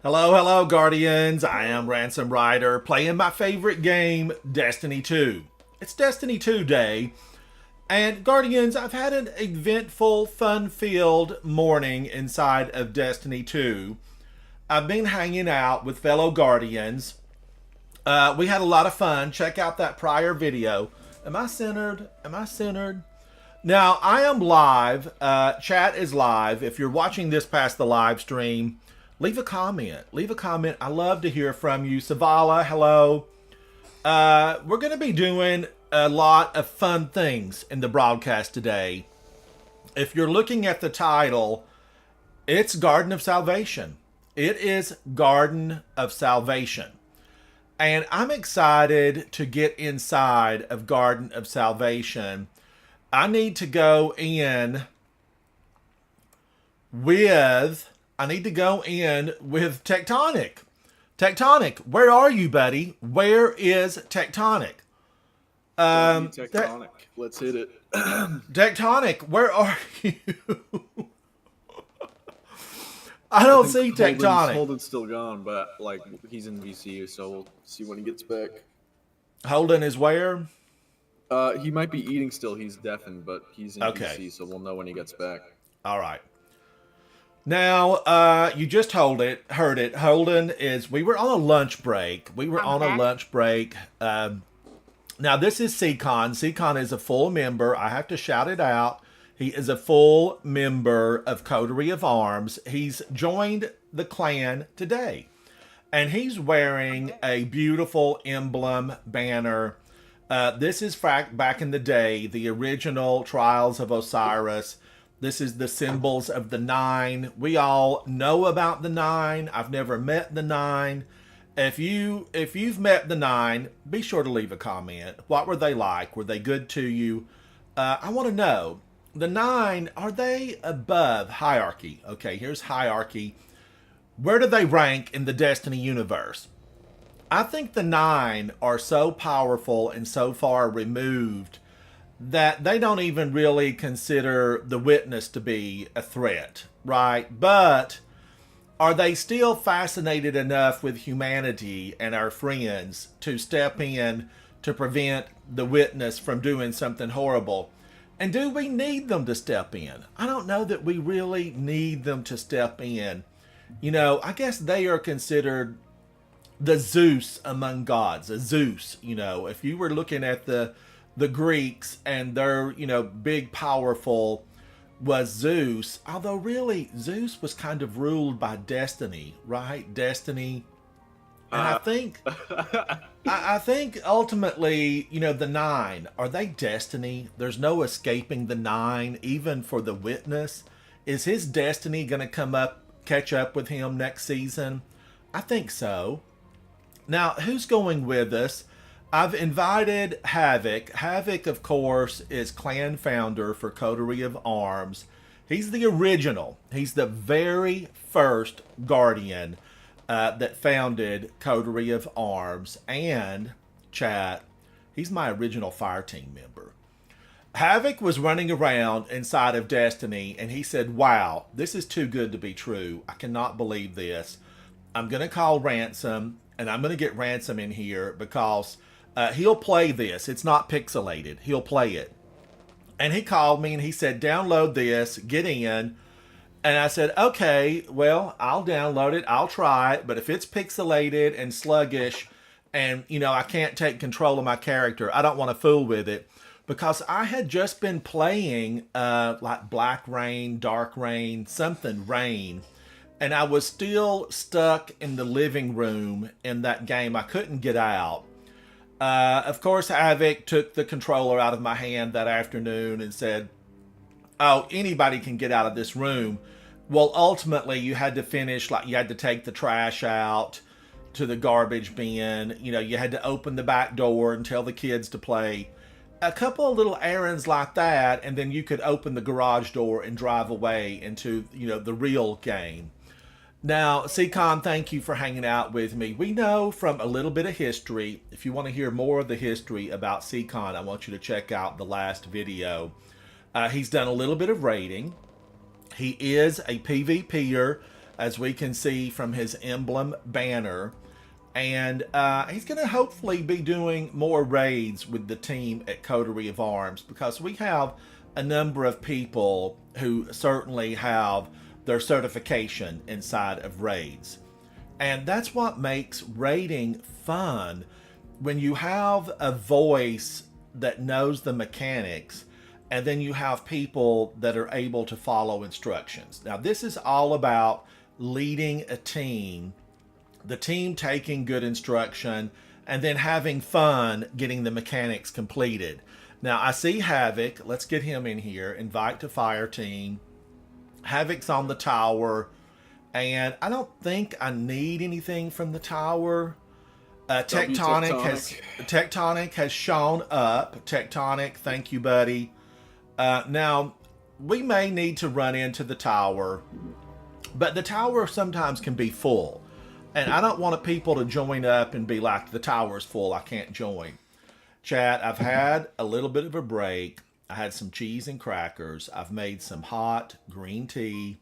Hello, hello, Guardians. I am Ransom Rider playing my favorite game, Destiny 2. It's Destiny 2 day. And Guardians, I've had an eventful, fun-filled morning inside of Destiny 2. I've been hanging out with fellow Guardians. We had a lot of fun. Check out that prior video. Am I centered? Am I centered? Now, I am live. Chat is live. If you're watching this past the live stream, leave a comment. Leave a comment. I love to hear from you. Savala, hello. We're going to be doing a lot of fun things in the broadcast today. If you're looking at the title, it's Garden of Salvation. It is Garden of Salvation. And I'm excited to get inside of Garden of Salvation. I need to go in with Tectonic. Tectonic, where are you, buddy? Where is Tectonic? Tectonic. Let's hit it. Tectonic, where are you? I don't see Tectonic. Holden's still gone, but like he's in VC, so we'll see when he gets back. Holden is where? He might be eating still. He's deafened, but he's in VC, so we'll know when he gets back. All right. Now, you just heard it. Holden is, we were on a lunch break. Now, this is Seacon. Seacon is a full member. I have to shout it out. He is a full member of Coterie of Arms. He's joined the clan today. And he's wearing a beautiful emblem banner. This is back in the day, the original Trials of Osiris. This is the symbols of the Nine. We all know about the Nine. I've never met the Nine. If you've met the Nine, be sure to leave a comment. What were they like? Were they good to you? I want to know. The Nine, are they above hierarchy? Okay, here's hierarchy. Where do they rank in the Destiny universe? I think the Nine are so powerful and so far removed that they don't even really consider the Witness to be a threat, right? But are they still fascinated enough with humanity and our friends to step in to prevent the Witness from doing something horrible? And do we need them to step in? I don't know that we really need them to step in. You know, I guess they are considered the Zeus among gods, a Zeus. You know, if you were looking at the Greeks and their, big powerful was Zeus, although really Zeus was kind of ruled by destiny, right? Destiny. And I think ultimately, the Nine, are they destiny? There's no escaping the Nine, even for the Witness. Is his destiny going to catch up with him next season? I think so. Now, who's going with us? I've invited Havoc. Havoc, of course, is clan founder for Coterie of Arms. He's the original. He's the very first Guardian that founded Coterie of Arms. And, chat, he's my original fire team member. Havoc was running around inside of Destiny, and he said, wow, this is too good to be true. I cannot believe this. I'm going to call Ransom, and I'm going to get Ransom in here because he'll play this. It's not pixelated. He'll play it. And he called me and he said, download this, get in. And I said, okay, well, I'll download it. I'll try it. But if it's pixelated and sluggish and, I can't take control of my character, I don't want to fool with it. Because I had just been playing like Black Rain, Dark Rain, something Rain. And I was still stuck in the living room in that game. I couldn't get out. Of course, Havoc took the controller out of my hand that afternoon and said, oh, anybody can get out of this room. Well, ultimately, you had to finish, you had to take the trash out to the garbage bin. You had to open the back door and tell the kids to play. A couple of little errands like that, and then you could open the garage door and drive away into, the real game. Now, Seacon, thank you for hanging out with me. We know from a little bit of history, if you want to hear more of the history about Seacon, I want you to check out the last video. He's done a little bit of raiding. He is a PvPer. as we can see from his emblem banner. And he's going to hopefully be doing more raids with the team at Coterie of Arms, because we have a number of people who certainly have their certification inside of raids. And that's what makes raiding fun, when you have a voice that knows the mechanics, and then you have people that are able to follow instructions. Now, this is all about leading a team, the team taking good instruction, and then having fun getting the mechanics completed. Now, I see Havoc. Let's get him in here. Invite to fire team. Havoc's on the tower, and I don't think I need anything from the tower. Tectonic has shown up. Tectonic, thank you, buddy. Now, we may need to run into the tower, but the tower sometimes can be full. And I don't want people to join up and be like, the tower's full, I can't join. Chat, I've had a little bit of a break. I had some cheese and crackers. I've made some hot green tea.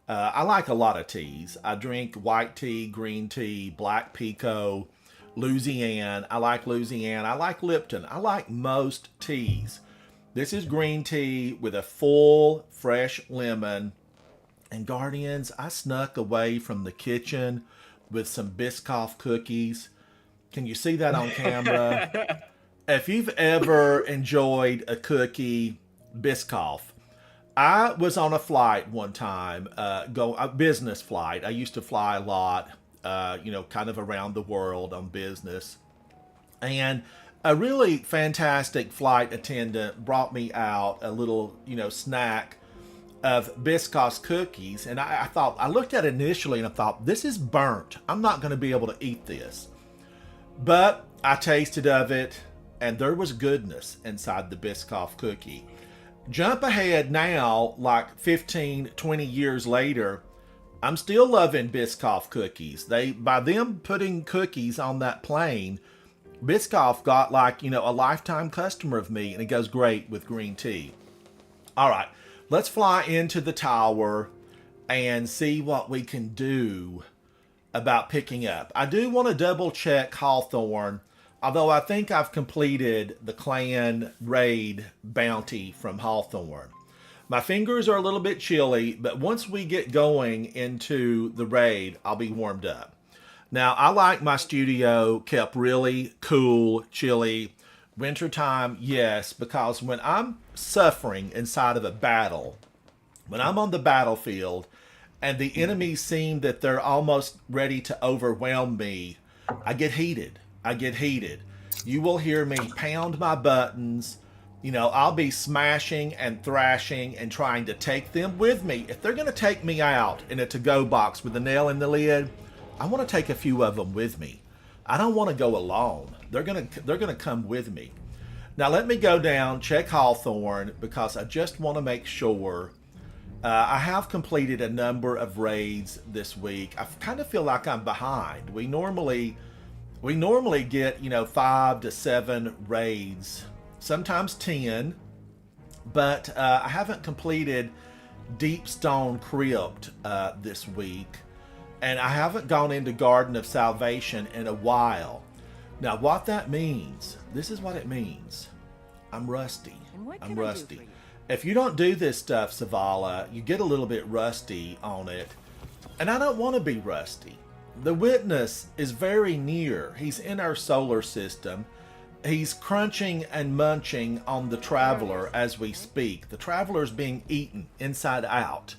I like a lot of teas. I drink white tea, green tea, black pico, Louisiana. I like Louisiana. I like Lipton. I like most teas. This is green tea with a full, fresh lemon. And Guardians, I snuck away from the kitchen with some Biscoff cookies. Can you see that on camera? If you've ever enjoyed a cookie, Biscoff. I was on a flight one time, a business flight. I used to fly a lot, kind of around the world on business. And a really fantastic flight attendant brought me out a little, snack of Biscoff's cookies. And I looked at it initially and I thought, this is burnt. I'm not going to be able to eat this. But I tasted of it, and there was goodness inside the Biscoff cookie. Jump ahead now, like 15, 20 years later, I'm still loving Biscoff cookies. By them putting cookies on that plane, Biscoff got a lifetime customer of me, and it goes great with green tea. All right, let's fly into the tower and see what we can do about picking up. I do want to double check Hawthorne, although I think I've completed the clan raid bounty from Hawthorne. My fingers are a little bit chilly, but once we get going into the raid, I'll be warmed up. Now, I like my studio kept really cool, chilly. Wintertime, yes, because when I'm suffering inside of a battle, when I'm on the battlefield and the enemies seem that they're almost ready to overwhelm me, I get heated. You will hear me pound my buttons. I'll be smashing and thrashing and trying to take them with me. If they're going to take me out in a to-go box with a nail in the lid, I want to take a few of them with me. I don't want to go alone. They're going to come with me. Now let me go down, check Hawthorne, because I just want to make sure. I have completed a number of raids this week. I kind of feel like I'm behind. We normally get 5 to 7 raids, sometimes 10, but I haven't completed Deepstone Crypt this week, and I haven't gone into Garden of Salvation in a while. Now, what that means, this is what it means. I'm rusty. I'm rusty. If you don't do this stuff, Savala, you get a little bit rusty on it, and I don't want to be rusty. The Witness is very near. He's in our solar system. He's crunching and munching on the Traveler as we speak. The Traveler's being eaten inside out.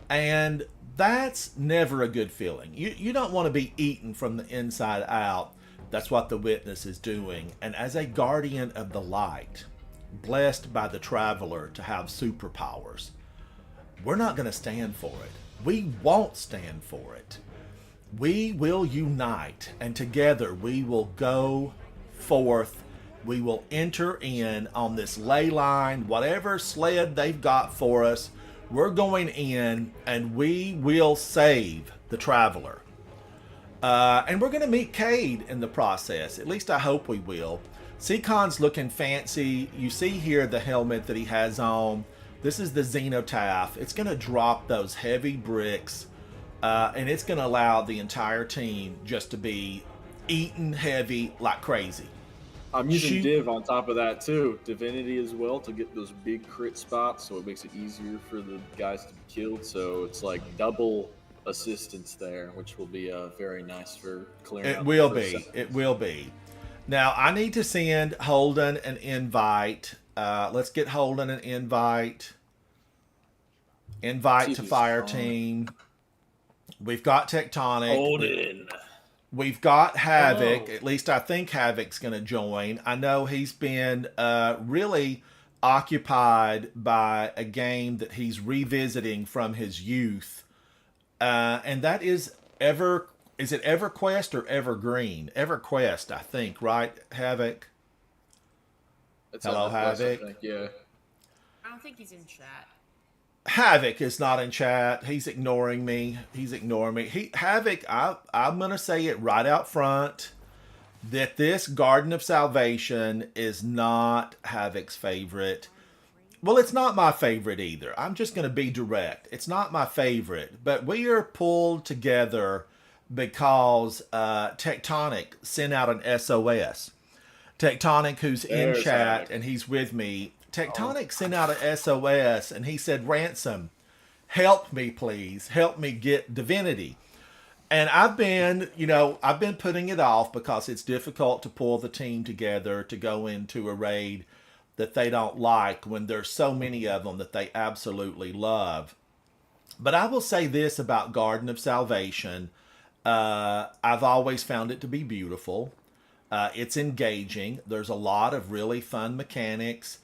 And that's never a good feeling. You don't want to be eaten from the inside out. That's what the Witness is doing. And as a guardian of the light, blessed by the Traveler to have superpowers, we're not going to stand for it. We won't stand for it. We will unite, and together we will go forth. We will enter in on this ley line, whatever sled they've got for us. We're going in, and we will save the Traveler. And we're going to meet Cade in the process. At least I hope we will. Seacon's looking fancy. You see here the helmet that he has on. This is the Xenotaph. It's going to drop those heavy bricks and it's going to allow the entire team just to be eating heavy like crazy. I'm using Div on top of that too. Divinity as well to get those big crit spots, so it makes it easier for the guys to be killed. So it's like double assistance there, which will be very nice for clearing It out the will first be. sections. It will be. Now I need to send Holden an invite. Let's get Holden an invite. See Invite if to he's fire on. team. We've got Tectonic. Holden. We've got Havoc. Hello. At least I think Havoc's going to join. I know he's been really occupied by a game that he's revisiting from his youth, and that is Ever. Is it EverQuest or Evergreen? EverQuest, I think. Right, Havoc. It's Hello, EverQuest, Havoc. I think. Yeah. I don't think he's in chat. Havoc is not in chat. He's ignoring me. Havoc, I'm gonna say it right out front that this Garden of Salvation is not Havoc's favorite. Well, it's not my favorite either. I'm just gonna be direct. It's not my favorite, but we are pulled together because Tectonic sent out an SOS. Tectonic, who's in There's chat Havoc. and he's with me. Tectonic sent out an SOS and he said, Ransom, help me, please. Help me get Divinity. And I've been putting it off because it's difficult to pull the team together to go into a raid that they don't like when there's so many of them that they absolutely love. But I will say this about Garden of Salvation. I've always found it to be beautiful. It's engaging. There's a lot of really fun mechanics.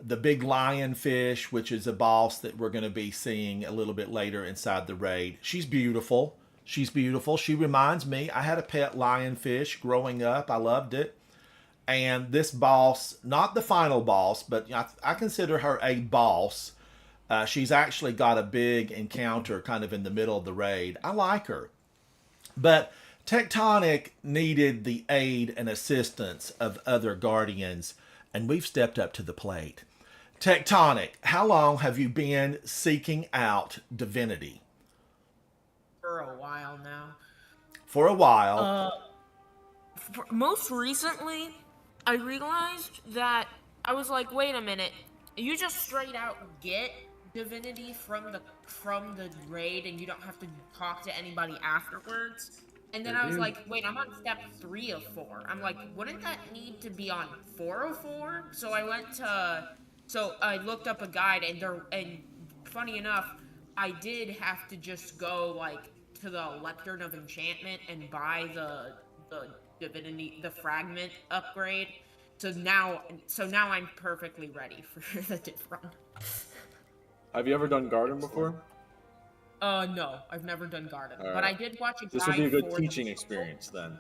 The big lionfish, which is a boss that we're going to be seeing a little bit later inside the raid. She's beautiful. She's beautiful. She reminds me, I had a pet lionfish growing up. I loved it. And this boss, not the final boss, but I consider her a boss. She's actually got a big encounter kind of in the middle of the raid. I like her. But Tectonic needed the aid and assistance of other guardians, and we've stepped up to the plate. Tectonic, how long have you been seeking out Divinity? For a while now. For a while. Most recently, I realized that I was like, wait a minute, you just straight out get Divinity from the raid and you don't have to talk to anybody afterwards. And then I was like, wait, I'm on step 3 of 4. I'm like, wouldn't that need to be on 4 of 4? So I looked up a guide and funny enough, I did have to just go like to the Lectern of Enchantment and buy the Divinity, the fragment upgrade. So now I'm perfectly ready for the diff run. Have you ever done Garden before? No, I've never done Garden, but I did watch a guide. This would be a good teaching experience then.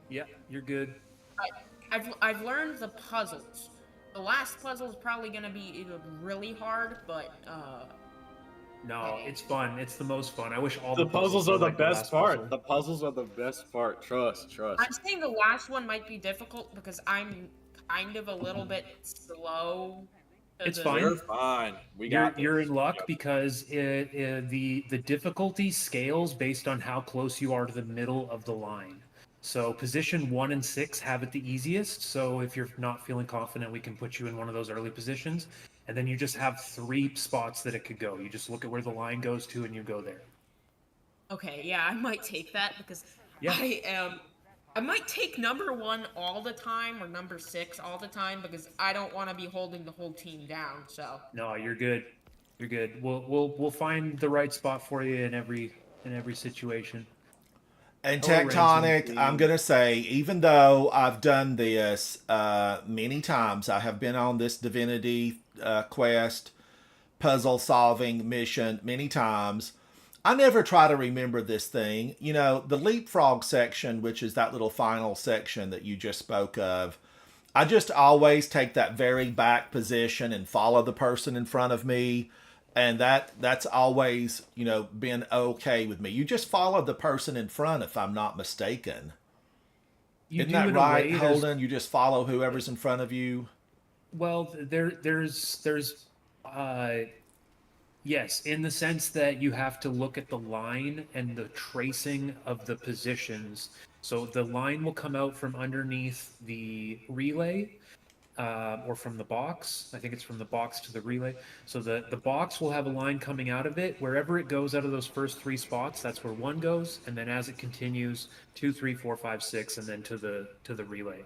Yeah, you're good. I've learned the puzzles. The last puzzle is probably gonna be really hard, but No, it's fun. It's the most fun. I wish all The puzzles are the like best last part. puzzle. The puzzles are the best part. Trust. I'm saying the last one might be difficult because I'm kind of a little bit slow. It's fine. You're fine. You're in luck because the difficulty scales based on how close you are to the middle of the line. So position 1 and 6 have it the easiest. So if you're not feeling confident, we can put you in one of those early positions. And then you just have 3 spots that it could go. You just look at where the line goes to and you go there. Okay, yeah, I might take that because Yeah. I might take number 1 all the time or number 6 all the time because I don't want to be holding the whole team down. So No, you're good. You're good. We'll find the right spot for you in every situation. And Tectonic, I'm going to say, even though I've done this many times, I have been on this Divinity quest, puzzle solving mission many times. I never try to remember this thing. You know, the leapfrog section, which is that little final section that you just spoke of, I just always take that very back position and follow the person in front of me. And that's always, been okay with me. You just follow the person in front, if I'm not mistaken. Isn't that right, Holden? You just follow whoever's in front of you? Well, there's Yes, in the sense that you have to look at the line and the tracing of the positions. So the line will come out from underneath the relay, or from the box. I think it's from the box to the relay. So the box will have a line coming out of it. Wherever it goes out of those first three spots, that's where one goes, and then as it continues, 2, 3, 4, 5, 6, and then to the relay.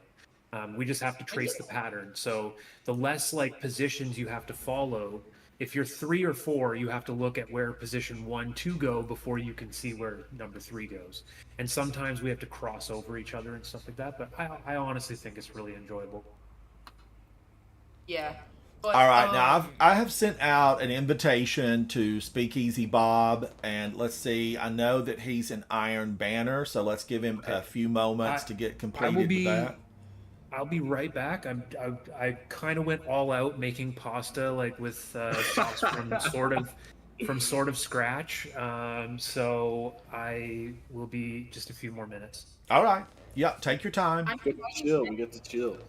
We just have to trace the pattern. So the less like positions you have to follow. If you're 3 or 4, you have to look at where position 1, 2 go before you can see where number 3 goes. And sometimes we have to cross over each other and stuff like that. But I honestly think it's really enjoyable. Yeah. But, All right, now I have sent out an invitation to Speakeasy Bob, and let's see. I know that he's an Iron Banner, so let's give him a few moments to get completed with that. I'll be right back. I kind of went all out making pasta, like with sauce from sort of scratch. So I will be just a few more minutes. All right. Yep. Take your time. We get to chill.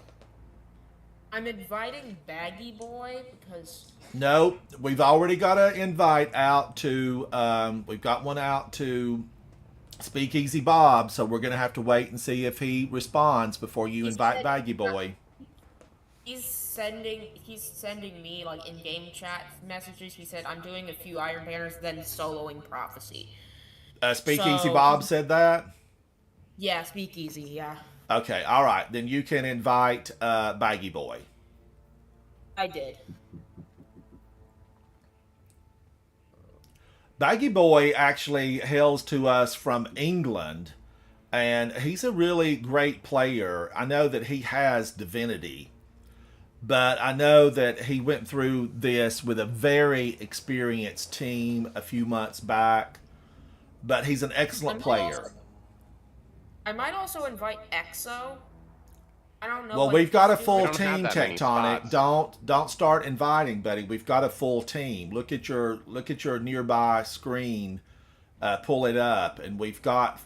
I'm inviting Baggy Boy because. No, we've already got an invite out to. We've got one out to Speakeasy Bob, so we're gonna have to wait and see if he responds before you invite Baggy Boy. He's sending me like in-game chat messages. He said I'm doing a few Iron Banners, then soloing Prophecy. Speakeasy Bob said that. Yeah, Speakeasy. Yeah. Okay. All right. Then you can invite Baggy Boy. I did. Baggy Boy actually hails to us from England, and he's a really great player. I know that he has Divinity, but I know that he went through this with a very experienced team a few months back, but he's an excellent player. I might also invite EXO. I don't know. Well, we've got a full team, Tectonic. Don't start inviting, buddy. We've got a full team. Look at your nearby screen. Pull it up, and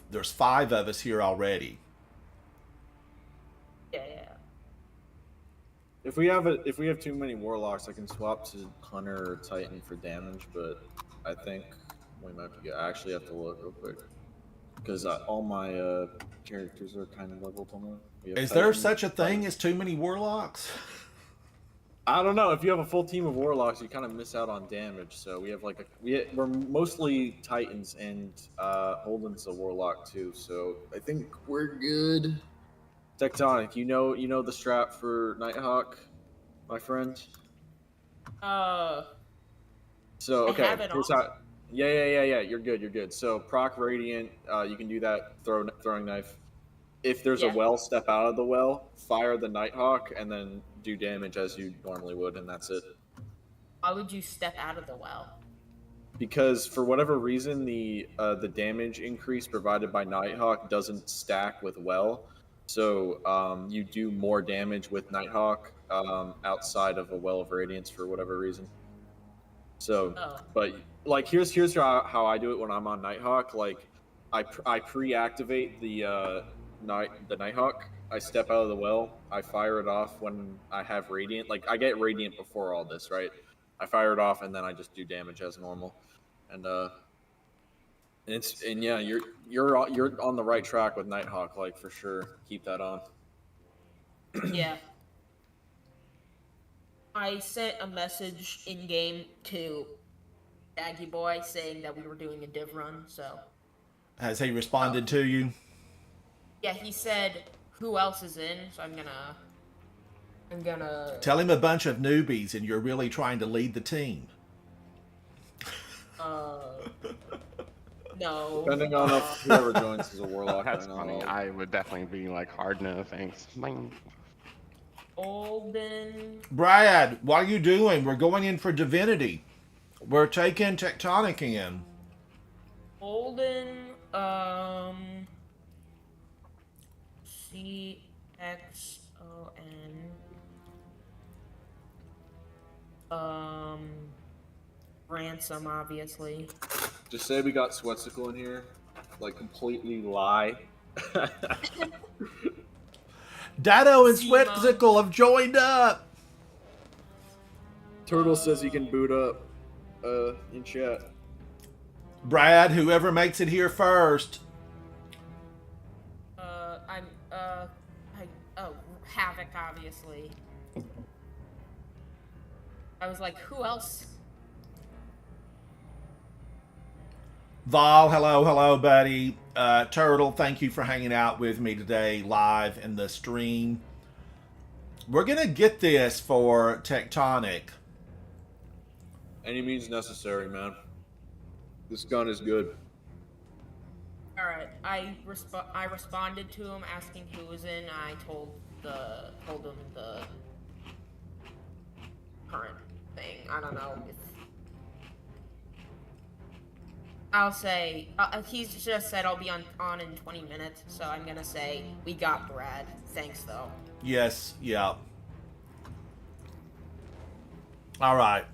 there's 5 of us here already. Yeah. If we have too many warlocks, I can swap to Hunter or Titan for damage, but I think we might be good. I actually have to look real quick because all my characters are kind of leveled on them. Is there such a thing as too many warlocks? I don't know. If you have a full team of warlocks, you kind of miss out on damage. So we have we're mostly Titans, and Holden's a warlock too. So I think we're good. Tectonic, you know the strat for Nighthawk, my friend. So okay, here's how. Yeah. You're good. So proc radiant, you can do that. Throwing knife. If there's a well, step out of the well, fire the Nighthawk, and then do damage as you normally would, and that's it. Why would you step out of the well? Because for whatever reason, the damage increase provided by Nighthawk doesn't stack with well, so you do more damage with Nighthawk outside of a well of radiance for whatever reason. So, but like here's how I do it when I'm on Nighthawk. Like I pre-activate the Nighthawk. I step out of the well. I fire it off when I have radiant. Like I get radiant before all this, right? I fire it off and then I just do damage as normal. And yeah, you're on the right track with Nighthawk, like for sure. Keep that on. Yeah. I sent a message in game to Baggy Boy saying that we were doing a div run. So has he responded to you? Yeah, he said who else is in. So I'm gonna tell him a bunch of newbies, and you're really trying to lead the team. No. Depending on if whoever joins is a warlock. That's funny. I would definitely be like, hard no thanks. Olden. Brad, what are you doing? We're going in for Divinity. We're taking Tectonic in. Olden, CXON. Ransom, obviously. Just say we got Swetsicle in here. Like, completely lie. Dado and Swetsicle have joined up. Turtle says he can boot up. in chat. Brad, whoever makes it here first. Havoc, obviously. I was like, who else? Vol, hello, buddy. Turtle, thank you for hanging out with me today live in the stream. We're going to get this for Tectonic. Any means necessary, man. This gun is good. All right, I responded to him asking who was in. I told him the current thing. I don't know if I'll say he's just said I'll be on in 20 minutes, so I'm gonna say we got Brad. Thanks though. Yes, yeah. All right.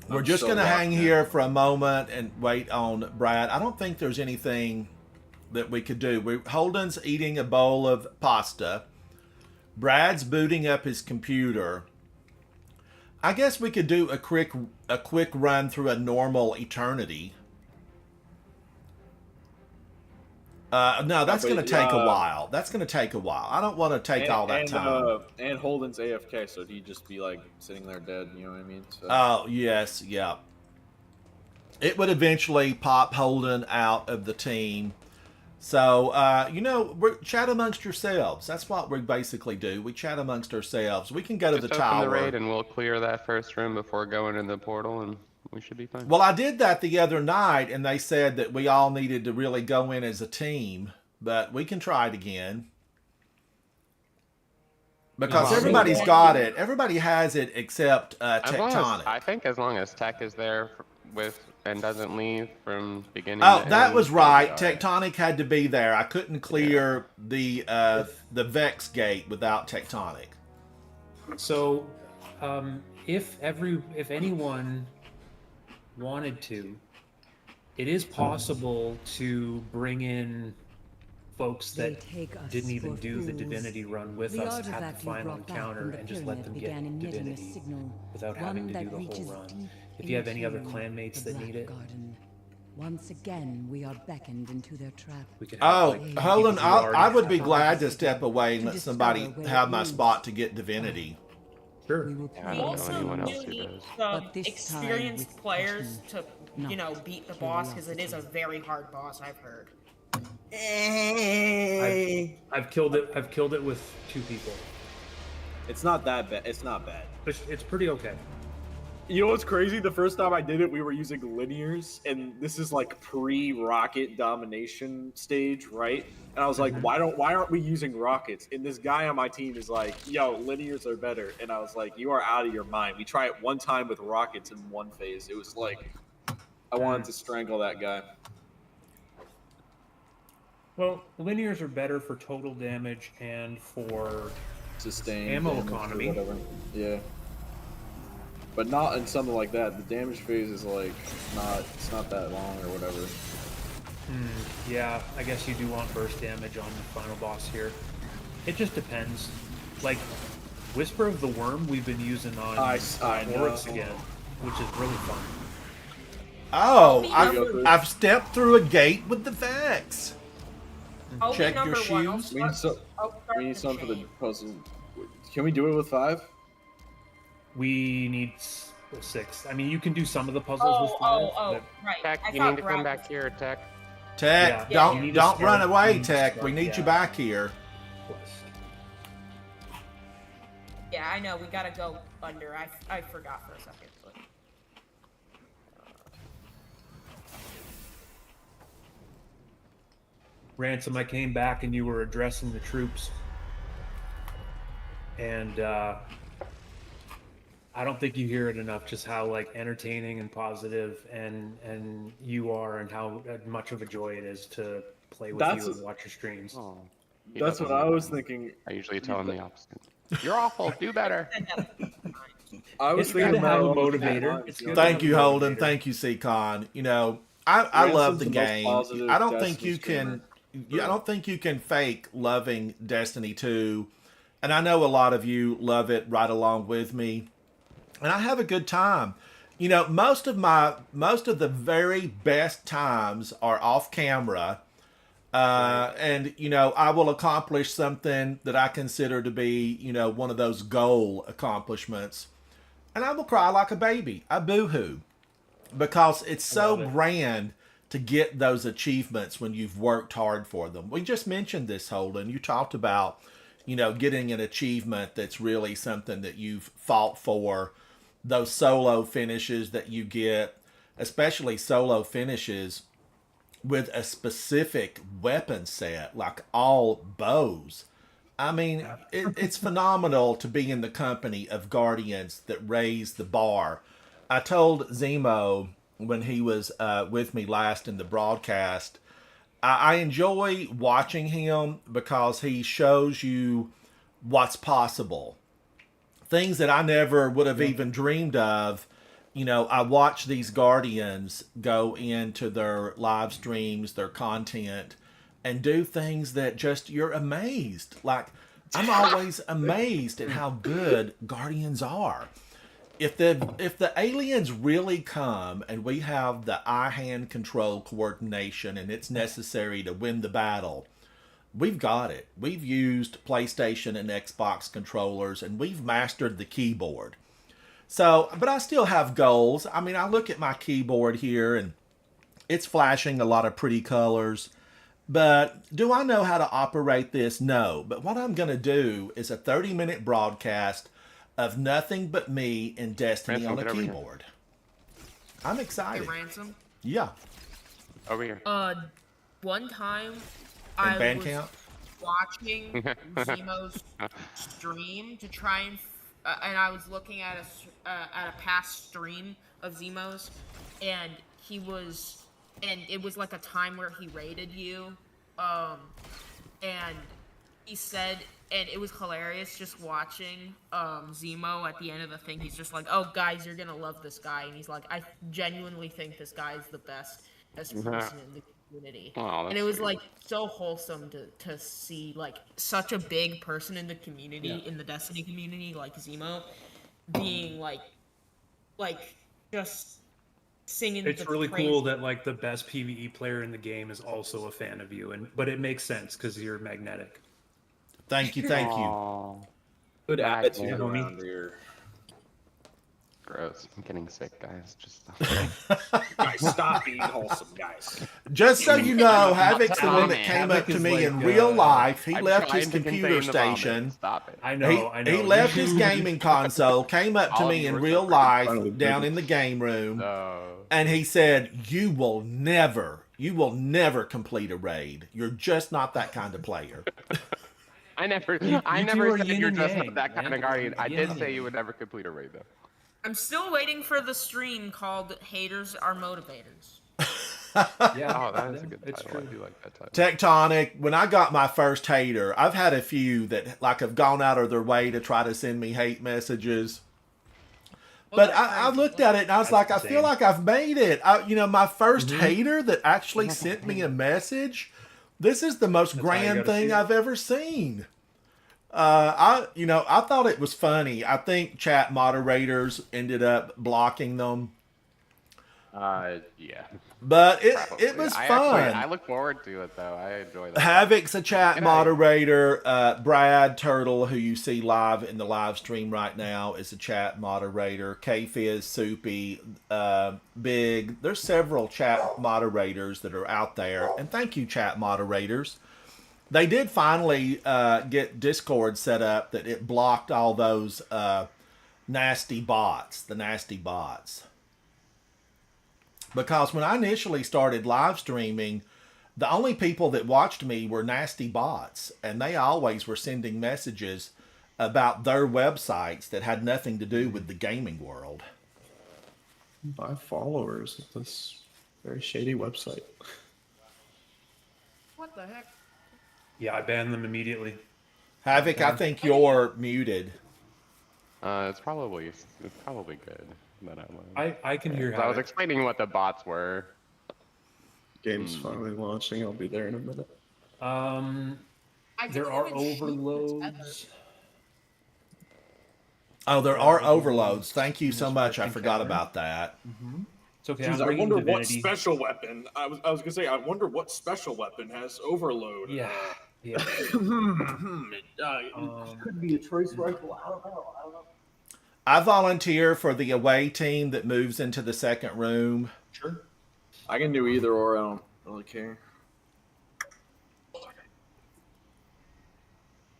We're just going to hang here for a moment and wait on Brad. I don't think there's anything that we could do. Holden's eating a bowl of pasta. Brad's booting up his computer. I guess we could do a quick run through a normal eternity. No, that's going to take a while. That's going to take a while. I don't want to take all that time. And Holden's AFK, so he'd just be like sitting there dead. You know what I mean? So. Oh yes, yeah. It would eventually pop Holden out of the team. So we're chat amongst yourselves. That's what we basically do. We chat amongst ourselves. We can go to the tower. Open the raid and we'll clear that first room before going in the portal, and we should be fine. Well, I did that the other night, and they said that we all needed to really go in as a team, but we can try it again. Because everybody's got it. Everybody has it except Tectonic. I think as long as Tech is there and doesn't leave from beginning. Oh, that was right. Tectonic had to be there. I couldn't clear the Vex gate without Tectonic. So, if anyone wanted to, it is possible to bring in folks that didn't even do the Divinity run with us at the final encounter and just let them get Divinity without having to do the whole run. If you have any other clanmates that need it. Once again, we are beckoned into their trap. Holden, I would be glad to step away and let somebody have my spot to get Divinity. Sure. We also do need some experienced players to, beat the boss, because it is a very hard boss, I've heard. I've killed it with 2 people. It's not that bad. It's not bad. It's pretty okay. You know what's crazy? The first time I did it, we were using linears, and this is like pre-rocket domination stage, right? And I was like, why aren't we using rockets? And this guy on my team is like, yo, linears are better. And I was like, you are out of your mind. We tried it one time with rockets in one phase. It was like, I wanted to strangle that guy. Well, linears are better for total damage and for sustain ammo economy. Whatever. Yeah. But not in something like that. The damage phase is like it's not that long or whatever. Yeah, I guess you do want burst damage on the final boss here. It just depends. Like Whisper of the Worm, we've been using on Oryx again, which is really fun. Oh, I've stepped through a gate with the Vex. Check your shoes. We need some for the puzzle. Can we do it with 5? We need 6. I mean, you can do some of the puzzles with 5. Right. Tech, you need to come back here, Tech. Tech, don't run away, Tech. We need you back here. Yeah, I know. We gotta go under. I forgot for a second. But... Ransom, I came back and you were addressing the troops. And I don't think you hear it enough, just how entertaining and positive and you are, and how much of a joy it is to play with you and watch your streams. Oh, that's what I was thinking. I usually tell him the opposite. You're awful. Do better. I was thinking about a motivator. Thank you, Holden. Thank you, C-Con. I love the game. I don't think you can. I don't think you can fake loving Destiny 2, and I know a lot of you love it right along with me. And I have a good time. You know, most of the very best times are off camera. And you know, I will accomplish something that I consider to be, you know, one of those goal accomplishments, and I will cry like a baby. I boo-hoo because it's so grand to get those achievements when you've worked hard for them. We just mentioned this, Holden. You talked about, you know, getting an achievement that's really something that you've fought for. Those solo finishes that you get, especially solo finishes with a specific weapon set, like all bows. I mean, it's phenomenal to be in the company of guardians that raise the bar. I told Zemo when he was with me last in the broadcast, I enjoy watching him because he shows you what's possible. Things that I never would have even dreamed of. You know, I watch these guardians go into their live streams, their content, and do things that just you're amazed. Like, I'm always amazed at how good guardians are. If the aliens really come and we have the eye-hand control coordination and it's necessary to win the battle, we've got it. We've used PlayStation and Xbox controllers and we've mastered the keyboard. So, but I still have goals. I mean, I look at my keyboard here and it's flashing a lot of pretty colors. But do I know how to operate this? No. But what I'm going to do is a 30-minute broadcast of nothing but me and Destiny on a keyboard. I'm excited. Hey, Ransom? Yeah. Over here. One time And I was Bandcamp? watching Zemo's stream to try and I was looking at a past stream of Zemo's, and it was like a time where he rated you, and he said, and it was hilarious just watching Zemo at the end of the thing. He's just like, "Oh, guys, you're gonna love this guy," and he's like, "I genuinely think this guy is the best person in the community." Oh, and it was like so wholesome to see like such a big person in the community, in the Destiny community, like Zemo, being like just singing. It's really cool that like the best PvE player in the game is also a fan of you, but it makes sense because you're magnetic. Thank you. Good attitude homie. around here. Gross. I'm getting sick, guys. Just Guys, stop being wholesome, guys. Just so you know, Havoc's the one that man. came Havoc up to is me like, in real life. He I'm left trying his to computer contain the vomit. station. Stop it. I know. He left his gaming console, came up to All me of in you were real so life down in the game room, No. and he said, you will never complete a raid. You're just not that kind of player. I never two are said yin you're and just yang, not that kind man. of guardian. I Yin did and say yang. you would never complete a raid, though. I'm still waiting for the stream called "Haters Are Motivators." Yeah. Oh, that is a good It's title. true. I do like that title. Tectonic, when I got my first hater, I've had a few that like have gone out of their way to try to send me hate messages. But I looked at it and I was like, I feel insane. like I've made it. My first hater that actually sent me a message, this is the most how you grand gotta thing see it. I've ever seen. I thought it was funny. I think chat moderators ended up blocking them, Yeah. but it Probably. was I fun. I look forward to it, though. I enjoy that. Havoc's a chat Good moderator. Brad Turtle, who you see live in the live stream right now, is a chat moderator. K-Fizz, Soupy, Big. There's several chat moderators that are out there. And thank you, chat moderators. They did finally get Discord set up that it blocked all those nasty bots, the nasty bots. Because when I initially started live streaming, the only people that watched me were nasty bots, and they always were sending messages about their websites that had nothing to do with the gaming world. 5 followers of this very shady website. What the heck? Yeah, I banned them immediately. Havoc, I think you're muted. It's probably good that I learned. I can hear I was Havoc. explaining what the bots were. Game's finally launching. I'll be there in a minute. I There didn't are even shoot the tether. overloads. Oh, there are overloads. Thank you so This much. I Crypt forgot encounter. about that. It's okay. Jeez, I'm I bringing wonder what Divinity. special weapon. I was gonna say, I wonder what special weapon has overload. Yeah. Yeah. It could be a trace rifle. I don't know. I volunteer for the away team that moves into the second room. Sure. I can do either or. I don't really care.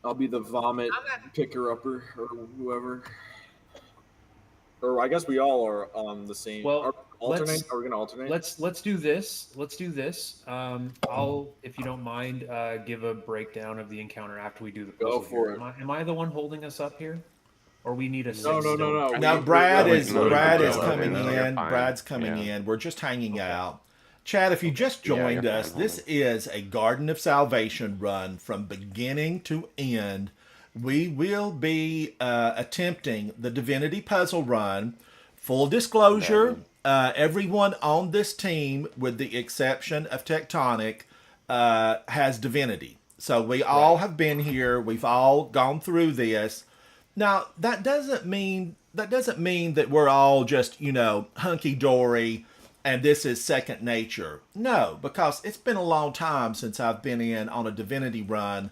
I'll be the vomit picker upper or whoever. Or I guess we all are on the same. Well, alternate. Are we gonna alternate? Let's do this. Let's do this. I'll, if you don't mind, give a breakdown of the encounter after we do the Go puzzle for here. it. Am I the one holding us up here, or we need a No. Now Brad is no, coming no, in. you're fine. Brad's coming in. We're just hanging out. Chad, if you just Yeah, joined you're us, fine. this is a Garden of Salvation run from beginning to end. We will be attempting the Divinity puzzle run. Full disclosure, everyone on this team, with the exception of Tectonic, has Divinity. So we all have been here. We've all gone through this. Now, that doesn't mean that we're all just, hunky dory and this is second nature. No, because it's been a long time since I've been in on a Divinity run.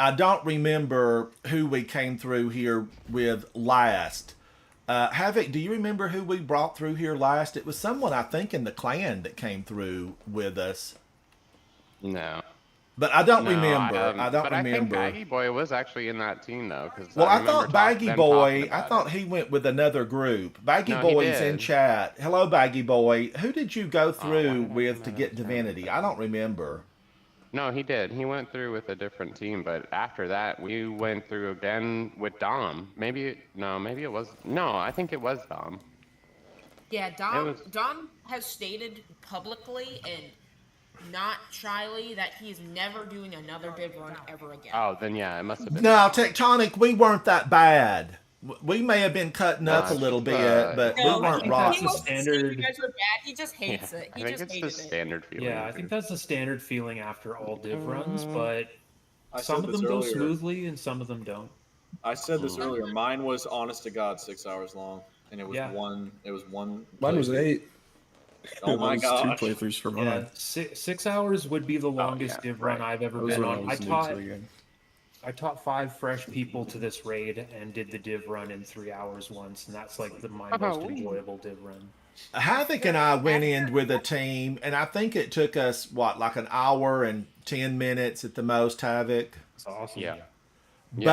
I don't remember who we came through here with last. Havoc, do you remember who we brought through here last? It was someone, I think, in the clan that came through with us. No. But I don't No, remember. I don't but I think remember. Baggy Boy was actually in that team though, because Well, I remember thought Baggy Boy, I about thought it. he went with another group. Baggy No, he Boy's in did. chat. Hello, Baggy Boy. Who did you go why through did I with come to out get of town? Divinity? I don't remember. No, he did. He went through with a different team, but after that, we went through again with Dom. Maybe it was. No, I think it was Dom. Yeah, was- Dom has stated publicly and not shyly that he's never doing another div run ever again. Oh, then yeah, it must have been. No, Tectonic, we weren't that bad. We may have been cutting up a little bit, but we No, weren't he rotten. wasn't saying standard- you guys were bad. He just Yeah, hates it. I He think just it's hated the it. standard feeling. Yeah, I think that's the standard feeling after all div runs, but I some said of this them go earlier. smoothly and some of them don't. I said this earlier. Mine was honest to God 6 hours long, and it was Yeah. one. It was one. Mine was playthrough. 8. Oh my That was gosh. 2 playthroughs for mine. Yeah, 6 hours would be the longest yeah, div run right. I've ever That was been when I on. was new to the game. I taught 5 fresh people to this raid and did the div run in 3 hours once, and that's like my most enjoyable div run. Havoc and I went in with a team, and I think it took us, like an hour and 10 minutes at the most, Havoc. It's awesome. Yeah. But,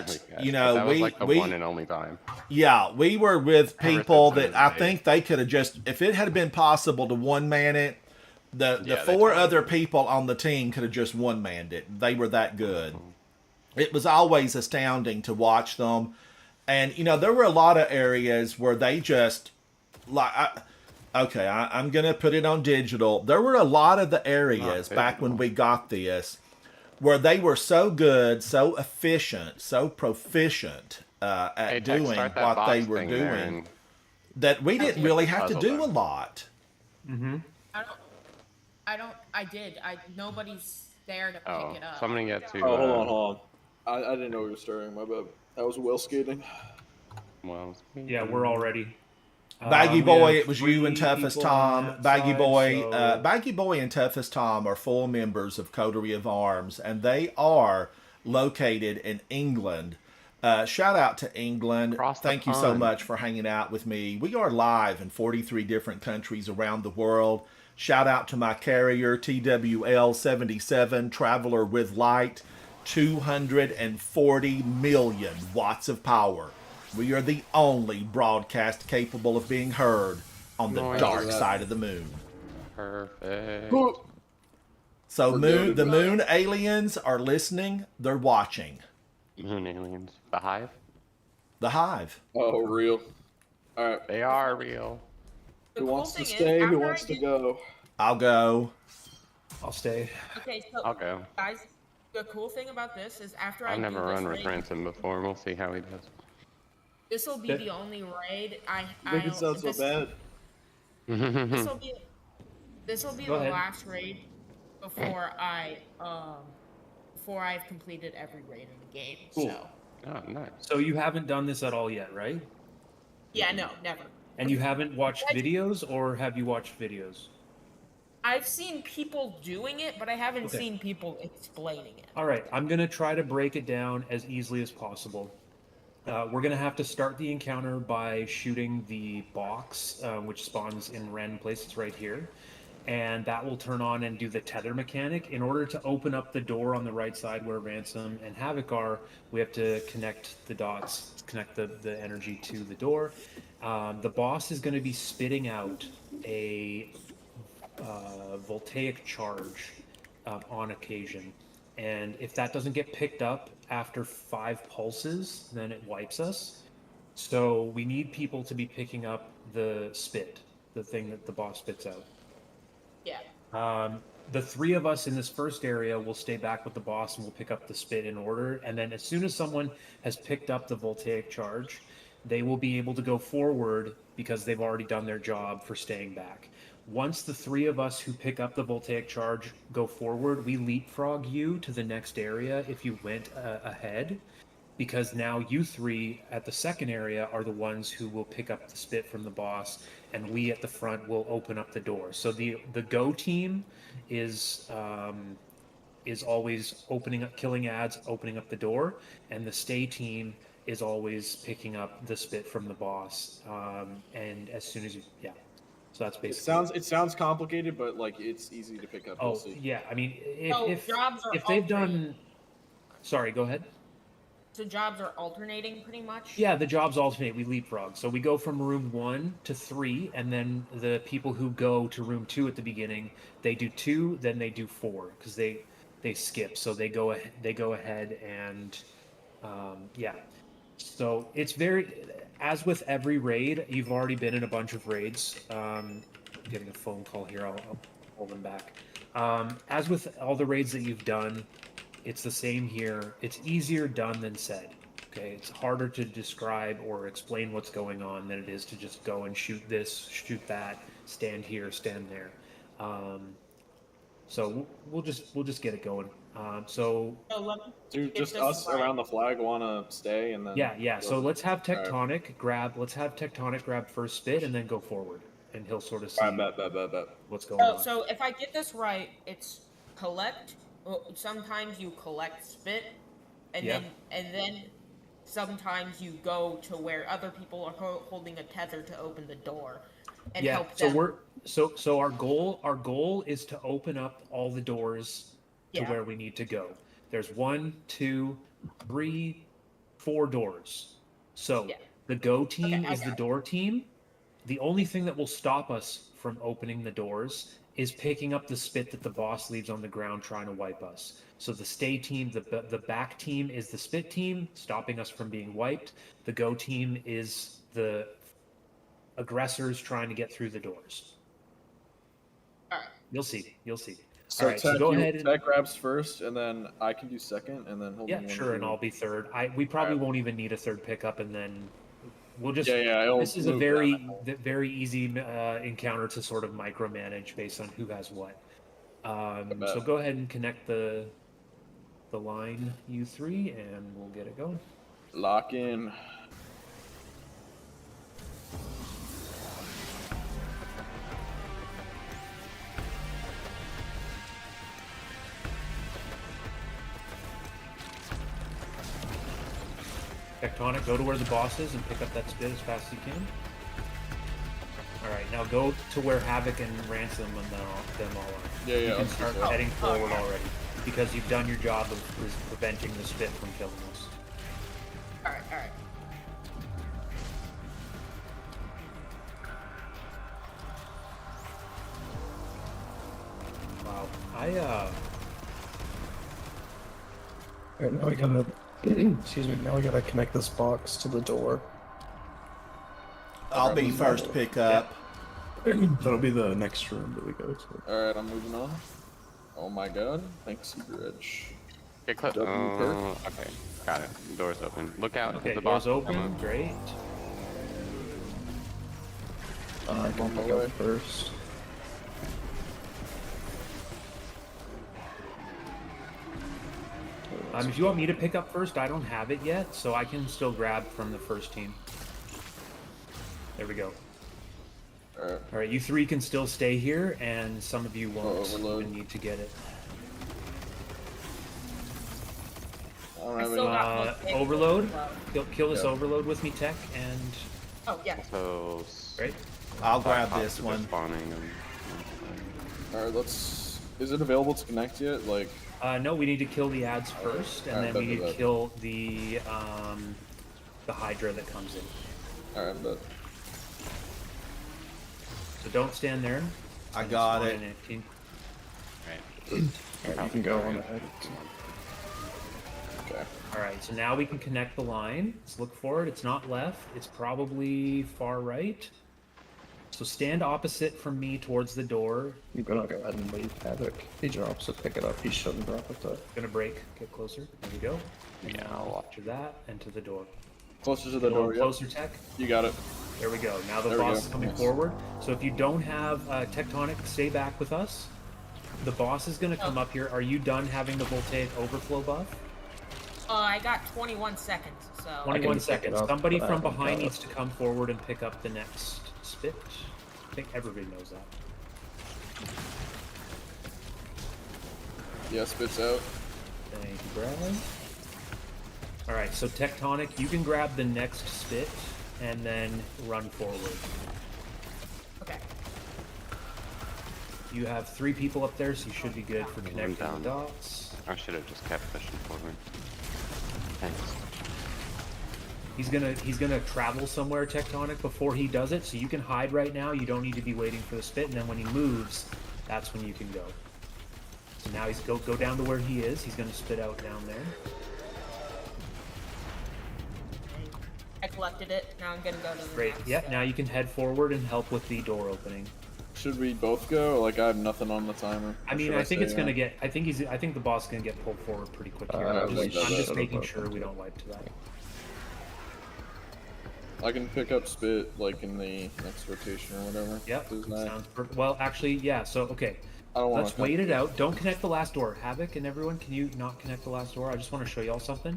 that's really good. you know, that was we- like the we- one and only time. Yeah, we were with people since I that was I a think they could have just, if it had been possible to one-man it, the Yeah, they 4 totally other did. people on the team could have just one-manned it. They were that good. It was always astounding to watch them. And, there were a lot of areas where they just, I'm going to put it on digital. There were a lot of the areas back when we got this where they were so good, so efficient, so proficient at Hey, Tex, doing start that what they box were thing there doing and- that we didn't really have to puzzle do then. a lot. I did. Nobody's there to Oh, pick it up. somebody get to. Oh, hold on. I didn't know we were starting. My bad. That was wheel skating. Well, Yeah, we're all ready. Baggy We Boy, have it was you and 3 Toughest people on Tom. that Baggy side, Boy, so- Baggy Boy and Toughest Tom are full members of Coterie of Arms, and they are located in England. Shout out to England. Across the Thank you so pond. much for hanging out with me. We are live in 43 different countries around the world. Shout out to my carrier, TWL-77, Traveler with Light, 240 million watts of power. We are the only broadcast capable of being heard on the Noise. dark side of the moon. perfect. So We're the good. moon aliens are listening. They're watching. Moon aliens. The Hive. The Hive. Oh, real. All right. They are real. The Who cool wants to thing is, stay? Who after wants I to did- go? I'll go. I'll stay. Okay, so I'll go. guys, the cool thing about this is after I've I never do this run with raid, Ransom before. We'll see how he does. this will be the only raid Make it sound so bad. This will be Go the ahead. last raid before I've completed every raid in the game. Cool. So Oh, nice. So you haven't done this at all yet, right? Yeah, no, never. And you haven't watched videos, or have you watched videos? I've seen people doing it, but I haven't Okay. seen people explaining it. All right, I'm going to try to break it down as easily as possible. We're going to have to start the encounter by shooting the box, which spawns in random places right here. And that will turn on and do the tether mechanic. In order to open up the door on the right side where Ransom and Havoc are, we have to connect the dots, connect the energy to the door. The boss is going to be spitting out a voltaic charge on occasion. And if that doesn't get picked up after 5 pulses, then it wipes us. So we need people to be picking up the spit, the thing that the boss spits out. Yeah. The 3 of us in this first area will stay back with the boss and we'll pick up the spit in order. And then as soon as someone has picked up the voltaic charge, they will be able to go forward because they've already done their job for staying back. Once the 3 of us who pick up the voltaic charge go forward, we leapfrog you to the next area if you went ahead, because now you 3 at the second area are the ones who will pick up the spit from the boss, and we at the front will open up the door. So the go team is always opening up, killing ads, opening up the door, and the stay team is always picking up the spit from the boss. And as soon as you, yeah. So that's basically. It sounds complicated, but like it's easy to pick up. Oh We'll see. yeah, I mean, So if jobs are they've alternating. done, sorry, go ahead. So jobs are alternating pretty much. Yeah, the jobs alternate. We leapfrog. So we go from room 1 to 3, and then the people who go to room 2 at the beginning, they do 2, then they do 4 because they skip. So they go ahead and yeah. So it's very, as with every raid, you've already been in a bunch of raids. I'm getting a phone call here. I'll hold them back. As with all the raids that you've done, it's the same here. It's easier done than said. Okay, it's harder to describe or explain what's going on than it is to just go and shoot this, shoot that, stand here, stand there. So we'll just get it going. So Dude, It's just just us like- around the flag want to stay, and then yeah. So let's have Alright. Tectonic grab. Let's have Tectonic grab first spit and then go forward, and he'll sort of see Bet. what's going on. So if I get this right, it's collect. Well, sometimes you collect spit, and Yeah. then sometimes you go to where other people are holding a tether to open the door and Yeah. help So them. we're so our goal is to open up all the doors to Yeah. where we need to go. There's 1, 2, 3, 4 doors. So Yeah. the go team Okay, I is the got it. door team. The only thing that will stop us from opening the doors is picking up the spit that the boss leaves on the ground trying to wipe us. So the stay team, the back team is the spit team, stopping us from being wiped. The go team is the aggressors trying to get through the doors. All right. You'll see. You'll see. So All right, so Tech, go ahead and Tech grabs first, and then I can do second, and then he'll yeah, do sure, and I'll be third. We probably Alright. won't even need a third pickup, and then we'll just. Yeah, it'll This is a move very easy encounter to sort of micromanage based on who has what. bet. So go ahead and connect the line U3, and we'll get it going. Lock in. Tectonic, go to where the boss is and pick up that spit as fast as you can. Alright, now go to where Havoc and Ransom and them all are. Yeah, You can let's start do so. heading forward already, because you've done your job of preventing the spit from killing us. All right. All right. Wow. Alright, now we gotta. Excuse me. Now we gotta connect this box to the door. I'll be first pick up. That'll be the next room that we go to. All right, I'm moving on. Oh my god, thanks, Rich. Get close. W perk. Okay, got it. The door's open. Look out. Okay, the doors boss will come open. up. Great. I can my go way. first. If you want me to pick up first, I don't have it yet, so I can still grab from the first team. There we go. Alright. All right, you three can still stay here, and some of you won't Overload. even need to get it. I don't I have still any. got both Overload. tables. Kill this Yeah. overload with me, Tech, and Oh yeah. So right. I'll grab pops this are one. spawning and- Alright, let's. Is it available to connect yet? Like, No, we need to kill the ads first, and Alright, then we bet, need to bet. kill the Hydra that comes in. alright, but So don't stand there. I And got spawn it. in 18. Right. Alright, you can go on ahead. okay. All right, so now we can connect the line. Let's look for it. It's not left. It's probably far right. So stand opposite from me towards the door. I'm gonna go ahead and leave Havoc. He drops it, pick it up. He shouldn't drop it though. Gonna break. Get closer. There we go. Yeah, Now I'll watch to that and to the door. Closer to the A door. little Yep. closer, Tech. You got it. There we go. Now the There we boss go. is coming Nice. forward. So if you don't have Tectonic, stay back with us. The boss is gonna come up here. Are you done having the voltaic overflow buff? I got 21 seconds. So 21 pick it seconds. up, Somebody but I from haven't behind got it. needs to come forward and pick up the next spit. I think everybody knows that. Yeah, spits out. Thank you, Bradley. Alright, so Tectonic, you can grab the next spit and then run forward. okay. You have 3 people up there, so you should be good for connecting the down. dots. I should have just kept pushing forward. Thanks. He's gonna travel somewhere, Tectonic, before he does it, so you can hide right now. You don't need to be waiting for the spit, and then when he moves, that's when you can go. So now he's go down to where he is. He's gonna spit out down there. I collected it. Now I'm gonna go to the Great. next. Yeah. Now you can head forward and help with the door opening. Should we both go? Like, I have nothing on the timer. I Or mean, should I think say, it's gonna get. I think the boss is gonna get pulled forward pretty quick here. I I'm think just so. making sure we don't wipe to that. I can pick up spit like in the next rotation or whatever. Yep. Isn't that- Sounds perfect. Well, actually, yeah. So okay. I don't want Let's wait it out. Don't connect the last door. Havoc and everyone, can you not connect the last door? I just want to show y'all something.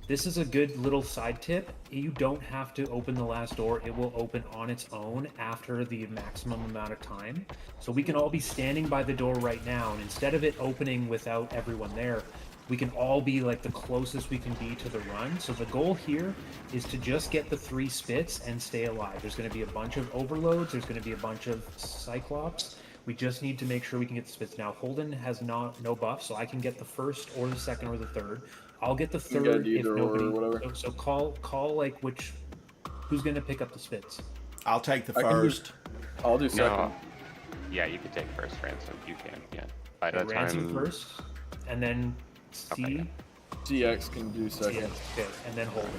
This is a good little side tip. You don't have to open the last door. It will open on its own after the maximum amount of time. So we can all be standing by the door right now, and instead of it opening without everyone there, we can all be like the closest we can be to the run. So the goal here is to just get the 3 spits and stay alive. There's going to be a bunch of overloads. There's going to be a bunch of cyclops. We just need to make sure we can get the spits. Now, Holden has no buff, so I can get the first or the second or the third. I'll get the can get third if either or nobody. whatever. So call like which. Who's gonna pick up the spits? I'll take the I can do- first. I'll do second. No. Yeah, you could take first, Ransom. You can. Yeah. By the Ransom time. first, and then C. Okay, CX can do Yeah, second. okay, and then Holden.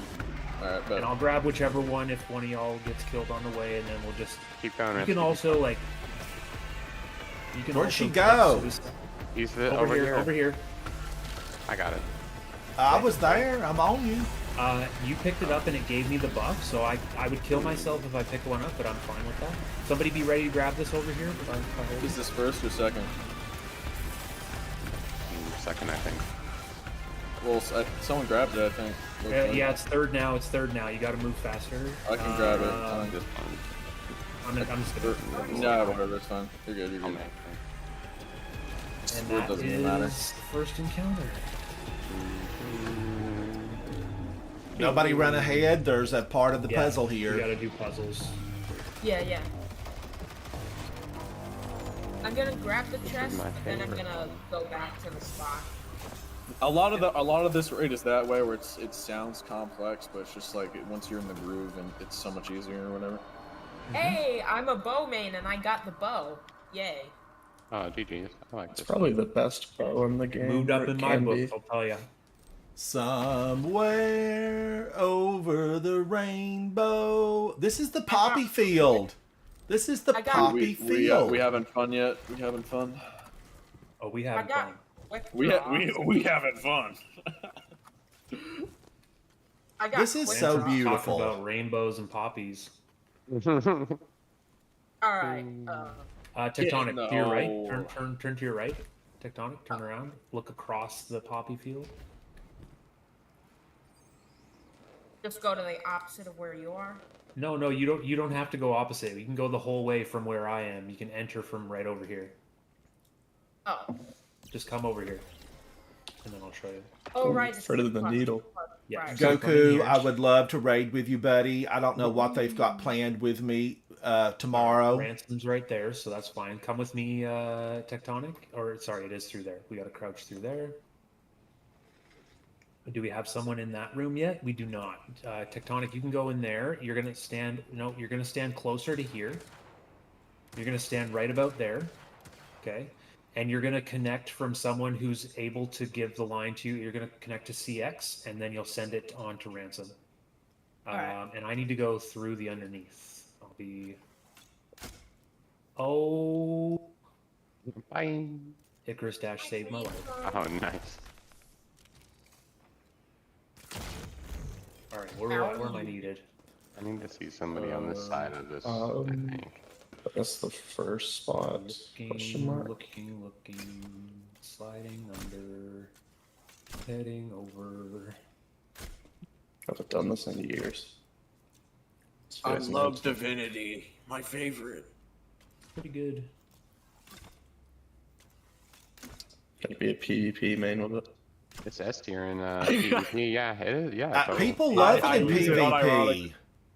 Alright, And bet. I'll grab whichever one if one of y'all gets killed on the way, and then we'll just. Keep going. You Ransom. can also like. You can Where'd also she like, go? suicide- Use the Over here. Over here. I got it. I was there. I'm on you. You picked it up and it gave me the buff, so I would kill myself if I pick one up, but I'm fine with that. Somebody be ready to grab this over here. If I hold Is it. this first or second? Second, I think. Well, someone grabbed it, I think. Looks like. Yeah, it's third now. It's third now. You got to move faster. I can grab it. I don't This get. one. I'm just gonna. Nah, whatever. It's fine. You're good. You're I'll good. make it. And It that doesn't is matter. the first encounter. Nobody run ahead. There's a part of the Yeah, puzzle You here. gotta do puzzles. Yeah. I'm gonna grab the chest, my and then I'm favorite. gonna go back to the spot. A lot of this raid is that way, where it sounds complex, but it's just like once you're in the groove and it's so much easier or whatever. Hey, I'm a bow main, and I got the bow. Yay. Oh, GG's. I like It's this. probably the best bow in the game. Moved up or in it my can book, be. I'll tell ya. Somewhere over the rainbow. This is the poppy field. This is the I got- poppy field. We having fun yet? We having fun? Oh, we I have got fun. quick We draw. having fun. I got This is quick so draw. beautiful. Talking about rainbows and poppies. Alright, Tectonic, to your right. no. Turn to your right. Tectonic, turn around. Look across the poppy field. Just go to the opposite of where you are. No, you don't have to go opposite. You can go the whole way from where I am. You can enter from right over here. Oh. Just come over here, and then I'll show you. Oh, right. it's Further than the needle. Yeah. Right. So come in Goku, here. I would love to raid with you, buddy. I don't know what they've got planned with me tomorrow. Ransom's right there, so that's fine. Come with me, Tectonic. Or sorry, it is through there. We got to crouch through there. Do we have someone in that room yet? We do not. Tectonic, you can go in there. You're gonna stand. No, you're gonna stand closer to here. You're gonna stand right about there. Okay. And you're gonna connect from someone who's able to give the line to you. You're gonna connect to CX, and then you'll send it on to Ransom. Alright. And I need to go through the underneath. I'll be. Oh, Bye. Icarus Dash saved my life. Oh, nice. All right, where am I needed? I need to see somebody on this side of this, I um, think. That's the first spot. Question mark. Looking, sliding under, heading over. I haven't done this in years. It's I fascinating. love Divinity. My favorite. Pretty good. Can it be a PvP main with it? It's S tier in PvP. Yeah, it is. Yeah. totally. People love I it in use it PvP. unironically.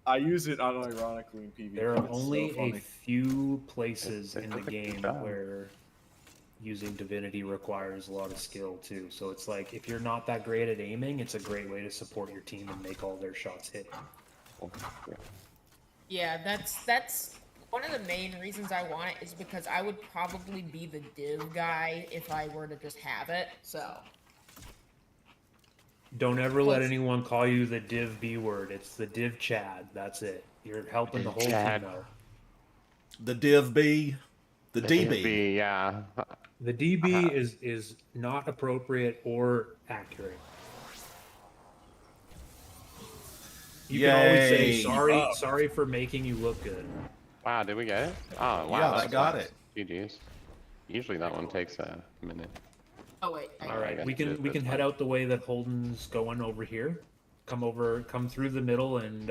I use it unironically in PvP. There are It's only so a funny. few places They in the took a good game job. where using Divinity requires a lot of skill too. So it's like if you're not that great at aiming, it's a great way to support your team and make all their shots hit. Yeah, that's one of the main reasons I want it is because I would probably be the div guy if I were to just have it. So. Don't ever let anyone call you the div B word. It's the div Chad. That's it. You're helping the whole Chad. team out. The Div B, the DB. DB, yeah. The DB is not appropriate or accurate. You can always say Yay. sorry for making you look good. Wow, did we get it? Oh, wow. Yeah, I that's got close. it. GG's. Usually that one takes a minute. Oh wait. All right, got we to do can it we this can way. head out the way that Holden's going over here. Come through the middle and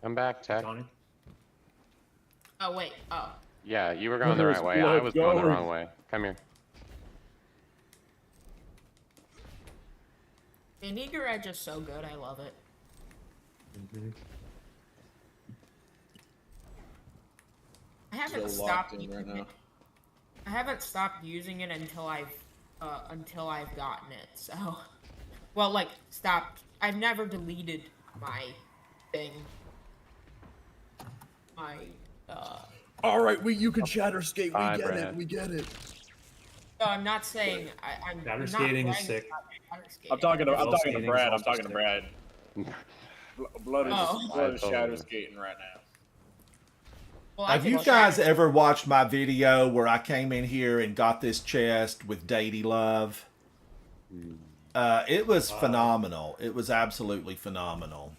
Come back, Tech. Tonic. Oh wait. Oh. Yeah, you were going the right way. I was going the wrong way. Come here. Vinegar Edge is so good. I love it. I haven't So locked stopped in using right now. it. I haven't stopped using it until I've gotten it. So, well, like stopped. I've never deleted my thing. My All right, you can Shatterskate. Bye, We get Brad. it. We get it. No, I'm not saying I'm Shatter not skating is bragging sick. about shatter skating. I'm talking to Metal skating is Brad. I'm also talking to sick. Brad. Blood is Oh. blood is I shatter totally- skating right now. Well, I Have can you go guys shatter- ever watched my video where I came in here and got this chest with Daddy Love? It was phenomenal. It was absolutely phenomenal.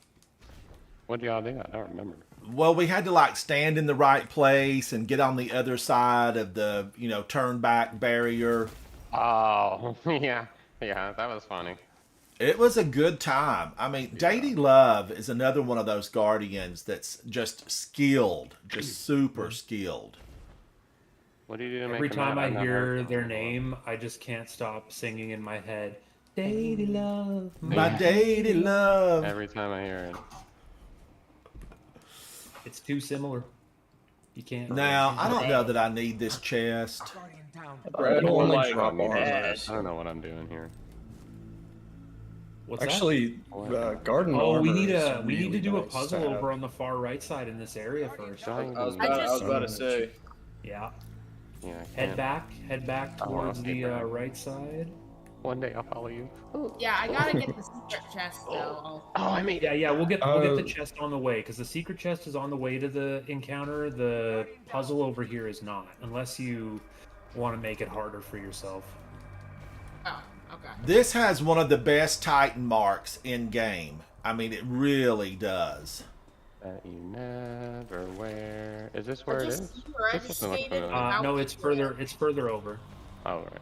What do y'all do? I don't remember. Well, we had to like stand in the right place and get on the other side of the, turn back barrier. Oh, yeah. Yeah, that was funny. It was a good time. I mean, Daddy Love is another one of those guardians that's just skilled, just super skilled. What do you do to make Every them time mad? I I've never hear heard their them before. name, I just can't stop singing in my head. Daddy love. My Daddy Love. Every time I hear it. It's too similar. You can't. Now, I don't know that I need this chest. Brad It'll will only like drop mad. armors. I don't know what I'm doing here. What's that? Actually, garden Oh, armor we need is we need to really do a nice puzzle to have. over on the far right side in this area first. I was I about to say. Yeah. Yeah, I Head can't. back Oh, towards okay, the Brad. right side. One day I'll follow you. Yeah, I gotta get the secret chest though. Oh, I made it. Yeah, we'll get the chest on the way because the secret chest is on the way to the encounter. The puzzle over here is not, unless you want to make it harder for yourself. Oh, okay. This has one of the best Titan marks in game. I mean, it really does. That you never wear. Is this where it just is? see This doesn't look registered familiar. No, it's further over. Oh, right.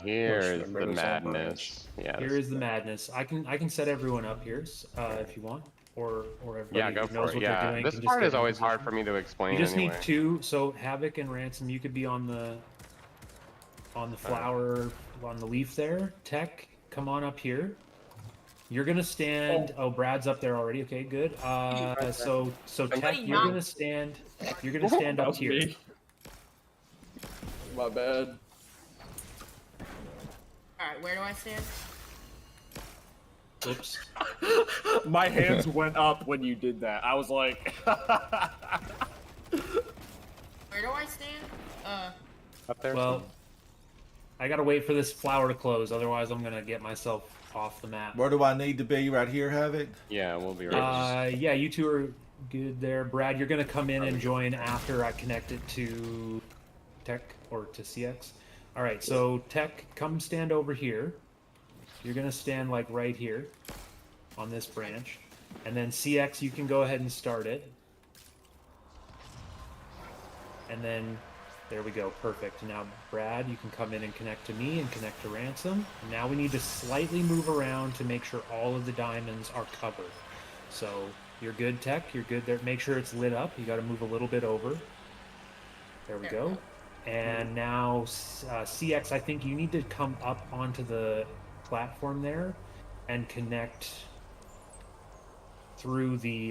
Here's remember the this all madness. Yeah. Here is the madness. I can set everyone up here if you want, or everybody Yeah, go who knows for it. what Yeah, they're doing this can just part get is in always hard position. for me to explain. You just anyway. need two. So Havoc and Ransom, you could be on the flower on the leaf there. Tech, come on up here. You're gonna stand. Oh, Brad's up there already. Okay, good. So Tech, Somebody you're knock. gonna stand. You're gonna stand That up was here. me. My bad. Alright, where do I stand? Oops. My hands went up when you did that. I was like, Where do I stand? Up there. Well, I gotta wait for this flower to close. Otherwise, I'm gonna get myself off the map. Where do I need to be? Right here, Havoc? Yeah, we'll be right. Yeah, you two are good there. Brad, you're gonna come in and join after I connect it to Tech or to CX. All right, so Tech, come stand over here. You're gonna stand like right here on this branch, and then CX, you can go ahead and start it. And then there we go, perfect. Now Brad, you can come in and connect to me and connect to Ransom. Now we need to slightly move around to make sure all of the diamonds are covered. So you're good, Tech. You're good there. Make sure it's lit up. You got to move a little bit over. There we go. And now CX, I think you need to come up onto the platform there and connect through the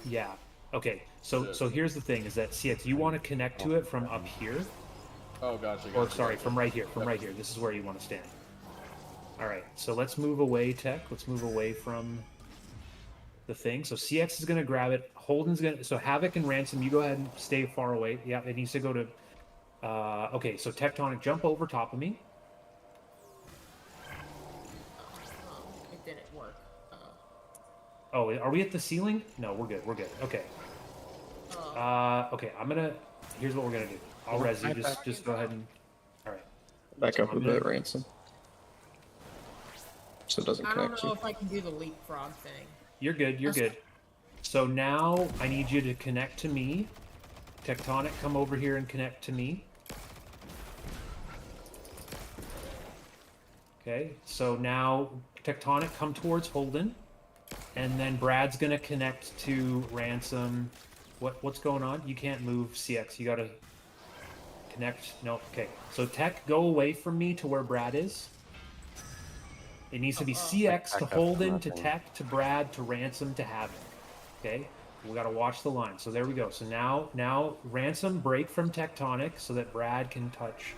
yeah. Okay. So here's the thing: is that CX, you want to connect to it from up here, oh, gotcha. or sorry, from right here. From right here. This is where you want to stand. All right. So let's move away, Tech. Let's move away from the thing. So CX is going to grab it. Holden's going to... So Havoc and Ransom, you go ahead and stay far away. Yeah, it needs to go to... okay, so Tectonic, jump over top of me. It didn't work. Oh, are we at the ceiling? No, we're good. We're good. Okay. Okay, I'm going to... Here's what we're going to do. I'll res you. Just go ahead and... All right. Back up I'm a gonna- bit, Ransom. So it doesn't I don't connect know you. if I can do the leapfrog thing. You're good. You're good. So now I need you to connect to me. Tectonic, come over here and connect to me. Okay. So now Tectonic, come towards Holden, and then Brad's gonna connect to Ransom. What's going on? You can't move, CX. You gotta connect. No. Okay. So Tech, go away from me to where Brad is. It needs to be CX to Holden to Tech to Brad to Ransom to Havoc. Okay? We gotta watch the line. So there we go. So now Ransom, break from Tectonic so that Brad can touch.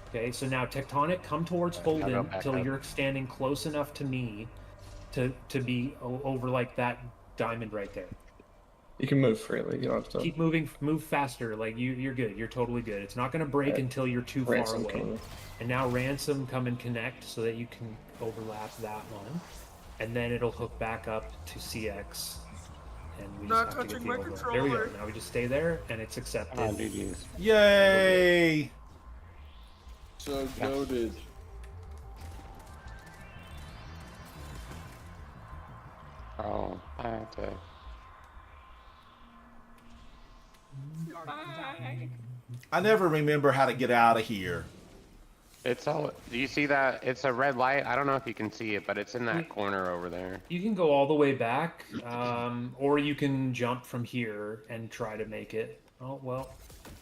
Okay, so now Tectonic, come towards Holden until you're standing close enough to me to be over like that diamond right there. You can move freely. You don't have to. Keep moving, move faster. Like you're good. You're totally good. It's not gonna break until you're too far Ransom, away. come. And now Ransom, come and connect so that you can overlap that one. And then it'll hook back up to CX. And we Not just have to get touching the my overlap. There we go. controller. Now we just stay there and it's accepted. Oh, GG's. Yay! So goaded. Oh, I have to. I never remember how to get out of here. It's all. Do you see that? It's a red light. I don't know if you can see it, but it's in that corner over there. You can go all the way back, or you can jump from here and try to make it. Oh, well.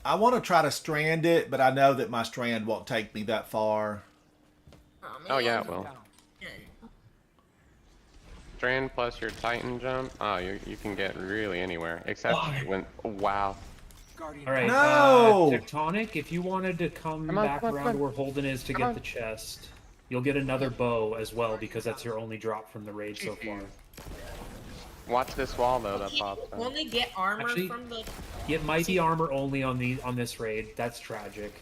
I want to try to strand it, but I know that my strand won't take me that far. Oh yeah, it will. Yeah. Strand plus your Titan jump. Oh, you can get really anywhere except when. Oh, wow. All right, No! Tectonic, if you wanted to come Come on, back come on, around come to on. where Holden is to Come get on. the chest, you'll get another bow as well because that's your only drop from the raid so far. Watch this wall though that pops You up. only get armor Actually- from the. It might be armor only on this raid. That's tragic.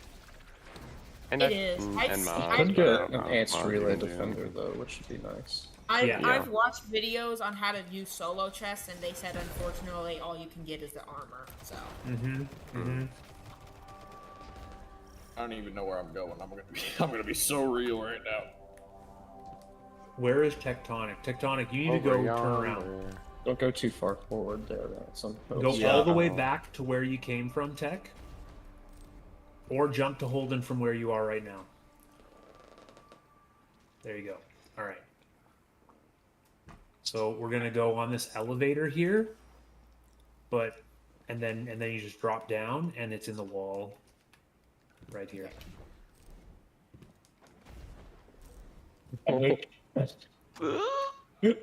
And It is. And Mog, Could but I get don't an know ants if Mog relay can do it. defender though, which would be nice. Yeah. I've watched videos on how to use solo chests, and they said unfortunately all you can get is the armor. So I don't even know where I'm going. I'm gonna be so real right now. Where is Tectonic? Tectonic, you need to Over go turn around. yonder. Don't go too far forward there, Ransom. Go Yeah. all the way back to where you came from, Tech. Or jump to Holden from where you are right now. There you go. All right. So we're gonna go on this elevator here, and then you just drop down, and it's in the wall, right here. Oh,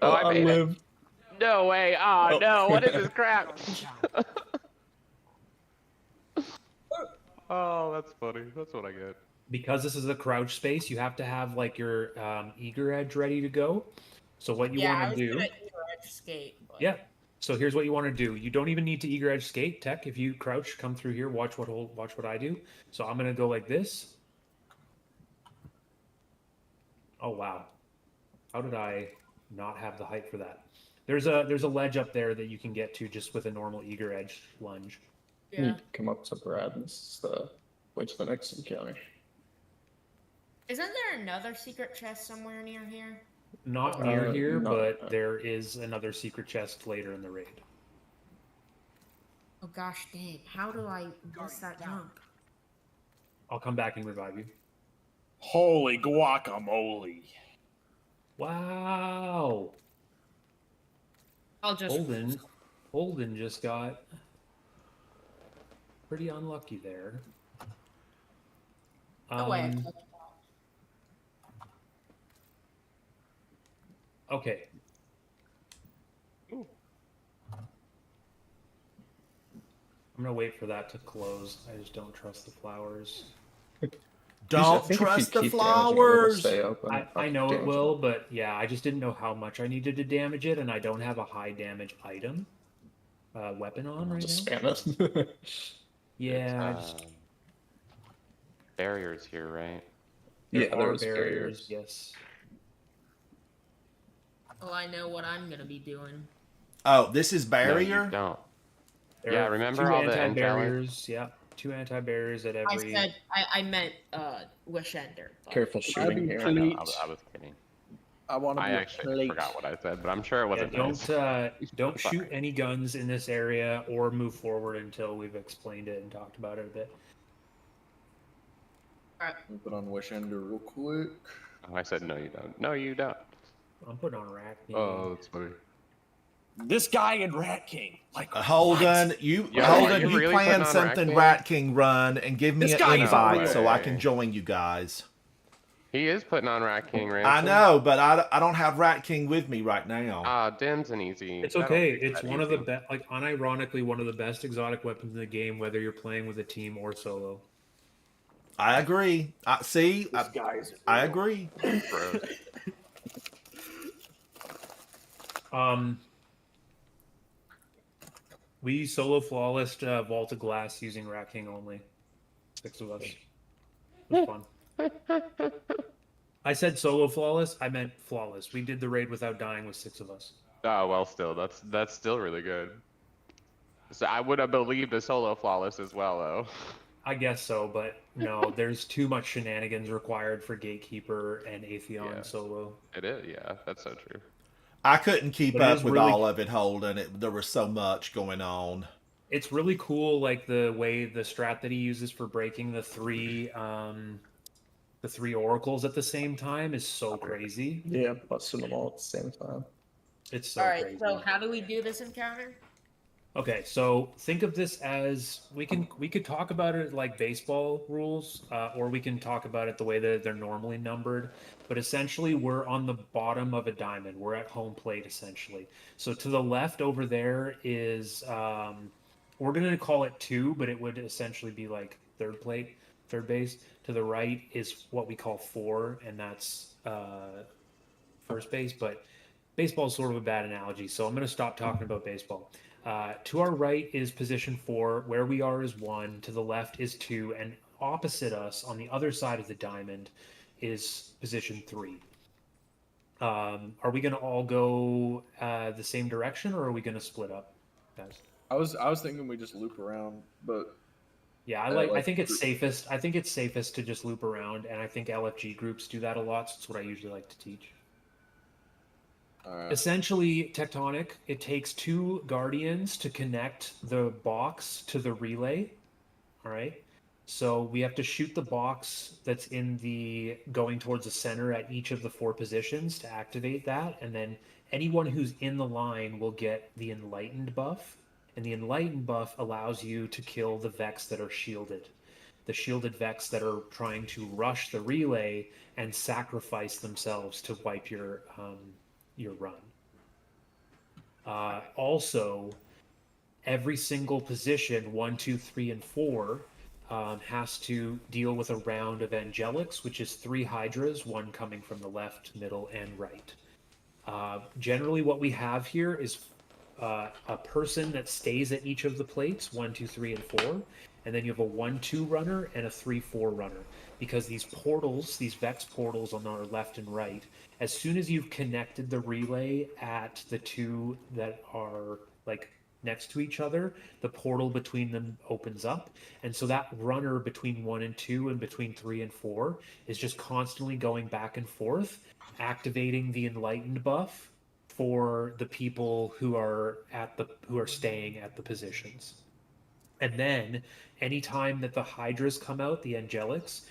I made live. it. No way. Oh, no. What is this crap? Oh, that's funny. That's what I get. Because this is a crouch space, you have to have like your eager edge ready to go. So what you Yeah, I want was to do? gonna eager edge skate. But... Yeah. So here's what you want to do. You don't even need to eager edge skate. Tech, if you crouch, come through here. Watch what I do. So I'm gonna go like this. Oh wow. How did I not have the height for that? There's a ledge up there that you can get to just with a normal eager edge lunge. You Yeah. come up to Brad and this is the way to the next encounter. Isn't there another secret chest somewhere near here? Not near here, no, but no. there is another secret chest later in the raid. Oh gosh dang. How do I miss that jump? I'll come back and revive you. Holy guacamole! Wow. I'll just Holden just got pretty unlucky there. Oh, wait. Okay. Ooh. I'm gonna wait for that to close. I just don't trust the flowers. Don't trust the flowers. I know it will, but yeah, I just didn't know how much I needed to damage it, and I don't have a high damage item weapon on right Just now. spam it. Yeah, Barriers here, right? Yeah, there are there's barriers. Yes. Oh, I know what I'm gonna be doing. Oh, this is No, barrier? you don't. There Yeah, are remember two all the anti-barriers. Yeah, 2 anti-barriers at every. I meant Wish Ender. but- Careful shooting here. I know, I was kidding. I want to I be actually forgot what I said, but I'm sure it wasn't nice. Don't Sorry. shoot any guns in this area or move forward until we've explained it and talked about it a bit. Alright. Put on Wish Ender real quick. Oh, I said no, you don't. No, you don't. I'm putting on rack. That's funny. This guy in Rat King, like Holden, you really plan putting on something Rat Rat King run and give me This an guy is invite real. so I can join you guys. He is putting on Rat King, right? I know, but I don't have Rat King with me right now. Din's an easy. It's that'll okay. make It's that one of the easy. best, like unironically, one of the best exotic weapons in the game, whether you're playing with a team or solo. I agree. guys. I agree. Bros. We solo flawless Vault of Glass using Rat King only. 6 of us. It was fun. I said solo flawless. I meant flawless. We did the raid without dying with 6 of us. Oh well, still that's still really good. So I would have believed a solo flawless as well, though. I guess so, but no, there's too much shenanigans required for Gatekeeper and Atheon Yeah. solo. It is, yeah, that's so true. I couldn't keep But it up is with really- all of it, Holden. There was so much going on. It's really cool, like the way the strat that he uses for breaking the three oracles at the same time is so crazy. Yeah, busting them all at the same time. It's so Alright, crazy. so how do we do this encounter? Okay, so think of this as we could talk about it like baseball rules, or we can talk about it the way that they're normally numbered. But essentially, we're on the bottom of a diamond. We're at home plate essentially. So to the left over there is we're gonna call it 2, but it would essentially be like third base. To the right is what we call 4, and that's first base. But baseball is sort of a bad analogy, so I'm gonna stop talking about baseball. To our right is position 4, where we are is 1, to the left is 2, and opposite us on the other side of the diamond is position 3. Are we going to all go the same direction, or are we going to split up, guys? I was thinking we just loop around, but Yeah, I think it's safest. I think it's safest to just loop around, and I think LFG groups do that a lot, so it's what I usually like to teach. Essentially, Tectonic, it takes 2 Guardians to connect the box to the relay. All right. So we have to shoot the box that's in the going towards the center at each of the 4 positions to activate that, and then anyone who's in the line will get the enlightened buff, and the enlightened buff allows you to kill the Vex that are shielded. The shielded Vex that are trying to rush the relay and sacrifice themselves to wipe your run. Also, every single position, 1, 2, 3, and 4, has to deal with a round of angelics, which is 3 hydras, 1 coming from the left, middle, and right. Generally, what we have here is a person that stays at each of the plates, 1, 2, 3, and 4, and then you have a 1, 2 runner and a 3, 4 runner. Because these portals, these Vex portals on our left and right, as soon as you've connected the relay at the 2 that are like next to each other, the portal between them opens up. And so that runner between 1 and 2 and between 3 and 4 is just constantly going back and forth, activating the enlightened buff for the people who are staying at the positions. And then anytime that the hydras come out, the angelics,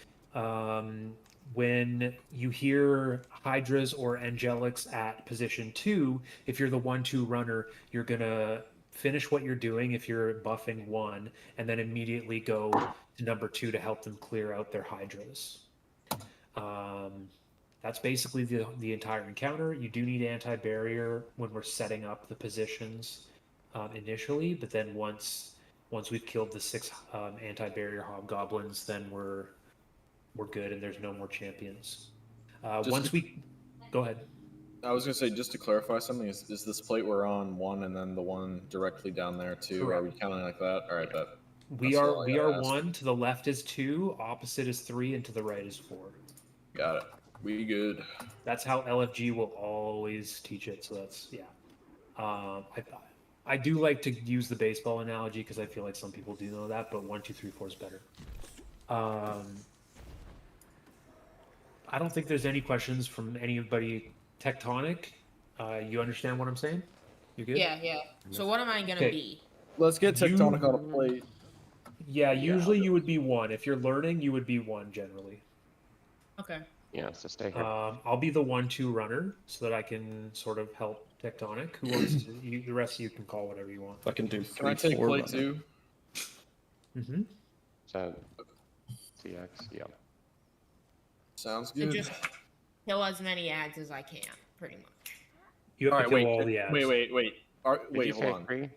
when you hear hydras or angelics at position 2, if you're the 1, 2 runner, you're gonna finish what you're doing if you're buffing 1, and then immediately go to number 2 to help them clear out their hydras. That's basically the entire encounter. You do need anti-barrier when we're setting up the positions initially, but then once we've killed the 6 anti-barrier hobgoblins, then we're good, and there's no more champions. Go ahead. I was gonna say, just to clarify something, is this plate we're on 1, and then the one directly down there 2? Correct. Are we counting like that? All right, that. We are 1. To the left is 2, opposite is 3, and to the right is 4. Got it. We good. That's how LFG will always teach it. So that's I do like to use the baseball analogy because I feel like some people do know that, but 1, 2, 3, 4 is better. I don't think there's any questions from anybody. Tectonic, you understand what I'm saying? You good? Yeah. So what am I gonna be? Let's get Tectonic on a plate. Yeah, usually you would be 1. If you're learning, you would be 1 generally. Okay. Yeah, so stay here. I'll be the 1, 2 runner so that I can sort of help Tectonic. Who wants to? The rest of you can call whatever you want. I can do 3, Can I take 4 plate runner. 2? Mm-hmm. So, CX, yeah. Sounds So good. just kill as many ads as I can, pretty much. You have All to right, kill wait, all the ads. wait. Did you Hold say on. 3?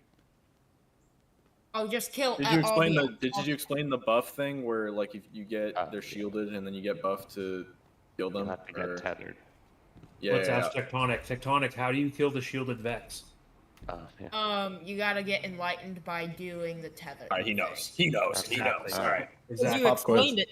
Oh, just kill. Did you explain all Did you explain the buff thing where like if you get Oh, they're yeah. shielded and then you get buffed to kill them? You'll have to get tethered. Yeah. Let's ask Tectonic. Tectonic, how do you kill the shielded Vex? Oh, yeah. You gotta get enlightened by doing the tether. All right, he knows. He knows. He knows. All right. Exactly. You explained it.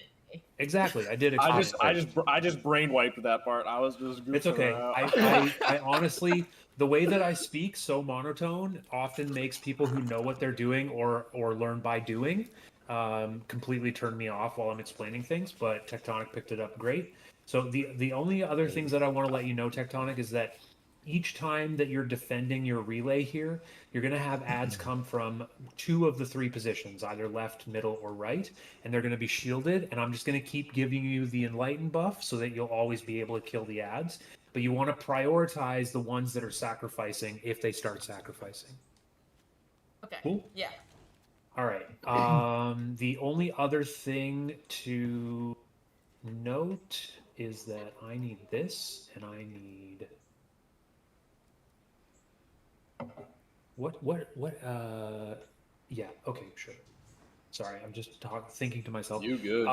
Exactly. I did explain it. I just brain wiped that part. I was just goofing It's okay. around. I honestly, the way that I speak so monotone often makes people who know what they're doing or learn by doing completely turn me off while I'm explaining things. But Tectonic picked it up great. So the only other things that I want to let you know, Tectonic, is that each time that you're defending your relay here, you're going to have ads come from 2 of the 3 positions, either left, middle, or right, and they're going to be shielded. And I'm just going to keep giving you the enlightened buff so that you'll always be able to kill the ads. But you want to prioritize the ones that are sacrificing if they start sacrificing. Okay. Cool. Yeah. All right. The only other thing to note is that I need this, and I need yeah, okay, sure. Sorry, I'm just thinking to myself. You good.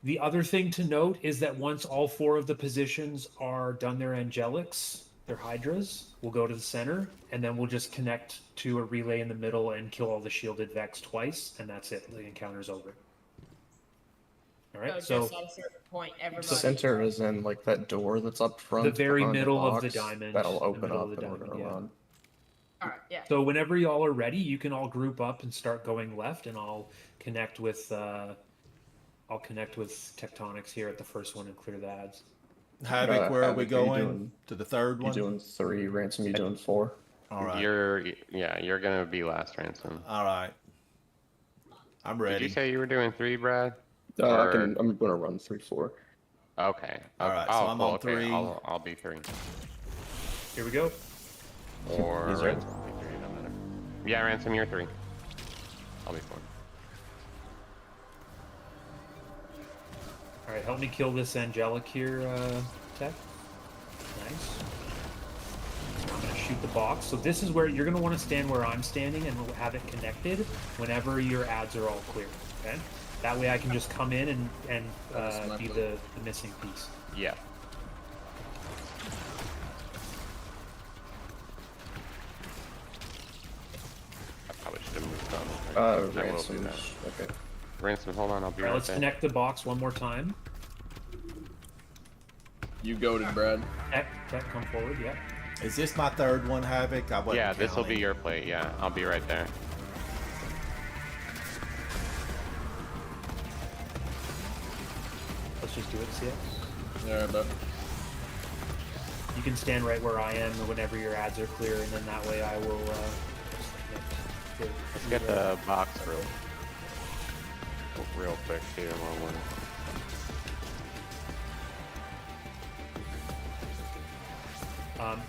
The other thing to note is that once all 4 of the positions are done their angelics, their hydras, we'll go to the center, and then we'll just connect to a relay in the middle and kill all the shielded Vex twice, and that's it. The encounter's over. All right, So just at a certain point, everybody. The center is in like that door that's up front. The very behind middle of the box. diamond. That'll The open middle up of the and we're diamond, gonna yeah. run. All right. Yeah. So whenever y'all are ready, you can all group up and start going left, and I'll connect with Tectonics here at the first one and clear the ads. Havoc, where are we Havoc, going? To the 3rd You one? doing 3, Ransom? You doing 4? All right. You're gonna be last, Ransom. All right. I'm Did ready. you say you were doing 3, Brad? I'm gonna run 3-4. Okay. All right, Oh, so I'm cool. on Okay, 3. I'll be 3. Here we go. Or He's Ransom will be 3. No matter. Yeah, Ransom, you're 3. I'll be 4. All right, help me kill this angelic here, Tech. Nice. So I'm gonna shoot the box. So this is where you're gonna want to stand where I'm standing, and we'll have it connected whenever your ads are all clear. Okay. That way I can just come in and be the missing piece. Yeah. I probably should have moved on. I will do Ransom. that. Okay. Ransom, hold on, I'll be All right, right let's there. connect the box one more time. You goaded, Brad. Tech, come forward. Yeah. Is this my third one, Havoc? I wasn't Yeah, this will be counting. your plate. Yeah, I'll be right there. Let's just do it, CX. Yeah, but You can stand right where I am whenever your ads are clear, and then that way I will. Let's get the box real quick too. While we're...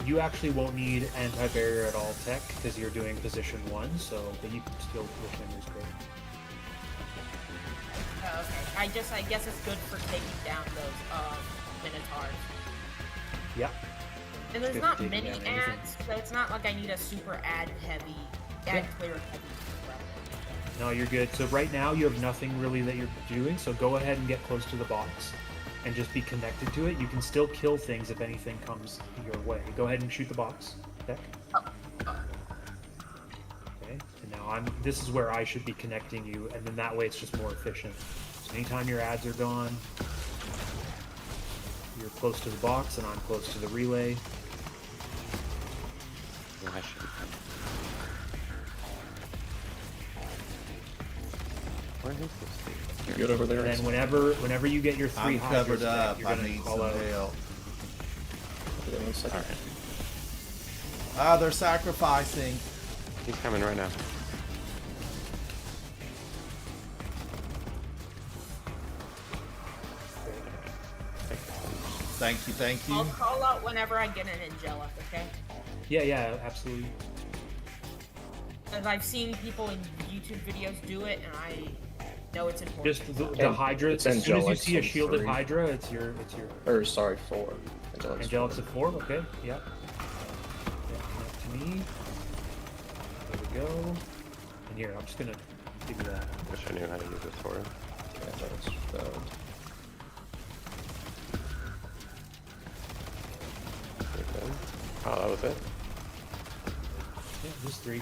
You actually won't need anti-barrier at all, Tech, because you're doing position 1. So, but you can still push in your screen. Oh, okay. I guess it's good for taking down those minotaurs. Yeah. And there's Good not for many taking down anything. ads, so it's not like I need a super ad clear heavy. No, you're good. So right now you have nothing really that you're doing. So go ahead and get close to the box, and just be connected to it. You can still kill things if anything comes your way. Go ahead and shoot the box, Tech. Okay. And now this is where I should be connecting you, and then that way it's just more efficient. So anytime your ads are gone, you're close to the box, and I'm close to the relay. I should... Where is this thing? You good over there? And then whenever you get your 3 I'm hydras covered back, up. you're I gonna need call some out. help. Yeah, 1 second. Alright, Ah, they're sacrificing. he's coming right now. Thank you. I'll call out whenever I get an angelic, okay? Yeah, absolutely. Because I've seen people in YouTube videos do it, and I know it's important. Just the Hydra. It's As soon as you Angelics see a on shielded 3. Hydra, it's your. Or sorry, 4. Angelic's at 4. Okay. Yeah. Connect to me. There we go. And here, I'm just gonna give you that. Wish I knew how to use this for it. Yeah, that's Okay. Oh, that was it? Yeah, just 3.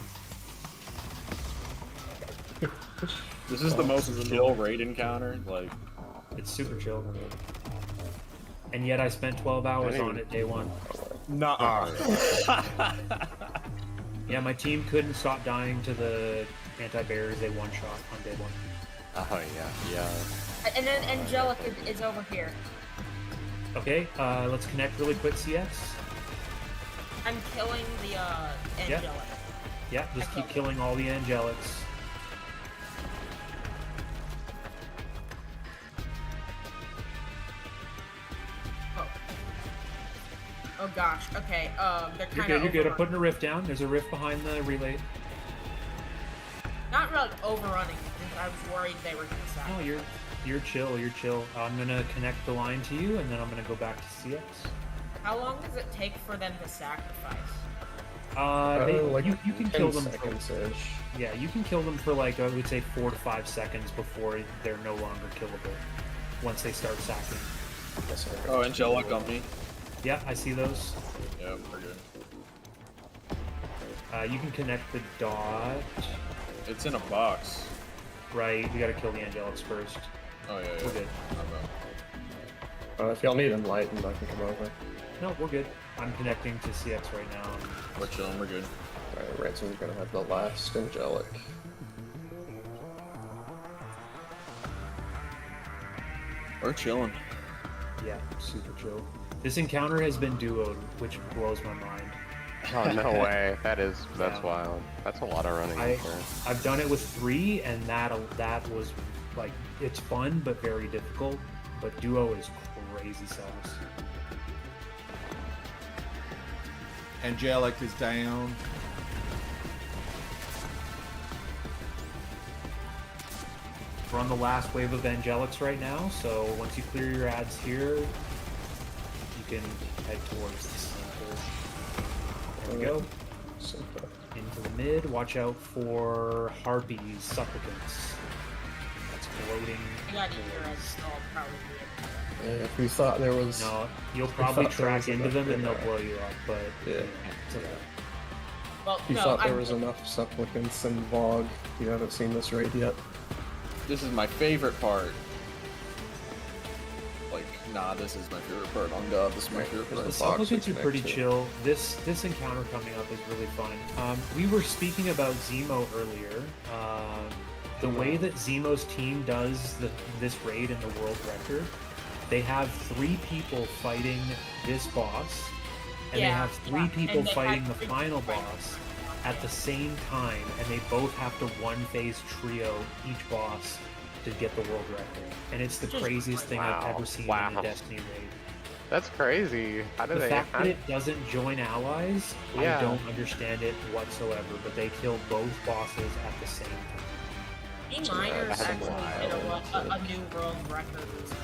this is the most chill raid encounter. Like, It's super chill. And yet I spent 12 hours Dang. on it day 1. nah. Yeah, my team couldn't stop dying to the anti-barriers. They one-shot on day 1. Oh, yeah. And then angelic is over here. Okay, let's connect really quick, CX. I'm killing the angelic. Yeah, just keep killing all the angelics. Oh gosh. Okay. They're You're kind good, of. you're good. I'm putting a rift down. There's a rift behind the relay. Not really overrunning. I was worried they were gonna sack. No, you're chill, you're chill. I'm gonna connect the line to you, and then I'm gonna go back to CX. How long does it take for them to sacrifice? You can kill them for, seconds-ish. yeah, you can kill them for like I would say 4 to 5 seconds before they're no longer killable. Once they start sacking. Yes, sir. Oh, angelic on me. Yeah, I see those. Yep, we're good. You can connect the dot. It's in a box. Right, we gotta kill the angelics first. Oh yeah, yeah. We're good. If y'all need enlightened, I can come over. No, we're good. I'm connecting to CX right now. We're chilling. We're good. Alright, Ransom's gonna have the last angelic. We're chilling. Yeah, super chill. This encounter has been duoed, which blows my mind. Oh, no way. That's Yeah. wild. That's a lot of running. I've done it with 3, and that was like, it's fun but very difficult. But duo is crazy sauce. Angelic is down. We're on the last wave of Angelics right now, so once you clear your ads here, you can head towards the center. There we go. Into the mid. Watch out for harpies, supplicants. That's floating. I got your red stall probably. Yeah, if we thought there was... No, you'll probably thought there track was into enough them and they'll there. blow you up, but Yeah. it's okay. Well, If you no, thought there was enough supplicants in Vogue, you haven't seen this raid yet. This is my favorite part. Like, nah, this is my favorite part. On God, this is my favorite part. The supplicants are pretty chill. This encounter coming up is really fun. We were speaking about Zemo earlier. The way that Zemo's team does this raid in the world record, they have 3 people fighting this boss, and they have 3 people fighting the final boss at the same time, and they both have to one-phase trio each boss to get the world record. And it's the craziest thing I've ever seen in a Destiny raid. That's crazy. How do The they? fact that it doesn't join allies, Yeah. I don't understand it whatsoever, but they kill both bosses at the same time. G-Miners that's actually hit a new world record recently,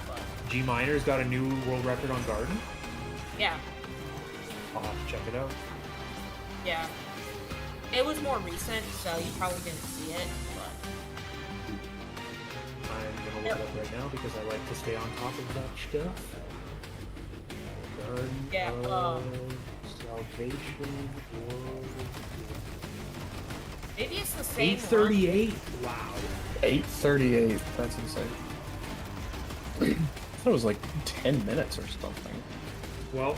but G-Miner's got a new world record on Garden. yeah, I'll have to check it out. yeah. It was more recent, so you probably didn't see it, but I'm gonna look it up right now because I like to stay on top of that stuff. Garden Yeah, of Salvation World. maybe it's the same 838. Wow. 8:38. That's insane. I thought it was like 10 minutes or something. Well,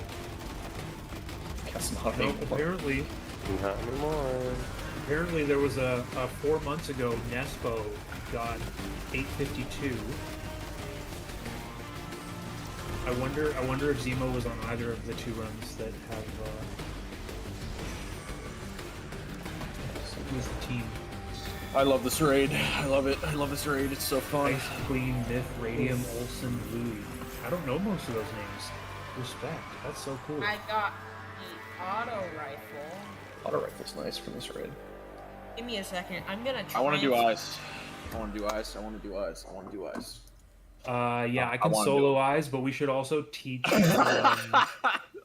Guess not no, anymore. apparently Not anymore. Apparently there was a 4 months ago, Nespo got 852. I wonder if Zemo was on either of the 2 runs that have who's the team? I love this raid. I love it. I love this raid. It's so fun. Ice Queen, Myth, Radium, Olsen, Blue. I don't know most of those names. Respect. That's so cool. I got the auto rifle. Auto rifle's nice for this raid. Give me a second. I'm gonna try. I want to do ice. I want to do ice. I want to do ice. I want to do ice. Yeah, I I can wanna do solo eyes, but we should also teach.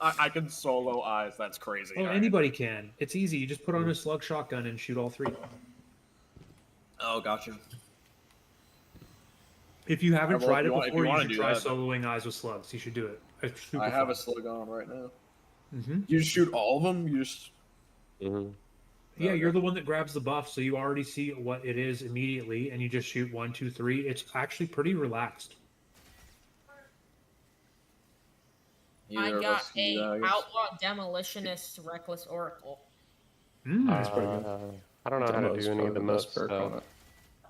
I can solo eyes. That's crazy. Oh, anybody can. It's easy. You just put on a slug shotgun and shoot all 3. Oh, gotcha. If you haven't Well, tried if it you want- if before, you you wanna should do try that, soloing eyes with slugs. You should do it. It's super I have fun. a slug on right now. Mm-hmm. You just shoot all of them. You just. Mm-hmm. Yeah, Okay. you're the one that grabs the buff, so you already see what it is immediately, and you just shoot 1, 2, 3. It's actually pretty relaxed. I Either of got us can do a that, I guess. outlaw demolitionist reckless oracle. That's pretty good. I don't know how to Demo's do any of probably the best most perk on stuff. it.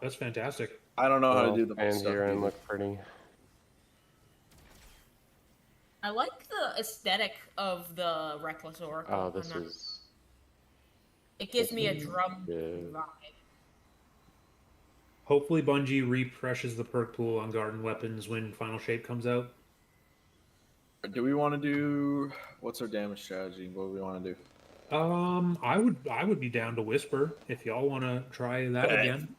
That's fantastic. I don't know how to do the and most stuff. here and either. look pretty. I like the aesthetic of the reckless oracle. Oh, this I'm not- is It gives me a drum good. vibe. Hopefully Bungie refreshes the perk pool on garden weapons when Final Shape comes out. Do we want to do? What's our damage strategy? What do we want to do? I would be down to Whisper if y'all want to try that Bet. again.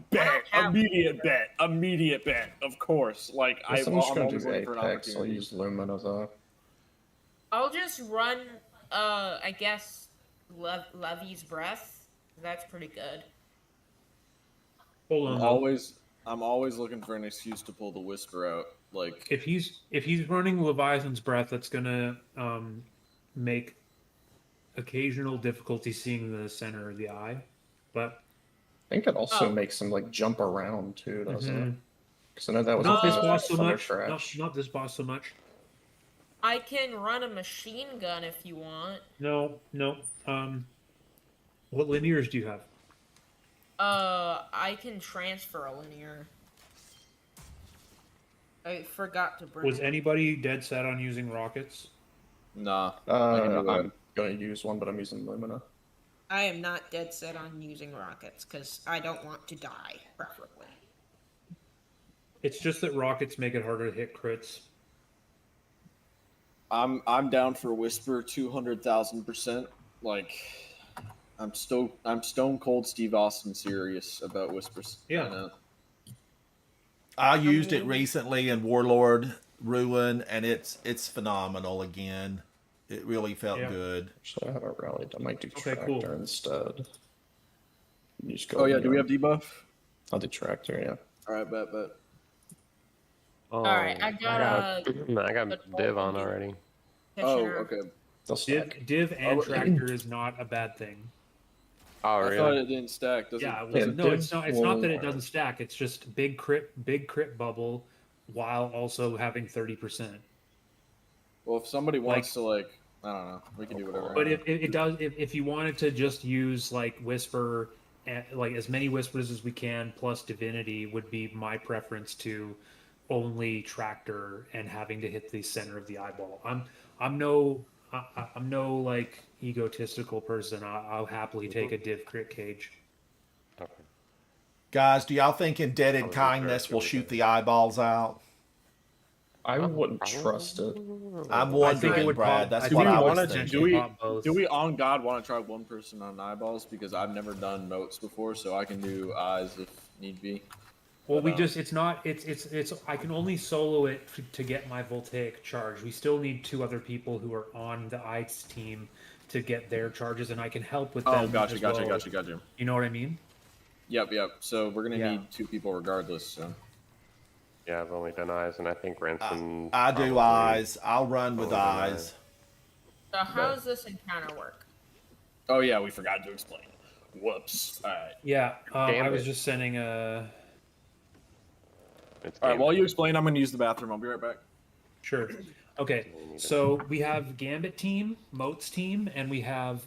Bet. have- Immediate bet. Immediate bet. Of course. Like If someone's I'm gonna always do looking for an Apex, I'll opportunity. use Luminous. I'll just run, I guess, Levy's breath. That's pretty good. Hold on. I'm though. always looking for an excuse to pull the whisper out. Like If he's running Leviathan's breath, that's gonna make occasional difficulty seeing the center of the eye. But I think it also Oh. makes him like jump around too, doesn't it? Mhm. Because I know that was not a this thing with boss so Thunder much. Crash. Not this boss so much. I can run a machine gun if you want. No. What linears do you have? I can transfer a linear. I forgot to bring Was it. anybody dead set on using rockets? nah. I can do that. gonna use one, but I'm using Lumina. I am not dead set on using rockets because I don't want to die, preferably. It's just that rockets make it harder to hit crits. I'm down for Whisper 200,000%. Like, I'm stone cold Steve Austin serious about Whispers. Yeah. I know. I used it recently in Warlord Ruin, and it's phenomenal again. It really felt good. So I haven't rallied. I might do Okay, Tractor cool. instead. You just go Oh yeah, do we have debuff? I'll do Tractor, yeah. All right, bet. Oh, All right, I got I got div on already. Oh, Petitioner. okay. They'll stack. Div and tractor is not a bad thing. Oh, I really? thought it didn't stack. Does Yeah, it? well, Yeah, no, div it's not. It's not that it will- doesn't stack. It's just big crit bubble, while also having 30%. Well, if somebody wants to, like, I don't know, we can do whatever. But if it does, if you wanted to just use like whisper, like as many whispers as we can plus divinity would be my preference to only tractor and having to hit the center of the eyeball. I'm no like egotistical person. I'll happily take a div crit cage. Okay. Guys, do y'all think Indebted would be Kindness correct, will really shoot good. the eyeballs out? I wouldn't trust it. I'm I think it wondering, would Brad. pop. That's I do what we I was want to? thinking. Do we on God want to try one person on eyeballs? Because I've never done moats before, so I can do eyes if need be. Well, But, it's I can only solo it to get my voltaic charge. We still need 2 other people who are on the ICE team to get their charges, and I can help with them. Oh, gotcha. as well. You know what I mean? Yep. So we're gonna Yeah. need 2 people regardless. So. Yeah, I've only done eyes, and I think Ransom. I do probably- eyes. I'll run with Only done eyes. So how does this encounter work? Oh yeah, we forgot to explain. Whoops. All right. Yeah, I was Gambit. just sending a. It's All right. Gambit. While you explain, I'm gonna use the bathroom. I'll be right back. Sure. Okay, so we have Gambit team, Moats team, and we have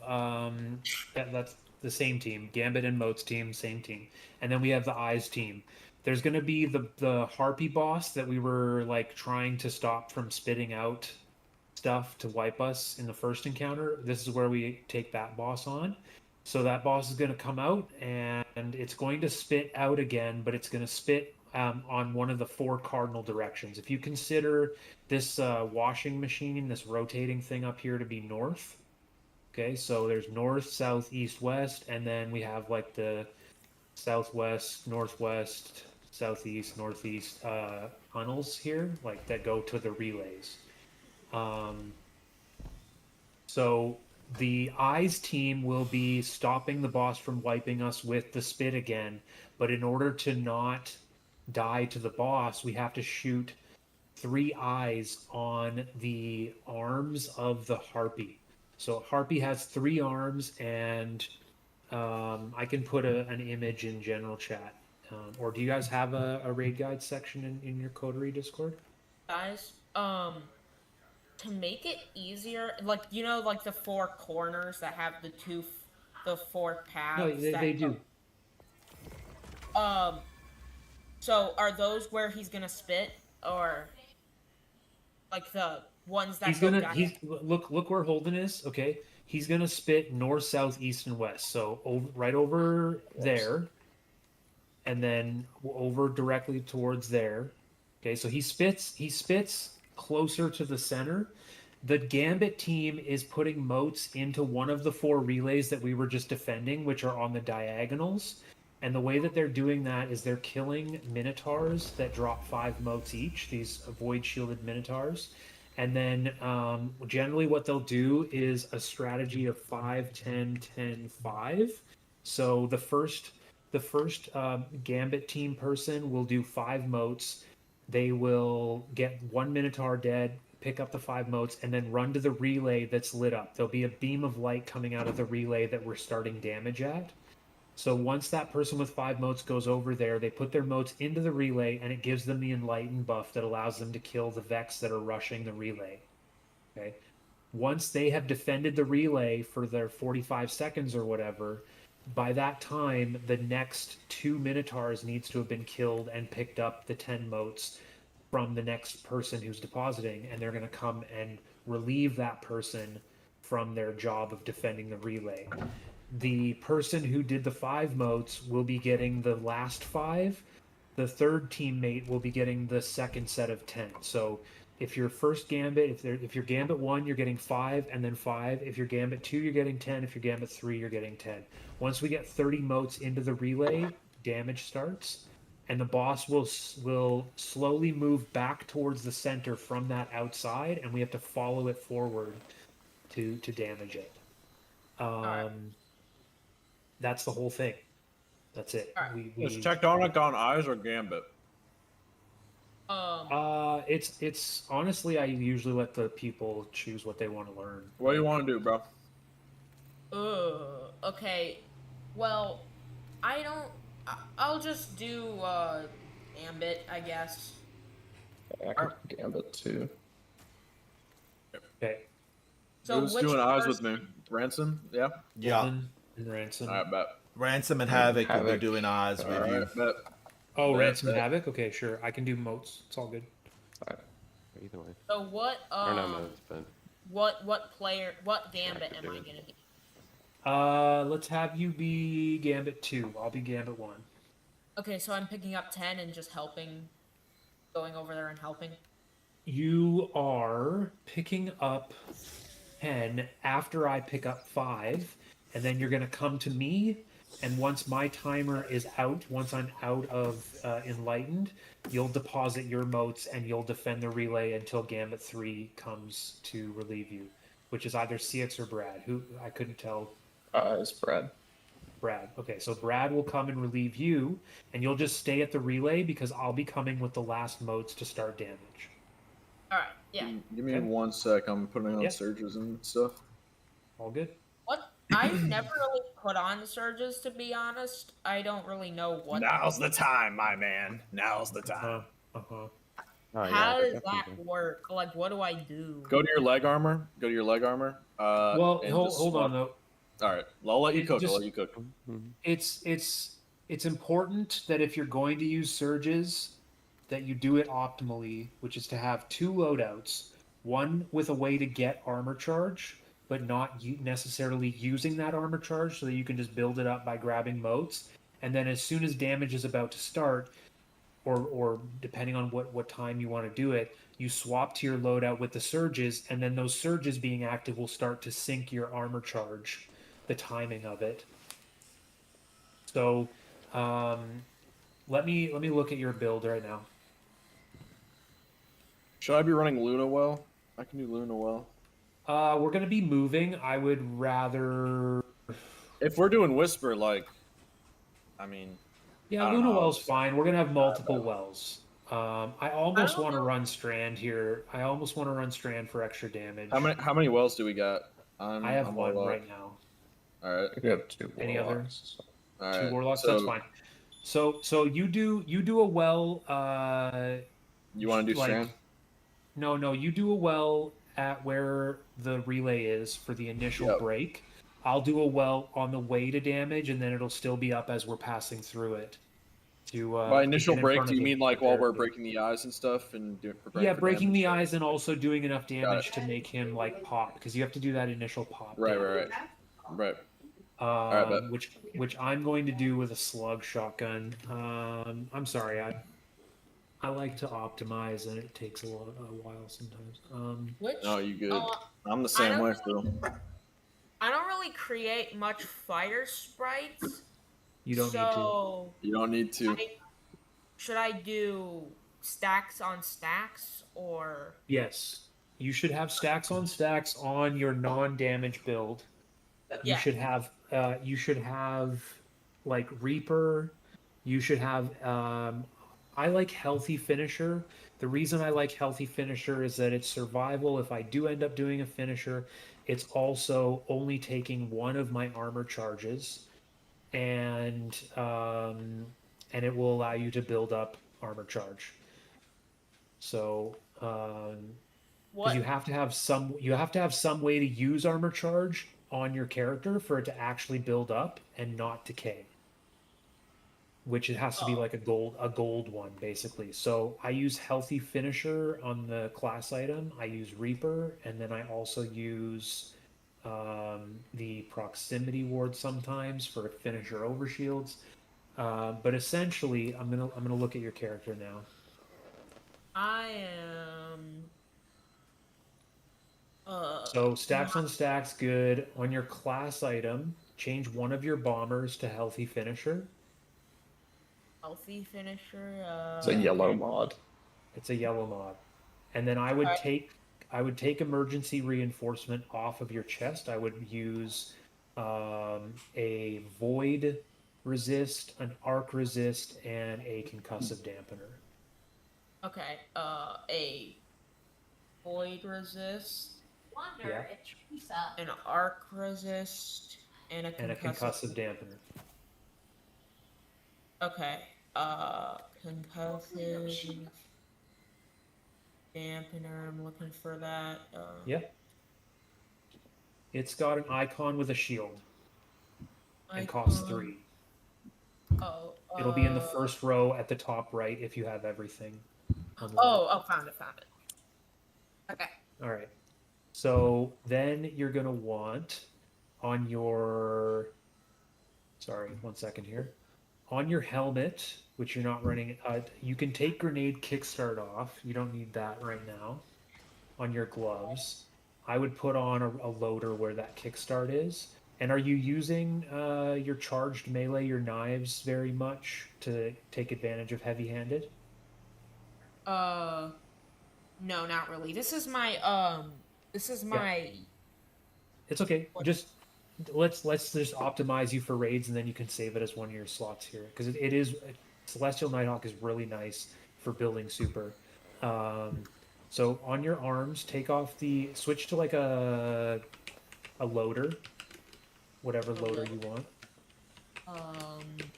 that's the same team. Gambit and Moats team, same team, and then we have the Eyes team. There's going to be the Harpy boss that we were like trying to stop from spitting out stuff to wipe us in the first encounter. This is where we take that boss on. So that boss is going to come out and it's going to spit out again, but it's going to spit on one of the 4 cardinal directions. If you consider this washing machine, this rotating thing up here to be north, okay, so there's north, south, east, west, and then we have like the southwest, northwest, southeast, northeast tunnels here, like that go to the relays. So the Eyes team will be stopping the boss from wiping us with the spit again, but in order to not die to the boss, we have to shoot 3 eyes on the arms of the Harpy. So Harpy has 3 arms, and I can put an image in general chat. Or do you guys have a raid guide section in your Coterie Discord? Guys, to make it easier, like like the 4 corners that have the 4 paths. No, they do. So are those where he's gonna spit, or like the ones that look where Holden is. Okay, he's gonna spit north, south, east, and west. So right over there, and then over directly towards there. Okay, so he spits closer to the center. The Gambit team is putting moats into one of the 4 relays that we were just defending, which are on the diagonals. And the way that they're doing that is they're killing Minotaurs that drop 5 moats each, these void shielded Minotaurs. And then generally what they'll do is a strategy of 5, 10, 10, 5. So the first Gambit team person will do 5 moats. They will get 1 Minotaur dead, pick up the 5 moats, and then run to the relay that's lit up. There'll be a beam of light coming out of the relay that we're starting damage at. So once that person with 5 moats goes over there, they put their moats into the relay, and it gives them the Enlighten buff that allows them to kill the Vex that are rushing the relay. Okay. Once they have defended the relay for their 45 seconds or whatever, by that time, the next 2 Minotaurs needs to have been killed and picked up the 10 moats from the next person who's depositing, and they're going to come and relieve that person from their job of defending the relay. The person who did the 5 motes will be getting the last 5. The third teammate will be getting the second set of 10. So if your first gambit, if you're gambit 1, you're getting 5 and then 5. If you're gambit 2, you're getting 10. If you're gambit 3, you're getting 10. Once we get 30 motes into the relay, damage starts, and the boss will slowly move back towards the center from that outside, and we have to follow it forward to damage it. That's the whole thing. That's it. Alright. Is Tectonic on eyes or Gambit? It's honestly, I usually let the people choose what they want to learn. What do you want to do, bro? Okay. Well, I'll just do Gambit, I guess. I can Gambit too. Okay. So Who's which doing eyes person- with me? Ransom? Yeah. Yeah. And Ransom. All right, bet. Ransom and Havoc will be Havoc. doing eyes with All you. right, bet. Oh, Bet, Ransom and bet. Havoc? Okay, sure. I can do motes. It's all good. Either way. So what Or not modes, but what Gambit am I do. gonna be? Let's have you be Gambit 2. I'll be Gambit 1. Okay, so I'm picking up 10 and just helping, going over there and helping. You are picking up 10 after I pick up 5, and then you're going to come to me, and once my timer is out, once I'm out of Enlightened, you'll deposit your motes and you'll defend the relay until Gambit 3 comes to relieve you, which is either CX or Brad. Who I couldn't tell. It's Brad. Brad. Okay, so Brad will come and relieve you, and you'll just stay at the relay because I'll be coming with the last motes to start damage. Alright, yeah. Give me Okay. 1 sec. I'm putting on Yeah. surges and stuff. All good? What? I've never really put on surges, to be honest. I don't really know what. Now's the time, my man. Now's the time. Uh-huh. Oh, yeah, How they're does that definitely- work? Like, what do I do? Go to your leg armor. Go to your leg armor. Well, and hold, just hold on swap- though. All right, I'll let you It cook. just- I'll let you cook. It's important that if you're going to use surges, that you do it optimally, which is to have 2 loadouts, one with a way to get armor charge, but not necessarily using that armor charge, so that you can just build it up by grabbing motes, and then as soon as damage is about to start, or depending on what time you want to do it, you swap to your loadout with the surges, and then those surges being active will start to sync your armor charge, the timing of it. So, let me look at your build right now. Should I be running Luna well? I can do Luna well. We're gonna be moving. I would rather. If we're doing Whisper, like, I mean, Yeah, I don't Luna know. Well's fine. We're gonna have multiple wells. I almost don't want to know. run Strand here. I almost want to run Strand for extra damage. how many wells do we got? I have I'm one Warlock. right now. All right. I think we have 2 Any other? warlocks. All 2 right. warlocks. So That's fine. So you do a well. you want to do like- Strand? No, you do a well at where the relay is for the initial Yep. break. I'll do a well on the way to damage, and then it'll still be up as we're passing through it. By initial get in break, front do of you the mean like while we're character. breaking the eyes and stuff and preparing Yeah, for breaking damage? the eyes and also doing enough damage it. to make him like pop, because you have to do that initial pop. Right, damage. right. Alright, bet. Which I'm going to do with a slug shotgun. I'm sorry, I like to optimize, and it takes a while sometimes. Which? No, you good. Uh, I'm the same don't way, really- Phil. I don't really create much fire sprites. You don't need to. You don't need to. Should I do stacks on stacks or? Yes, you should have stacks on your non-damage build. Yeah. You should have like Reaper. You should have. I like Healthy Finisher. The reason I like Healthy Finisher is that it's survival. If I do end up doing a finisher, it's also only taking one of my armor charges, and it will allow you to build up armor charge. So. 'Cause What? you have to have some way to use armor charge on your character for it to actually build up and not decay. Which it has to be like a gold one basically. So I use Healthy Finisher on the class item. I use Reaper, and then I also use the proximity ward sometimes for finisher overshields. But essentially, I'm gonna look at your character now. I am. So stacks on stacks, good. On your class item, change one of your bombers to healthy finisher. Healthy finisher. It's a yellow mod. It's a yellow mod. And then I would take emergency reinforcement off of your chest. I would use a void resist, an arc resist, and a concussive dampener. Okay. A void resist, Yeah, an arc resist, and a and a concussive dampener. Okay. Concussive dampener. I'm looking for that. Yep. It's got an icon with a shield and costs 3. Oh. It'll be in the first row at the top right if you have everything. On the Found it. Okay. All right. So then you're going to want on your, sorry, 1 second here. On your helmet, which you're not running, you can take grenade kickstart off. You don't need that right now. On your gloves, I would put on a loader where that kickstart is. And are you using your charged melee, your knives, very much to take advantage of heavy-handed? No, not really. This is my It's okay. Just let's just optimize you for raids, and then you can save it as one of your slots here because it is Celestial Nighthawk is really nice for building super. So on your arms, take off the switch to like a loader, whatever loader you want.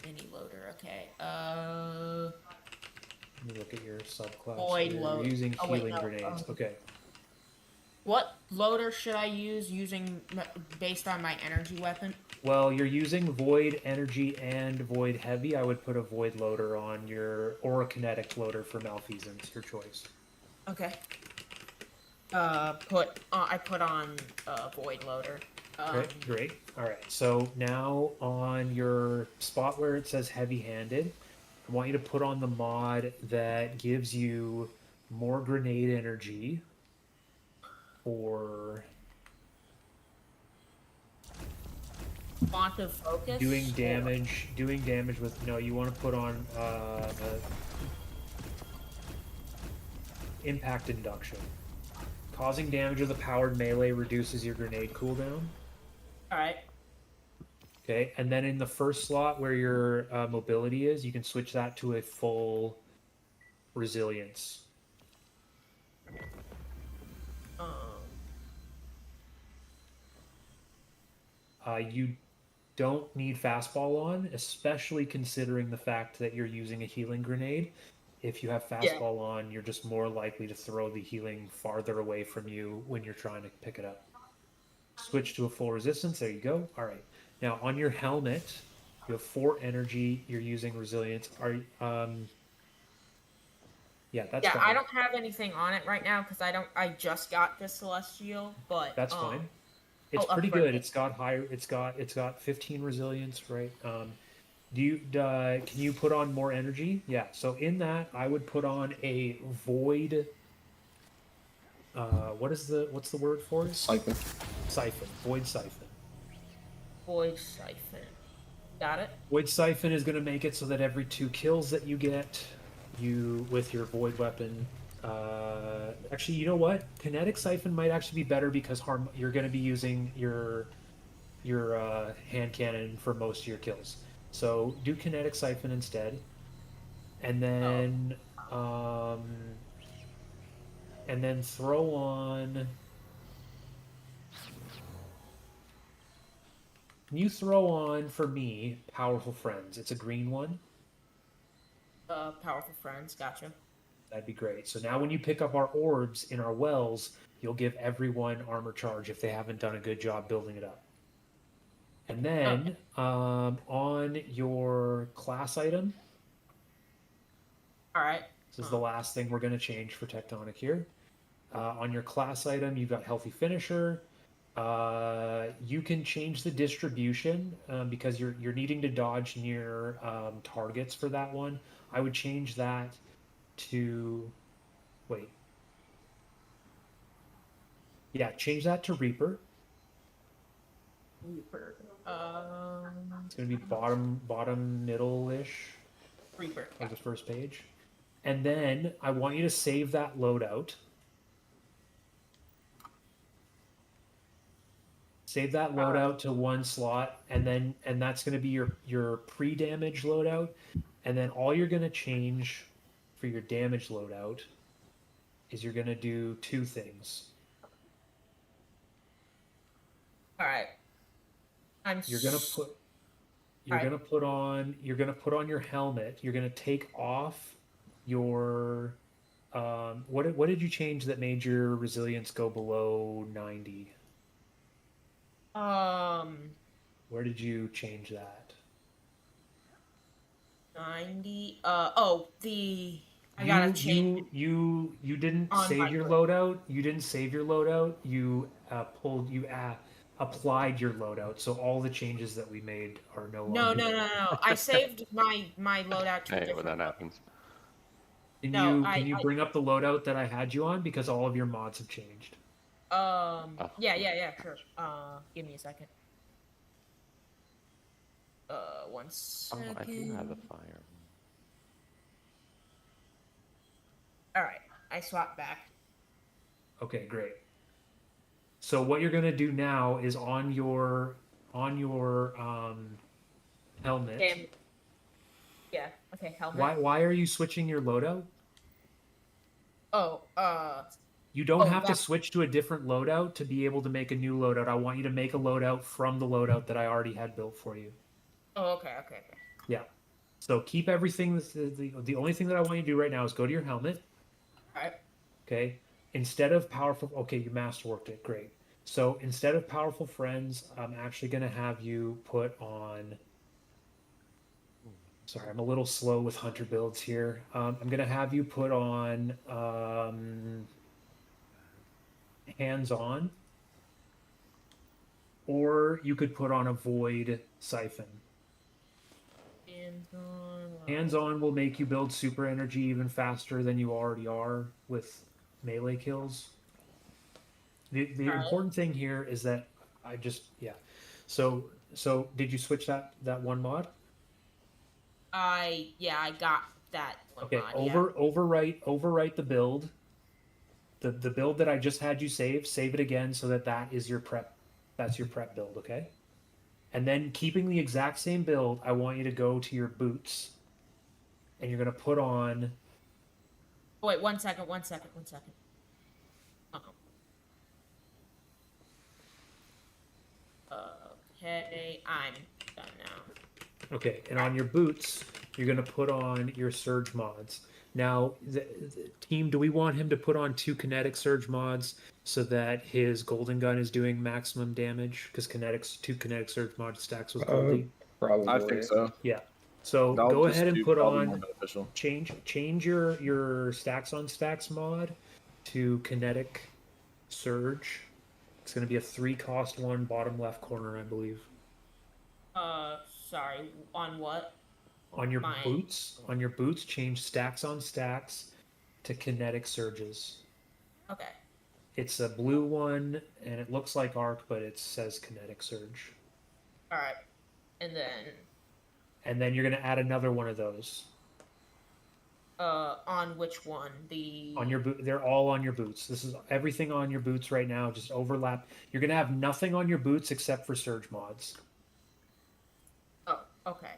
any loader. Okay. Let me look at your subclass. Void You're loader. using Oh, wait, healing no, grenades. Okay. What loader should I use based on my energy weapon? Well, you're using Void Energy and Void Heavy. I would put a Void loader on your, or a Kinetic loader for Malfeasance, your choice. Okay. I put on void loader. Great. All right. So now on your spot where it says heavy-handed, I want you to put on the mod that gives you more grenade energy for Font of focus. doing damage. Doing damage with no. You want to put on impact induction. Causing damage with a powered melee reduces your grenade cooldown. Alright. Okay, and then in the first slot where your mobility is, you can switch that to a full resilience. You don't need fastball on, especially considering the fact that you're using a healing grenade. If you have fastball on, you're just more likely to throw the healing farther away from you when you're trying to pick it up. Switch to a full resistance. There you go. All right. Now on your helmet, you have 4 energy. You're using resilience. Yeah, that's fine. I don't have anything on it right now because I just got the celestial, but that's fine. It's pretty good. It's got higher. It's got 15 resilience, right? Can you put on more energy? Yeah. So in that, I would put on a void. What's the word for it? Siphon. Siphon. Void siphon. Void siphon. Got it. Void siphon is going to make it so that every 2 kills that you get, you with your void weapon. Actually, you know what? Kinetic siphon might actually be better because you're going to be using your hand cannon for most of your kills. So do kinetic siphon instead, and then throw on. Can you throw on for me Powerful Friends? It's a green one. Powerful Friends. Gotcha. That'd be great. So now when you pick up our orbs in our wells, you'll give everyone armor charge if they haven't done a good job building it up. And then on your class item, all right. This is the last thing we're going to change for Tectonic here. On your class item, you've got Healthy Finisher. You can change the distribution because you're needing to dodge near targets for that one. I would change that to wait. Yeah, change that to Reaper. Reaper. It's gonna be bottom middle-ish Reaper. of the first page. And then I want you to save that loadout. Save that loadout to one slot, and that's going to be your pre-damage loadout, and then all you're going to change for your damage loadout is you're going to do two things. All right. You're going to put on your helmet. You're going to take off your what did you change that made your resilience go below 90? Where did you change that? 90. I gotta change. You didn't On save my your grip. loadout. You didn't save your loadout. You applied your loadout. So all the changes that we made are no longer. No. I saved my loadout to a Hey, when different that happens. Can you bring up the loadout that I had you on because all of your mods have changed? Yeah, sure. Give me a second. 1 second. Oh, I do have the fire. All right, I swapped back. Okay, great. So what you're gonna do now is on your helmet. Damn. Yeah. Okay. Helmet. Why are you switching your loadout? Oh. You don't have to that- switch to a different loadout to be able to make a new loadout. I want you to make a loadout from the loadout that I already had built for you. Oh. Okay. Yeah. So keep everything. The only thing that I want you to do right now is go to your helmet. All right. Okay. Instead of powerful. Okay, you masterworked it. Great. So instead of powerful friends, I'm actually going to have you put on. Sorry, I'm a little slow with hunter builds here. I'm going to have you put on hands-on, or you could put on a void siphon. Hands-on will make you build super energy even faster than you already are with melee kills. The important thing here is that So did you switch that one mod? I got that one. Okay, mod, yeah. overwrite the build. The build that I just had you save it again so that is your prep. That's your prep build, okay? And then keeping the exact same build, I want you to go to your boots. And you're gonna put on. Wait, 1 second. Okay, I'm done now. Okay, and on your boots, you're gonna put on your surge mods. Now, the team, do we want him to put on 2 kinetic surge mods so that his golden gun is doing maximum damage? Because 2 kinetic surge mod stacks with Goldie. Probably. I think so. Yeah. So That'll go just ahead and be put probably more on beneficial. change your stacks on stacks mod to kinetic surge. It's gonna be a 3-cost one, bottom left corner, I believe. Sorry. On what? On your boots, change stacks on stacks to kinetic surges. Okay. It's a blue one, and it looks like arc, but it says kinetic surge. All right. And then you're gonna add another one of those. on which one? On your boot. They're all on your boots. This is everything on your boots right now. Just overlap. You're gonna have nothing on your boots except for surge mods. Oh, okay.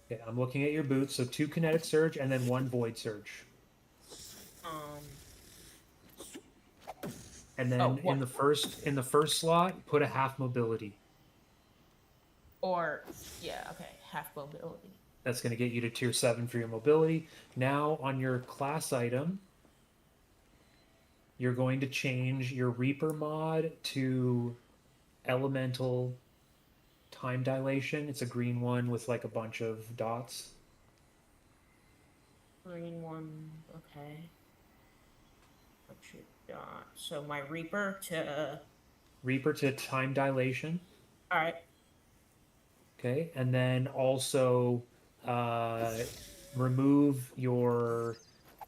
Okay, I'm looking at your boots. So 2 kinetic surge and then 1 void surge. And then in the first slot, put a half mobility. Half mobility. That's going to get you to tier 7 for your mobility. Now on your class item, you're going to change your Reaper mod to elemental time dilation. It's a green one with like a bunch of dots. Green one, okay. So my Reaper to. Reaper to time dilation. All right. Okay, and then also remove your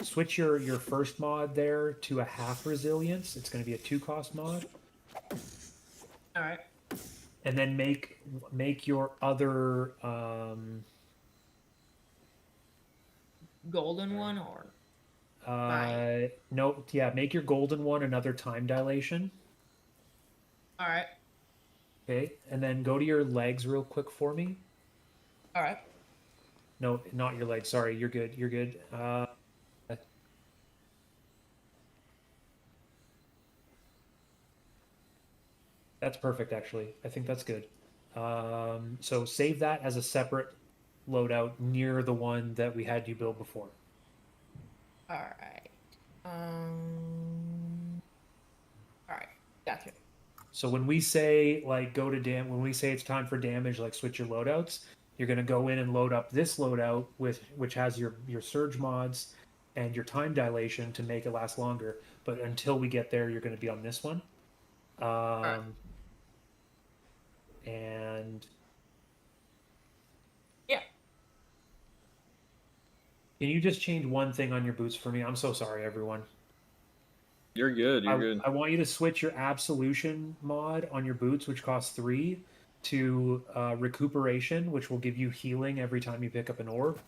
switch your first mod there to a half resilience. It's going to be a 2-cost mod, All right. and then make your other Golden one or. no, yeah, make your golden one another time dilation. All right. Okay, and then go to your legs real quick for me. All right. No, not your legs. Sorry, you're good. You're good. That's perfect, actually. I think that's good. So save that as a separate loadout near the one that we had you build before. All right. All right. Gotcha. So when we say like when we say it's time for damage, like switch your loadouts, you're gonna go in and load up this loadout which has your surge mods and your time dilation to make it last longer. But until we get there, you're gonna be on this one. Right. And yeah. Can you just change one thing on your boots for me? I'm so sorry, everyone. You're good. You're good. I want you to switch your Absolution mod on your boots, which costs 3, to Recuperation, which will give you healing every time you pick up an orb.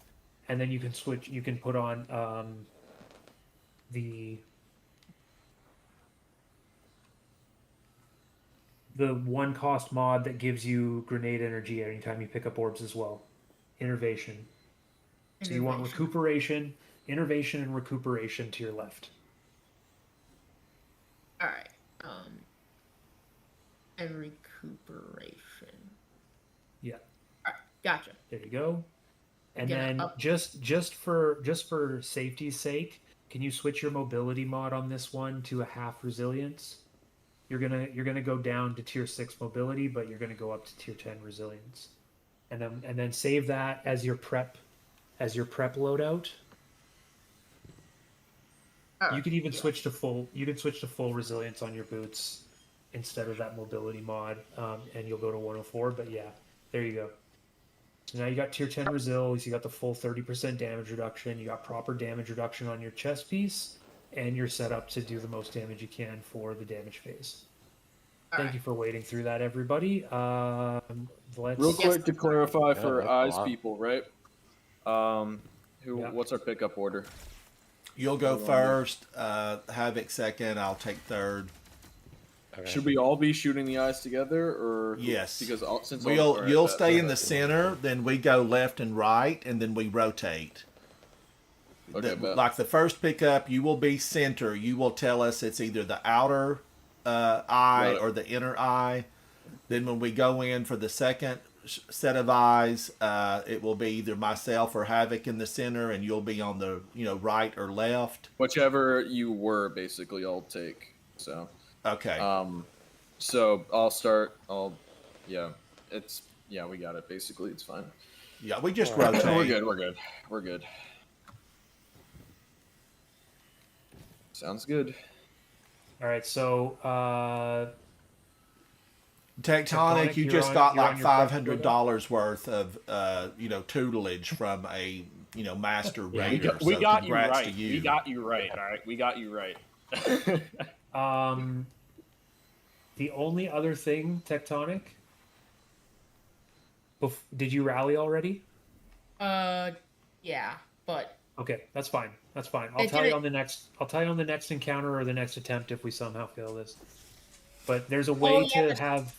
And then you can switch. You can put on the 1-cost mod that gives you grenade energy anytime you pick up orbs as well. Innervation. So you want Recuperation, Innervation, and Recuperation to your left. All right. And recuperation. Yeah. All right. Gotcha. There you go. And Again, then just for safety's sake, can you switch your mobility mod on this one to a half resilience? You're gonna go down to tier 6 mobility, but you're gonna go up to tier 10 resilience, and then save that as your prep loadout. You could even switch to full. You can switch to full resilience on your boots instead of that mobility mod, and you'll go to 104. But yeah, there you go. So now you got tier 10 resils. You got the full 30% damage reduction. You got proper damage reduction on your chest piece, and you're set up to do the most damage you can for the damage phase. Thank you for waiting through that, everybody. Let's Real quick to clarify for that's a eyes lot. people, right? What's our pickup order? You'll go first, Havoc second, I'll take third. Okay. Should we all be shooting the eyes together, or Yes. Because since You'll stay in the center, then we go left and right, and then we rotate. Okay, bet. Like the first pickup, you will be center. You will tell us it's either the outer eye or the inner eye. Then when we go in for the second set of eyes, it will be either myself or Havoc in the center, and you'll be on the right or left. Whichever you were, basically, I'll take. So Okay. so I'll start. We got it. Basically, it's fine. Yeah, we just rotate. We're good. Sounds good. All right, so Tectonic, you you're just on- got you're on like your prep $500 worth of tutelage from a master raider. We so got you congrats right. to you. We got you right. All right, we got you right. the only other thing, Tectonic. Did you rally already? Yeah, but Okay, that's fine. That's fine. I'll tell you on the next encounter or the next attempt if we somehow fail this. But there's a way to have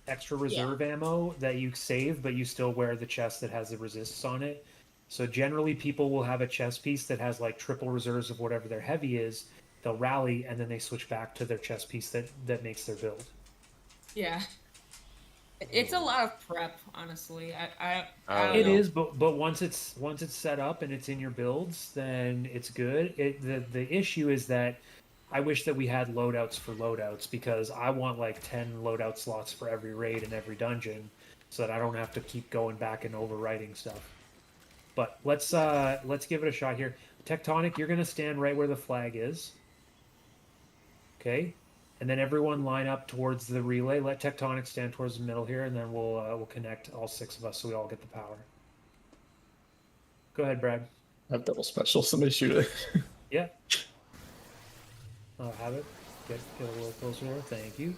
extra reserve ammo that you save, but you still wear the chest that has the resists on it. So generally, people will have a chest piece that has like triple reserves of whatever their heavy is. They'll rally and then they switch back to their chest piece that makes their build. yeah, it's a lot of prep, honestly. I It don't know. is, but once it's set up and it's in your builds, then it's good. The issue is that I wish that we had loadouts for loadouts, because I want like 10 loadout slots for every raid and every dungeon, so that I don't have to keep going back and overwriting stuff. But let's give it a shot here. Tectonic, you're gonna stand right where the flag is. Okay, and then everyone line up towards the relay. Let Tectonic stand towards the middle here, and then we'll connect all 6 of us so we all get the power. Go ahead, Brad. I have double special. Somebody shoot it. Yeah. I'll have it. Get a little closer there. Thank you.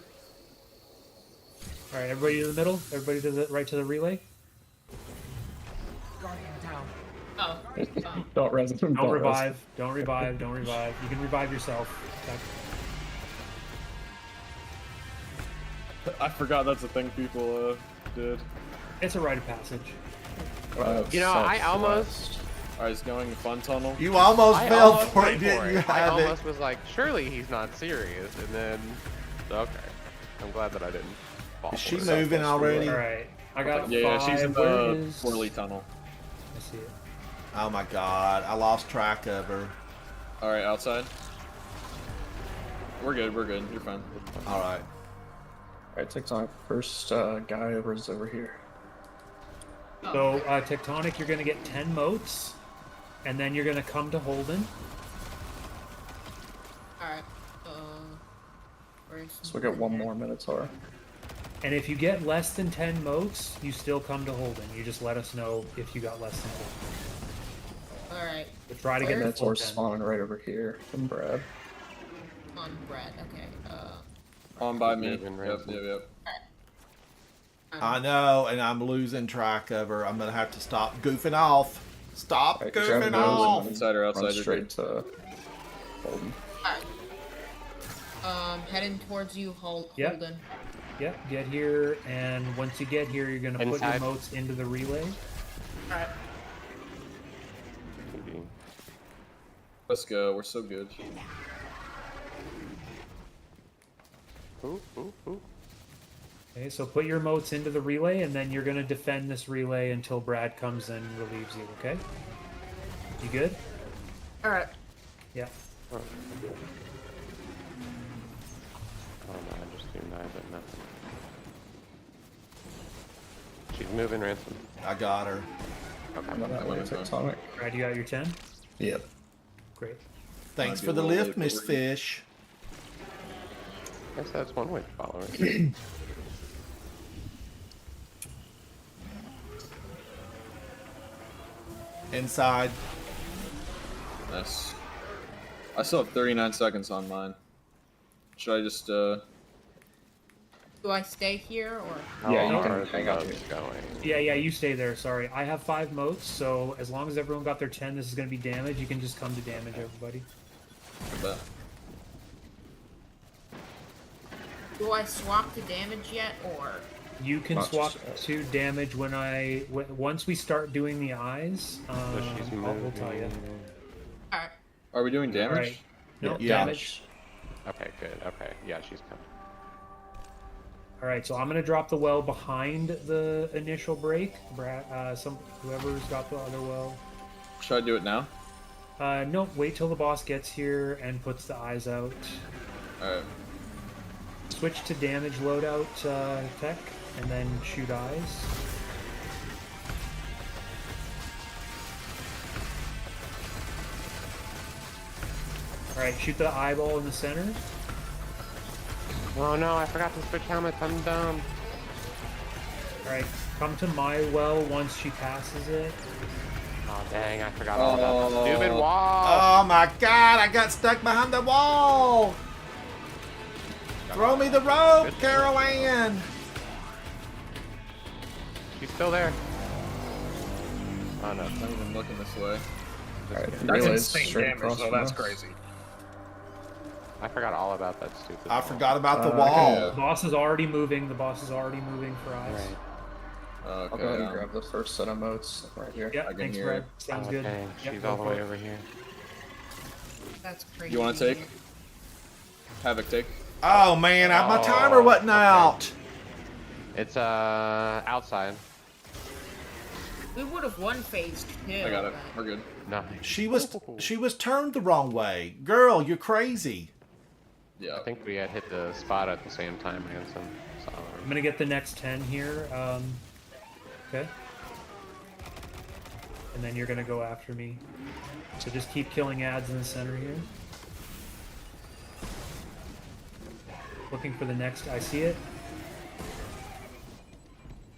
All right, everybody to the middle. Everybody to the right to the relay. Oh. Don't res. Don't revive. Don't revive. Don't revive. You can revive yourself. I forgot that's a thing people did. It's a rite of passage. You know, I almost. All right, it's going to fun tunnel. You almost I fell almost for went it, didn't you? I Have it. almost was like, surely he's not serious, and then, okay. I'm glad that I didn't fall. Is she for it. moving already? All right, I got Yeah, five. she's in Where the is- poorly tunnel. I see it. Oh my god, I lost track of her. All right, outside. We're good. We're good. You're fine. All right. Alright, TikTok. First guy is over here. So Tectonic, you're gonna get 10 motes, and then you're gonna come to Holden. Alright. Where's So we got one more Minotaur. And if you get less than 10 motes, you still come to Holden. You just let us know if you got less than 10. Alright. But try to get the full Minotaur 10. spawning right over here from Brad. On Brad. Okay. On by me. Moving, Yep, Ransom. yep, yep. I know, and I'm losing track of her. I'm gonna have to stop goofing off. Stop Alright, grab goofing those off. and Inside or run outside, you're straight to Holden. Alright. Heading towards you, Yep. Holden. Yep, get here, and once you get here, you're gonna put your Inside. motes into the relay. Alright. Maybe. Let's go. We're so good. Ooh, ooh, ooh. Okay, so put your motes into the relay, and then you're gonna defend this relay until Brad comes and relieves you. Okay? You good? Alright. Yeah. Oh, no, I just do 9, but nothing. She's moving, Ransom. I got her. I'm on that way, Tectonic. Brad, you got your 10? Yep. Great. Thanks I'll for do the a little lift, bit Miss for you. Fish. I guess that's one way to follow her. Inside. Nice. I still have 39 seconds on mine. Should I just Do I stay here or? How Yeah, you are can the hang out votes here. going? Yeah, you stay there. Sorry. I have 5 motes, so as long as everyone got their 10, this is gonna be damage. You can just come to damage, everybody. bet. Do I swap to damage yet or? You can Not swap just- to damage when once we start doing the eyes. So she's We'll tell you. moving. Alright. Are we doing damage? Alright. No Yeah. damage. Okay, good. Okay, yeah, she's coming. All right, so I'm gonna drop the well behind the initial break. Brad, whoever's got the other well. Should I do it now? No, wait till the boss gets here and puts the eyes out. Alright. Switch to damage loadout tech, and then shoot eyes. All right, shoot the eyeball in the center. Oh no, I forgot to switch helmets. I'm dumb. All right, come to my well once she passes it. Oh dang, I forgot all about the stupid wall. Oh my god, I got stuck behind the wall! Throw me the rope, Carol Ann! She's still there. Oh no. Not even looking this way. Alright, That's relays insane straight damage, across though. from That's us. crazy. I forgot all about that stupid I wall. forgot about the I wall. The boss is already moving. The boss is already moving for eyes. Right. I'll go ahead Okay. and grab the first set of motes right here. Yeah, I can thanks, hear Brad. it. Sounds Oh, good. dang, Yep, she's go all the for way it. over here. That's crazy. You want to take? Havoc take? Oh man, my Oh, timer wasn't okay. out. It's outside. We would have won phase 2. I got it. but- We're good. Nice. She was turned the wrong way. Girl, you're crazy. Yeah. I think we had hit the spot at the same time, Hanson. So, I'm gonna get the next 10 here. Okay. And then you're gonna go after me. So just keep killing ads in the center here. Looking for the next. I see it.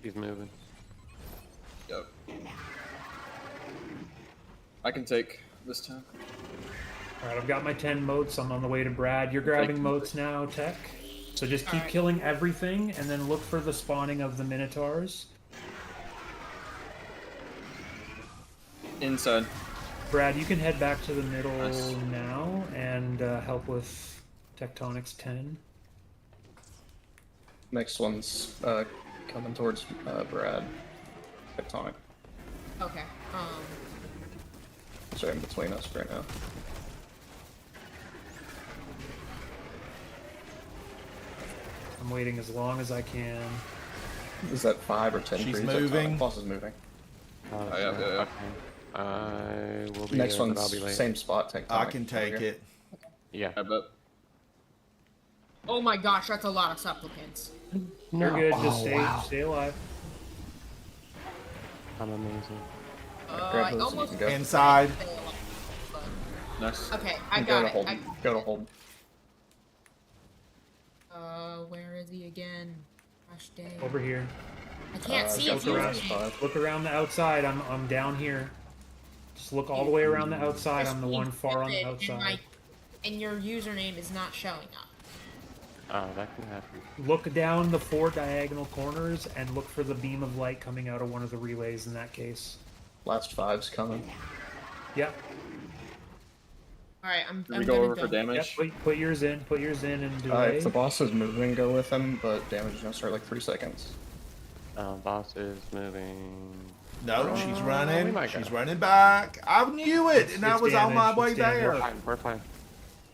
He's moving. Yep. I can take this time. All right, I've got my 10 motes. I'm on the way to Brad. You're grabbing motes now, Tech. So just keep killing everything, and then look for the spawning of the Minotaurs. Inside. Brad, you can head back to the middle now and help with Tectonic's 10. Next one's coming towards Brad. Tectonic. Okay. So in between us right now. I'm waiting as long as I can. Is that 5 or 10? She's trees? moving. Boss is moving. Yeah. Okay. I will be Next there, one's but I'll be late. same spot. Tectonic. I can take it. Yeah. I bet. Oh my gosh, that's a lot of supplicants. You're good. Just Oh, stay alive. I'm amazing. Grab I those and you almost can go. Inside. Nice. Okay, I Go got to it. hold. Go to hold. Where is he again? Gosh dang. Over here. I can't see Look his around. username. Look around the outside. I'm down here. Just look all the way around the outside. I'm the one far on the outside. And your username is not showing up. Oh, that can happen. Look down the 4 diagonal corners and look for the beam of light coming out of one of the relays in that case. Last 5's coming. Yep. Alright, I'm Can we gonna go over for Yep. damage? Put yours in. Put yours in and delay. If the boss is moving, go with him, but damage is gonna start like 3 seconds. Boss is moving. No, she's we running. might She's go. running back. I knew it, and I It's was on my damage, way it's damage. there. We're fine.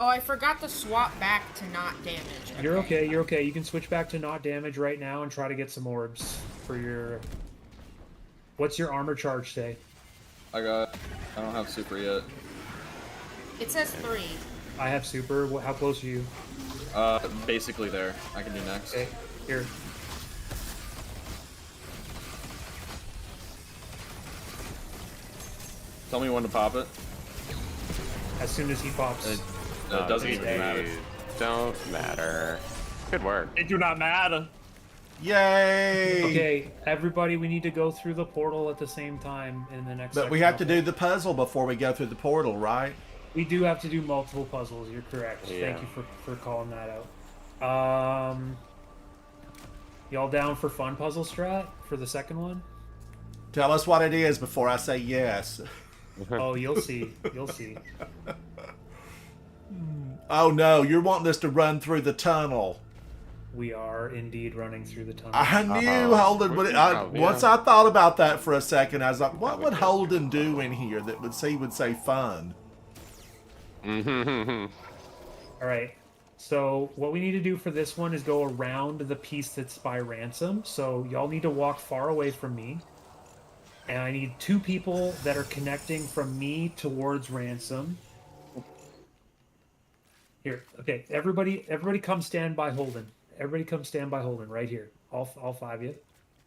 Oh, I forgot to swap back to not damage. You're okay. You're okay. You can switch back to not damage right now and try to get some orbs for your. What's your armor charge say? I don't have super yet. It says 3. I have super. How close are you? Basically there. I can do next. Okay, here. Tell me when to pop it. As soon as he pops. It doesn't even matter. Don't matter. Good work. It do not matter. Yay! Okay, everybody, we need to go through the portal at the same time in the next. But we section. have to do the puzzle before we go through the portal, right? We do have to do multiple puzzles. You're correct. Yeah. Thank you for calling that out. Y'all down for fun puzzle strat for the second one? Tell us what it is before I say yes. Oh, you'll see. You'll see. Oh no, you're wanting us to run through the tunnel. We are indeed running through the tunnel. I knew Holden would. Once I thought about that for a second, I was like, "What would Holden do in here that would say fun?" All right. So what we need to do for this one is go around the piece that's by Ransom. So y'all need to walk far away from me. And I need 2 people that are connecting from me towards Ransom. Here, okay. Everybody come stand by Holden. Everybody come stand by Holden right here. All 5 of you.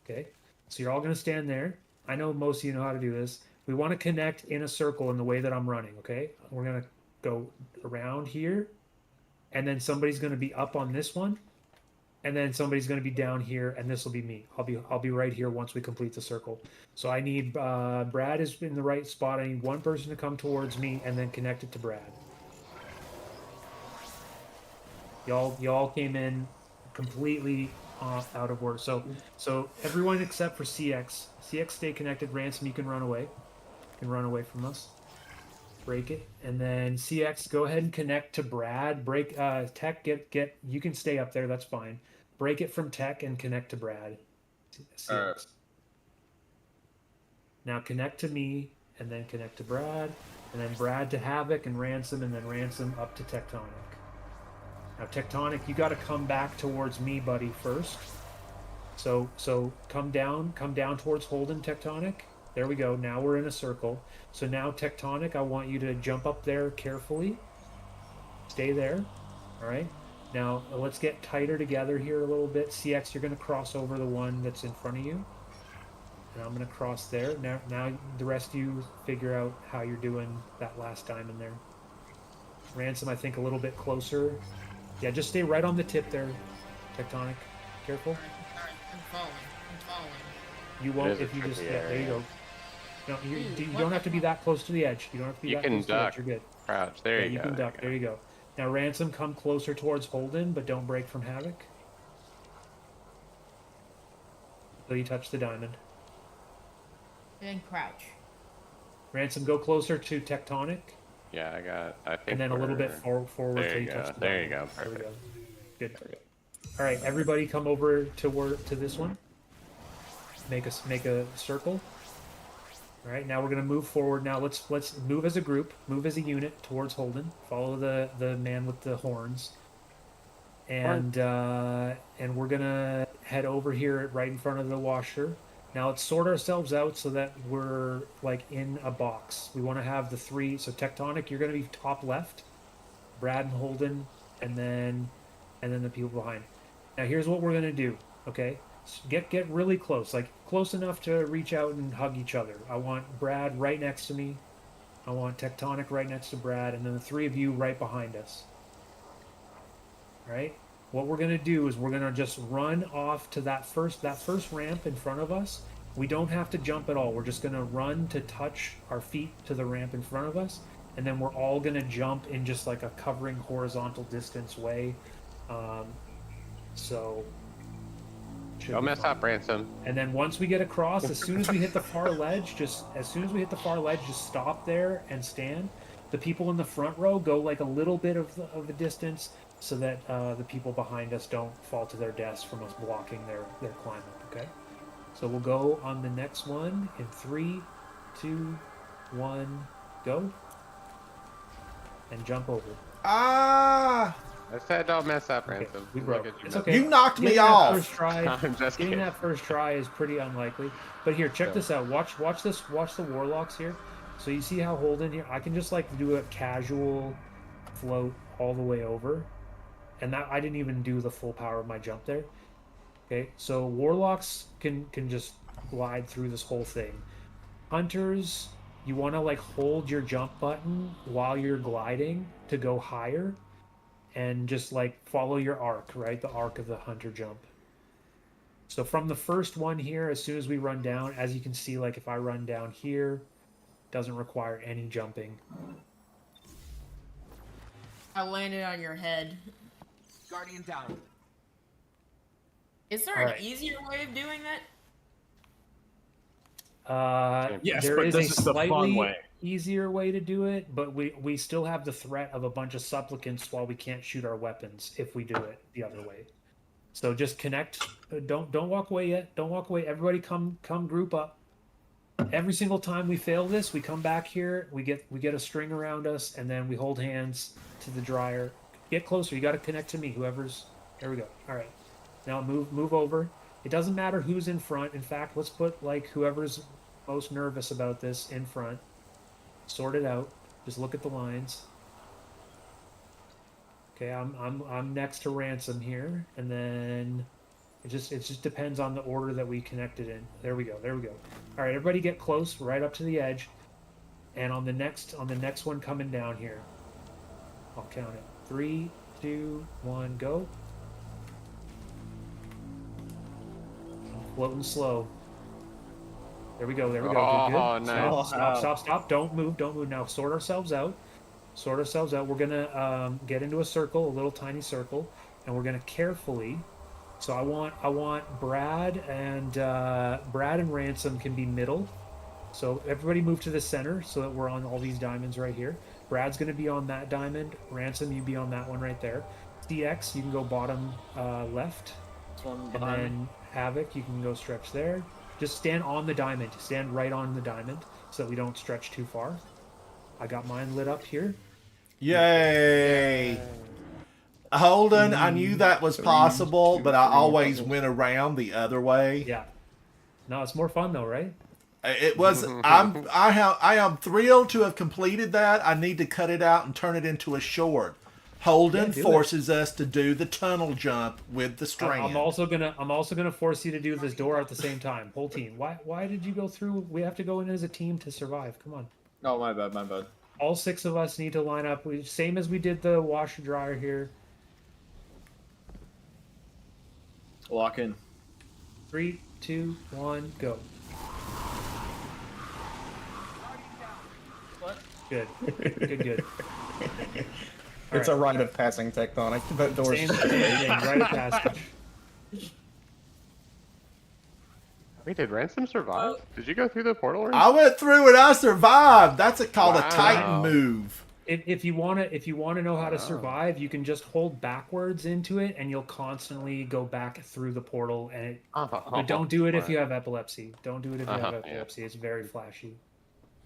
Okay. So you're all gonna stand there. I know most of you know how to do this. We want to connect in a circle in the way that I'm running. Okay. We're gonna go around here, and then somebody's gonna be up on this one, and then somebody's gonna be down here, and this will be me. I'll be right here once we complete the circle. So I need Brad is in the right spot. I need one person to come towards me and then connect it to Brad. Y'all came in completely out of order. So everyone except for CX. CX, stay connected. Ransom, you can run away. You can run away from us. Break it, and then CX, go ahead and connect to Brad. Break Tech. Get. You can stay up there. That's fine. Break it from Tech and connect to Brad. CX. Now connect to me, and then connect to Brad, and then Brad to Havoc and Ransom, and then Ransom up to Tectonic. Now Tectonic, you got to come back towards me, buddy, first. So come down towards Holden, Tectonic. There we go. Now we're in a circle. So now Tectonic, I want you to jump up there carefully. Stay there. All right. Now let's get tighter together here a little bit. CX, you're going to cross over the one that's in front of you. And I'm going to cross there. Now the rest of you figure out how you're doing that last diamond there. Ransom, I think a little bit closer Yeah, just stay right on the tip there, Tectonic. Careful. Alright, I'm following. I'm following. You It won't is a if you just tricky there you area. go. No, you Ooh, what don't the have to be fuck? that close to the edge. You don't have to be You that can close to the edge. duck, You're good. crouch. There Yeah, you you go. can There duck. you There go. you go. Now Ransom, come closer towards Holden, but don't break from Havoc. Until you touch the diamond. And then crouch. Ransom, go closer to Tectonic, Yeah, I think and then a little bit forward There till you you go. touch the There you diamond. go. There we go. Perfect. Good. All right, everybody, come over to this one. Make a circle. All right, now we're gonna move forward. Now let's move as a group, move as a unit towards Holden. Follow the man with the horns, and we're gonna head over here right in front of the washer. Now let's sort ourselves out so that we're like in a box. We want to have the three. So Tectonic, you're gonna be top left. Brad and Holden, and then the people behind. Now here's what we're gonna do. Okay, get really close, like close enough to reach out and hug each other. I want Brad right next to me. I want Tectonic right next to Brad, and then the three of you right behind us. All right. What we're gonna do is we're gonna just run off to that first ramp in front of us. We don't have to jump at all. We're just gonna run to touch our feet to the ramp in front of us, and then we're all gonna jump in just like a covering horizontal distance way. So should Don't be mess fine. up, Ransom. And then once we get across, as soon as we hit the far ledge, just stop there and stand. The people in the front row go like a little bit of a distance so that the people behind us don't fall to their deaths from us blocking their climb up, okay? So we'll go on the next one in 3, 2, 1, go. And jump over. Ah! I said don't mess up, Okay, Ransom. we Look broke. at you. It's okay. You knocked me Getting that off. First try, I'm just getting kidding. that first try is pretty unlikely. But here, check Yeah. this out. Watch the warlocks here. So you see how Holden here? I can just like do a casual float all the way over, and that I didn't even do the full power of my jump there. Okay, so warlocks can just glide through this whole thing. Hunters, you want to like hold your jump button while you're gliding to go higher, and just like follow your arc, right? The arc of the hunter jump. So from the first one here, as soon as we run down, as you can see, like if I run down here, doesn't require any jumping. I landed on your head. Guardian down. Is there Alright. an easier way of doing that? Yes, There but is this a is the fun slightly way. easier way to do it, but we still have the threat of a bunch of supplicants while we can't shoot our weapons if we do it the other way. So just connect. Don't walk away yet. Don't walk away. Everybody come group up. Every single time we fail this, we come back here. We get a string around us, and then we hold hands to the dryer. Get closer. You got to connect to me. Whoever's there. We go. All right. Now move over. It doesn't matter who's in front. In fact, let's put like whoever's most nervous about this in front. Sort it out. Just look at the lines. Okay, I'm next to Ransom here, and then it just depends on the order that we connected in. There we go. All right, everybody get close, right up to the edge, and on the next one coming down here, I'll count it. 3, 2, 1, go. Floating slow. There we go. Oh, Good. nice. Stop. Don't move. Now sort ourselves out. We're gonna get into a circle, a little tiny circle, and we're gonna carefully. So I want Brad and Ransom can be middle. So everybody move to the center so that we're on all these diamonds right here. Brad's gonna be on that diamond. Ransom, you be on that one right there. CX, you can go bottom left. This one And behind me. then Havoc, you can go stretch there. Just stand on the diamond. Stand right on the diamond so that we don't stretch too far. I got mine lit up here. Yay! Holden, I knew that was possible, but I always went around the other way. Yeah. No, it's more fun though, right? It was. I am thrilled to have completed that. I need to cut it out and turn it into a short. Holden Yeah, do forces us to do the tunnel jump with the strand. I'm also gonna force you to do this door at the same time. Whole team. Why did you go through? We have to go in as a team to survive. Come on. Oh, my bad. All 6 of us need to line up. Same as we did the washer dryer here. Lock in. 3, 2, 1, go. What? Good. Good. It's a rite of passing, Tectonic. That door's Same thing, rite of passage. Wait, did Ransom survive? Did you go through the portal? Or I went through and I survived. That's called a Wow. Titan move. If you wanna know how to survive, you can just hold backwards into it, and you'll constantly go back through the portal. And but don't do it if you have epilepsy. Don't do it if you have epilepsy. It's very flashy.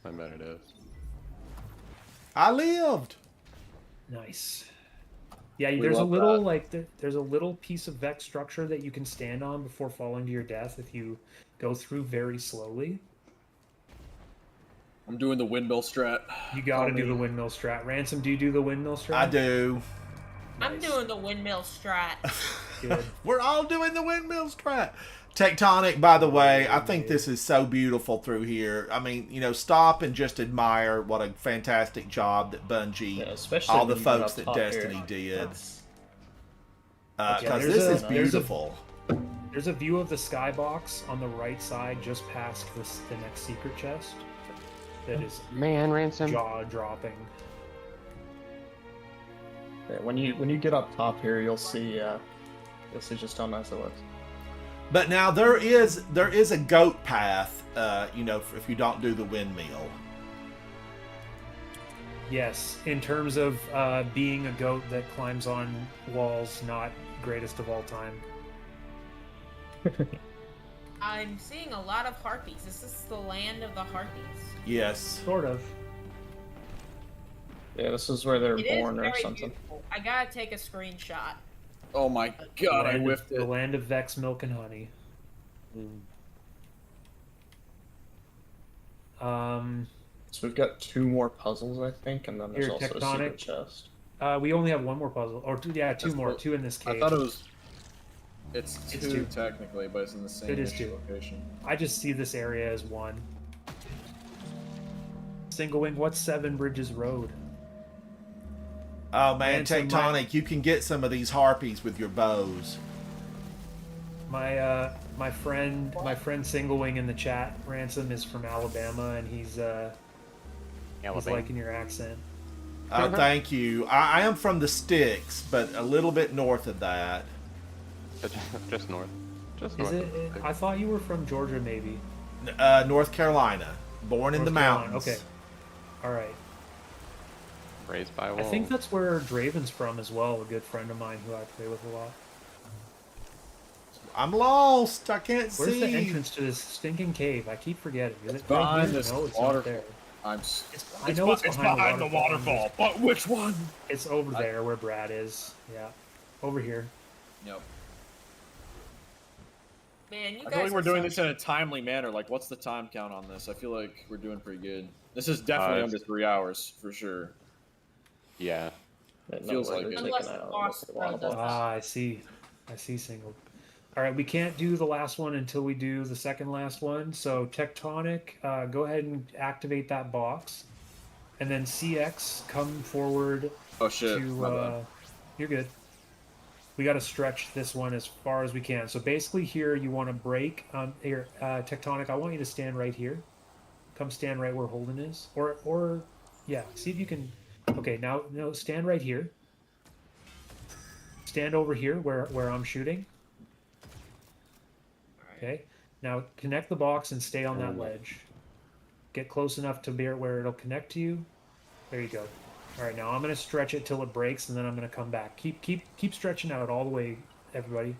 I bet it is. I lived. Nice. Yeah, We there's a love little that. there's a little piece of Vex structure that you can stand on before falling to your death if you go through very slowly. I'm doing the windmill strat. You got to do the windmill strat. Ransom, do you do the windmill strat? I do. I'm doing the windmill strat. Good. We're all doing the windmill strat. Tectonic, by the way, I think this is so beautiful through here. I mean, you know, stop and just admire what a fantastic job that Bungie, especially all the when you get folks up that top Destiny here. did. Yeah, Because there's this a- is there's a- beautiful. There's a view of the skybox on the right side, just past the next secret chest. That is Man, Ransom. jaw-dropping. Yeah, when you get up top here, you'll see just how nice it looks. But now there is a goat path, you know, if you don't do the windmill. Yes, in terms of being a goat that climbs on walls, not greatest of all time. I'm seeing a lot of harpies. This is the land of the harpies. Yes. Sort of. Yeah, this is where they're It is born or very something. beautiful. I gotta take a screenshot. Oh my god, I Land of- whiffed The it. land of Vex, milk, and honey. So we've got 2 more puzzles, I think, and then there's Here, also a secret Tectonic. chest. We only have one more puzzle, or two. Yeah, two That's more. what- 2 in this cave. I thought it was. It's It's 2 2. technically, but it's in the same It is 2. location. I just see this area as 1. Single wing. What's 7 Bridges Road? Oh man, Ransom, Tectonic, you can get some of these harpies with your bows. My friend Single Wing in the chat. Ransom is from Alabama, and he's liking your accent. Oh, thank you. I am from the sticks, but a little bit north of that. Just north. Just Is north. it? I thought you were from Georgia, maybe. North Carolina. Born in the North Carolina, mountains. Okay. All right. Raised by I wolves. think that's where Draven's from as well. A good friend of mine who I play with a lot. I'm lost. I can't Where's see. the entrance to this stinking cave? I keep forgetting. Is it Behind right here? this No, it's waterfall. not there. I know it's behind the waterfall. But which one? It's over there where Brad is. Yeah, over here. Yep. Man, you I guys feel like we're are doing so this in a timely manner. Like, what's the time count on this? I feel like we're doing pretty good. This is definitely under 3 hours for sure. Yeah. It Feels like it. Unless the boss throws us. Ah, I see. I see single. All right, we can't do the last one until we do the second last one. So Tectonic, go ahead and activate that box, and then CX come forward. Oh shit. To my bad. you're good. We got to stretch this one as far as we can. So basically, here you want to break. Here, Tectonic, I want you to stand right here. Come stand right where Holden is, or yeah. See if you can. Okay, now no, stand right here. Stand over here where I'm shooting. Okay. Now connect the box and stay on that ledge. Get close enough to be where it'll connect to you. There you go. All right, now I'm gonna stretch it till it breaks, and then I'm gonna come back. Keep stretching out all the way, everybody.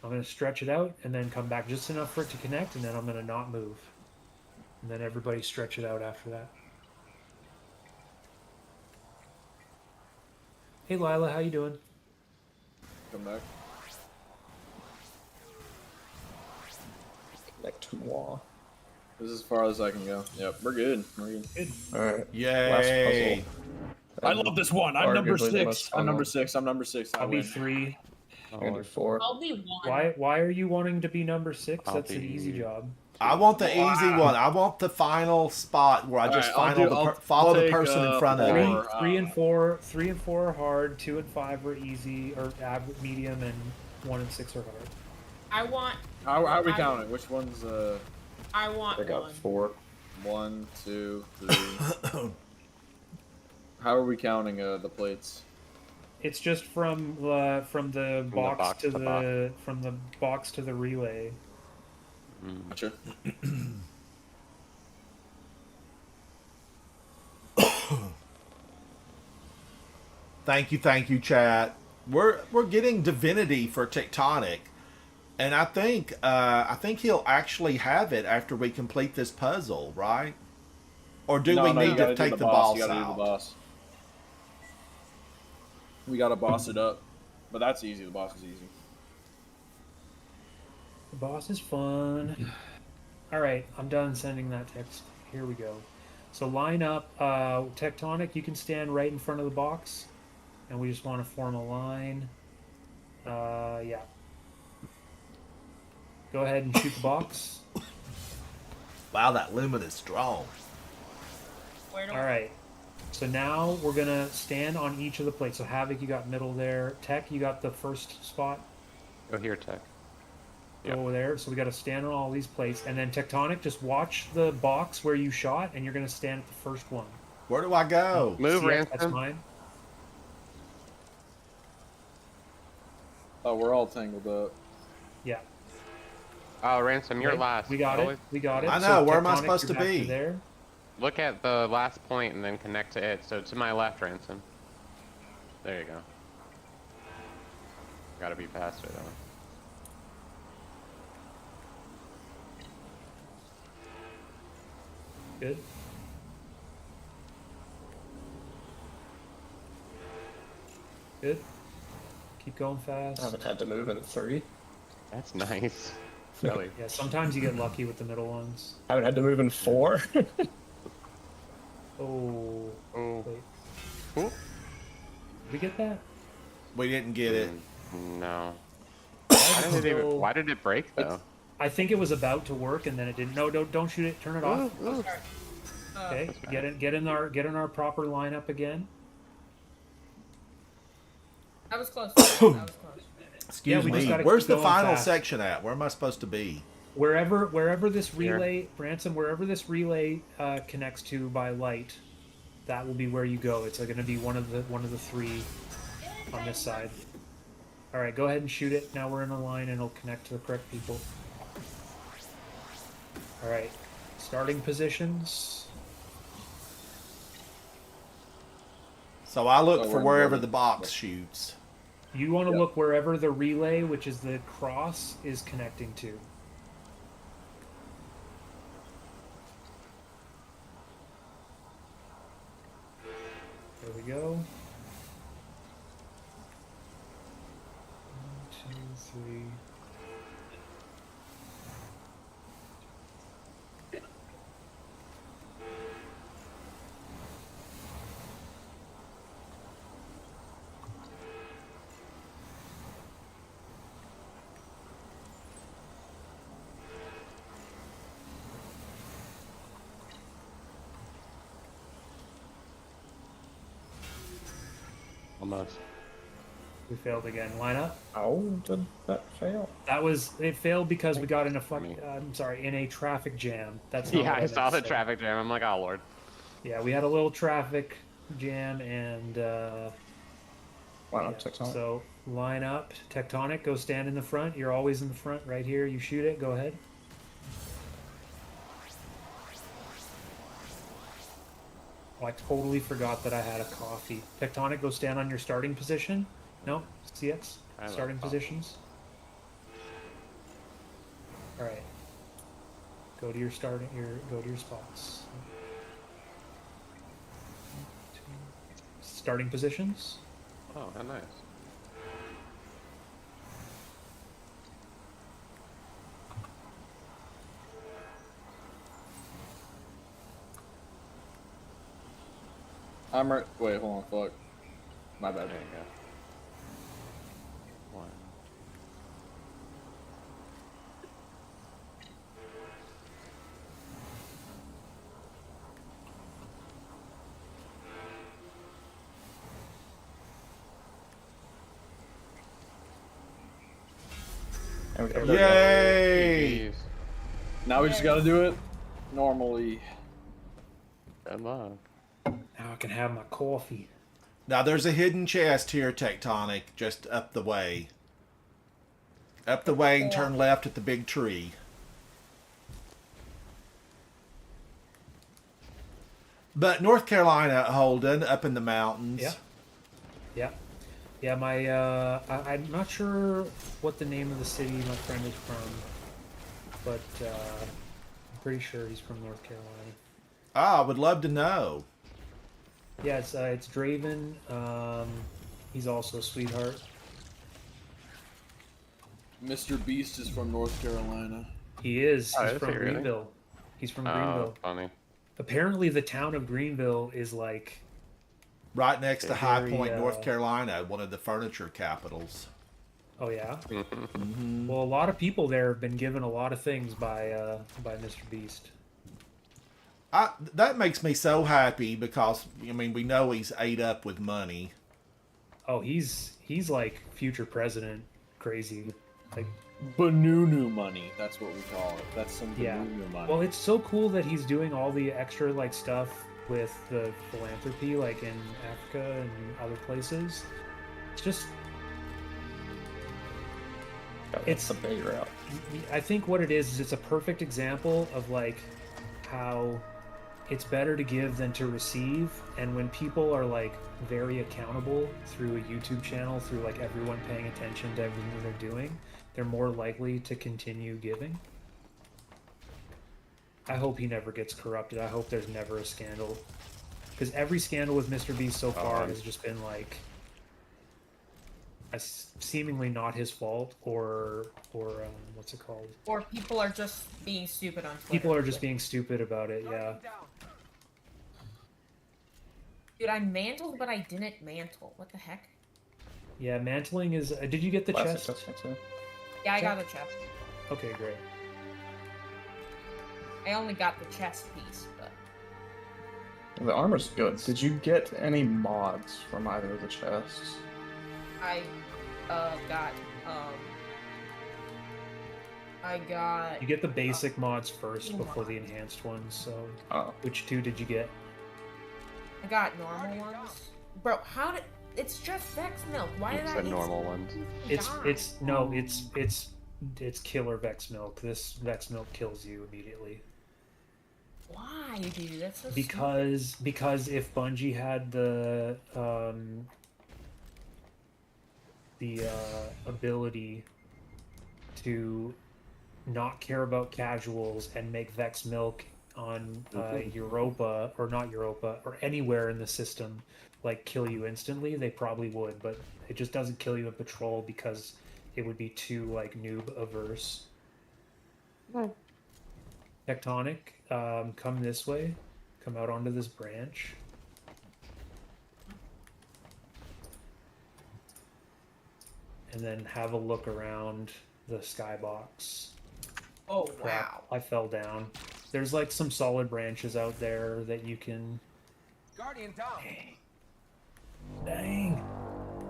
I'm gonna stretch it out and then come back just enough for it to connect, and then I'm gonna not move. And then everybody stretch it out after that. Hey Lila, how you doing? Come back. Like 2 more. This is as far as I can go. Yep, we're good. We're good. Alright. Yay. I love this one. I'm number Arguably the 6. most fun I'm number one. 6. I'm number 6. I I'll be win. 3. I'm gonna do 4. I'll be 1. Why are you wanting to be number 6? I'll That's an be- easy job. I want the easy one. I want the final spot where I just Alright, I'll do- follow I'll the take, person in front of me. 3 and 4 are hard. 2 and 5 are easy or average, medium, and 1 and 6 are hard. I want. How are we I- counting? Which one's I want I got one. 4. 1, 2, 3? How are we counting the plates? It's just from the box box to to the from the box to the relay. Gotcha. Thank you, chat. We're getting Divinity for Tectonic, and I think he'll actually have it after we complete this puzzle, right? Or do we you need gotta to do take the boss. boss You gotta do the out? boss. We gotta boss it up, but that's easy. The boss is easy. The boss is fun. All right, I'm done sending that text. Here we go. So line up, Tectonic. You can stand right in front of the box, and we just want to form a line. Yeah. Go ahead and shoot the box. Wow, that lumen is strong. Where do All right. So now we're gonna stand on each of the plates. So Havoc, you got middle there. Tech, you got the first spot. Go here, Tech. Go Yep. over there. So we got to stand on all these plates, and then Tectonic, just watch the box where you shot, and you're gonna stand at the first one. Where do I go? Move, See, that's Ransom. mine. Oh, we're all tangled up. Yeah. Oh, Ransom, you're Okay, last. We got Always it. We got it. I know, where am I Tectonic, supposed you're to back be? There. Look at the last point and then connect to it. So to my left, Ransom. There you go. Gotta be faster though. Good. Good. Keep going fast. I haven't had to move in 3. That's nice. Really. Yeah, sometimes you get lucky with the middle ones. I haven't had to move in 4. Oh. Oh. Wait. Ooh. Did we get that? We didn't get it. No. So- Why did it break though? I think it was about to work and then it didn't. No, don't shoot it. Turn it off. Okay. Get in our proper lineup again. I was close. I was close. Excuse we just me. gotta Where's keep the going final fast. section at? Where am I supposed to be? Wherever this relay, Ransom, wherever this relay connects to by light, that will be where you go. It's going to be one of the 3 on this side. All right, go ahead and shoot it. Now we're in a line, and it'll connect to the correct people. All right, starting positions. So I look Oh, for we're wherever ready. the box shoots. You want to Yep. look wherever the relay, which is the cross, is connecting to. There we go. 1, 2, 3. Almost. We failed again. Line up. How did that fail? It failed because we got in a traffic jam. That's not Yeah, what I meant saw to the say. traffic jam. I'm like, oh lord. Yeah, we had a little traffic jam and Why yeah, not Tectonic? so line up. Tectonic, go stand in the front. You're always in the front right here. You shoot it. Go ahead. Oh, I totally forgot that I had a coffee. Tectonic, go stand on your starting position. No, CX. I love Starting coffee. positions. All right. Go to your spots. Starting positions. Oh, how nice. I'm right. Wait, hold on. Fuck. My bad. There you go. One. There we go. Yay! GG's. Now we just gotta do it normally. Good luck. Now I can have my coffee. Now there's a hidden chest here, Tectonic, just up the way. Up the way and turn left at the big tree. But North Carolina, Holden, up in the mountains. Yeah, I'm not sure what the name of the city my friend is from, but I'm pretty sure he's from North Carolina. Ah, I would love to know. Yeah, it's Draven. He's also a sweetheart. Mr. Beast is from North Carolina. He is. Oh, He's is from he really? Greenville. He's from Oh, Greenville. funny. Apparently, the town of Greenville is like Right next to High Very, Point, North Carolina, one of the furniture capitals. oh yeah. Mm-hmm. Well, a lot of people there have been given a lot of things by Mr. Beast. That makes me so happy because, I mean, we know he's ate up with money. Oh, he's like future president, crazy. Like, Banunu money. That's what we call it. That's some yeah. Banunu money. Well, it's so cool that he's doing all the extra like stuff with the philanthropy, like in Africa and other places. It's just, It's the bait route. I think what it is it's a perfect example of like how it's better to give than to receive, and when people are like very accountable through a YouTube channel, through like everyone paying attention to everything they're doing, they're more likely to continue giving. I hope he never gets corrupted. I hope there's never a scandal, because every scandal with Mr. Beast so far has just been like seemingly not his fault, or what's it called? Or people are just being stupid on Twitter. People are just being stupid about it. Yeah. Dude, I mantled, but I didn't mantle. What the heck? Yeah, mantling is. Did you get the chest? Yeah, I got the chest. Okay, great. I only got the chest piece, but The armor's good. Did you get any mods from either of the chests? I got You get the basic mods first before the enhanced ones. So, Oh. which two did you get? I got normal ones. Bro, how did it's just Vex milk? Why You did I said eat normal so ones. It's killer Vex milk. This Vex milk kills you immediately. Why, dude? That's so Because if Bungie had the ability to not care about casuals and make Vex milk on Europa, or not Europa, or anywhere in the system, like kill you instantly, they probably would, but it just doesn't kill you in patrol because it would be too like noob averse. Tectonic, come this way. Come out onto this branch. And then have a look around the skybox. Oh, Crap, wow. I fell down. There's like some solid branches out there that you can... Guardian down. Dang.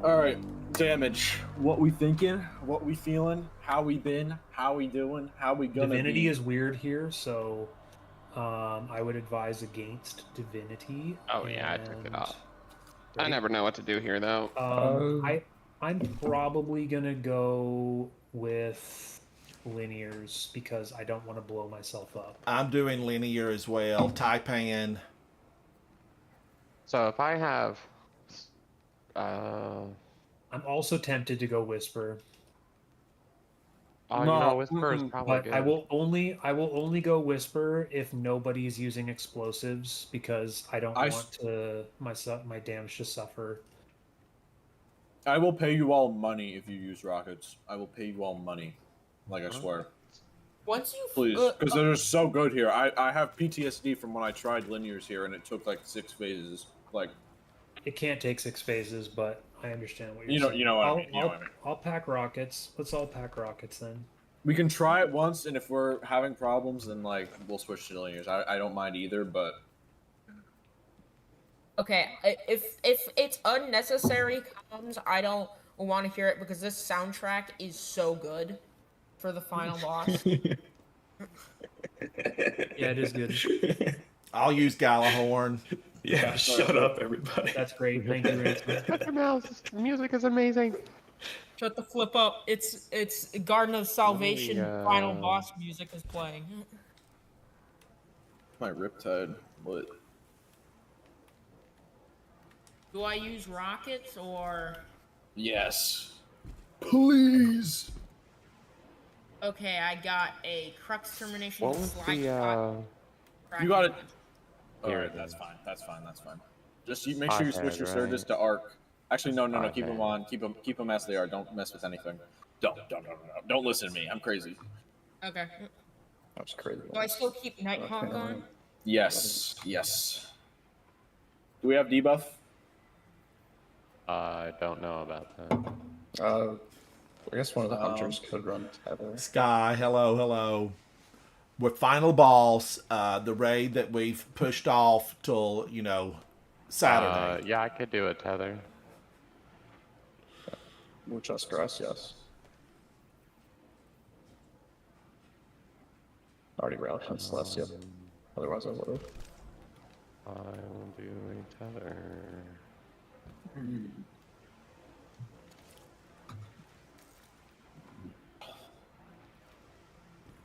Alright, damage. What we thinking? What we feeling? How we been? How we doing? How we gonna Divinity be? is weird here, so I would advise against Divinity. Oh yeah, I took it and- off. I never know what to do here though. I'm probably gonna go with linears because I don't want to blow myself up. I'm doing linear as well. Taipan. So if I have, I'm also tempted to go whisper, oh, you No, know, Whisper is probably but good. I will only go whisper if nobody's using explosives because I don't want to my damage to suffer. I will pay you all money if you use rockets. I will pay you all money. Like, I swear. Once you Please. Because they're just so good here. I have PTSD from when I tried linears here and it took like 6 phases. Like, It can't take 6 phases, but I understand what you're you know, saying. you know what I mean. You know what I mean. I'll pack rockets. Let's all pack rockets then. We can try it once, and if we're having problems, then like we'll switch to linears. I don't mind either, but Okay, if it's unnecessary comms, I don't want to hear it because this soundtrack is so good for the final boss. Yeah, it is good. I'll use Galahorn. Yeah, shut up, everybody. That's great. Thank you, Ransom. Shut your mouths. The music is amazing. Shut the flip up. It's Garden of Salvation final boss music is playing. My Riptide. What? Do I use rockets or? Yes. Please. Okay, I got a Crux Termination What was Slide the Shot. You got it. Here Alright, it that's is. fine. That's fine. That's fine. Just make sure you switch your Spothead, surges right? to arc. Actually, no. Keep Spothead. them on. Keep them as they are. Don't mess with anything. Don't listen to me. I'm crazy. Okay. That's crazy. Do I still keep Nighthawk on? Yes. Yes. Do we have debuff? I don't know about that. I guess one of the hunters could run tether. Sky, hello. With final boss, the raid that we've pushed off till, Saturday. Yeah, I could do a tether. Muchas gracias. Already rallied on Celestia. Otherwise I would have. I will do a tether.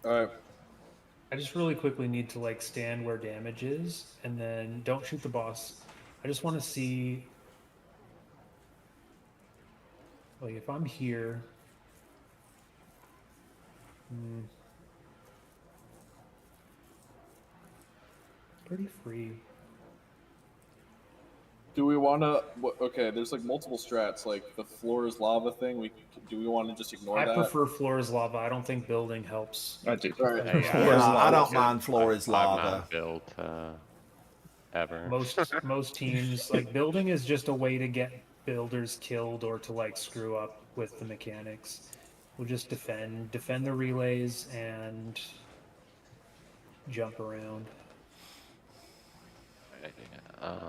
Alright. I just really quickly need to like stand where damage is, and then don't shoot the boss. I just want to see, like, if I'm here. Pretty free. Do we want to? Okay, there's like multiple strats, like the floor is lava thing. Do we want to just ignore I that? prefer floor is lava. I don't think building helps. I do. Right. I don't mind floor is I'm lava. not built ever. Most teams, like, building is just a way to get builders killed or to like screw up with the mechanics. We'll just defend the relays and jump around.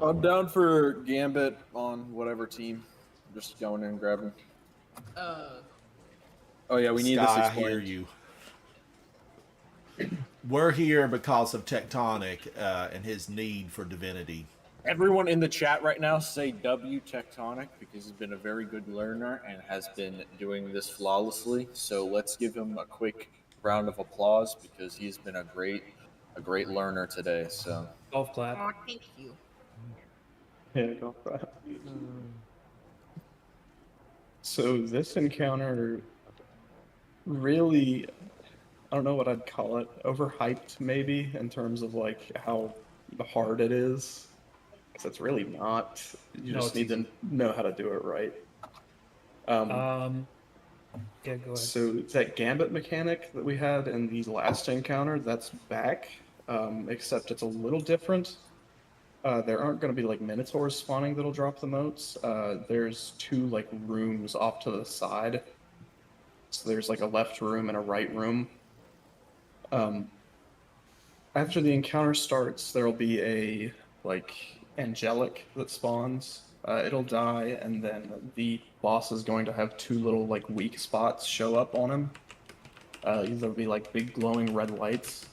I'm down for Gambit on whatever team. I'm just going in and grabbing. Oh yeah, we need this Sky, I explained. hear you. We're here because of Tectonic and his need for Divinity. Everyone in the chat right now say W Tectonic because he's been a very good learner and has been doing this flawlessly. So let's give him a quick round of applause because he's been a great learner today. So Golf clap. Oh, thank you. Yeah, go for it. So this encounter really, I don't know what I'd call it, overhyped maybe in terms of like how hard it is. Because it's really not. You just need to know how to do it right. Yeah, go ahead. So that gambit mechanic that we had in the last encounter, that's back, except it's a little different. There aren't going to be like minotaurs spawning that'll drop the motes. There's two like rooms off to the side. So there's like a left room and a right room. After the encounter starts, there'll be a like angelic that spawns. It'll die, and then the boss is going to have two little like weak spots show up on him. There'll be like big glowing red lights.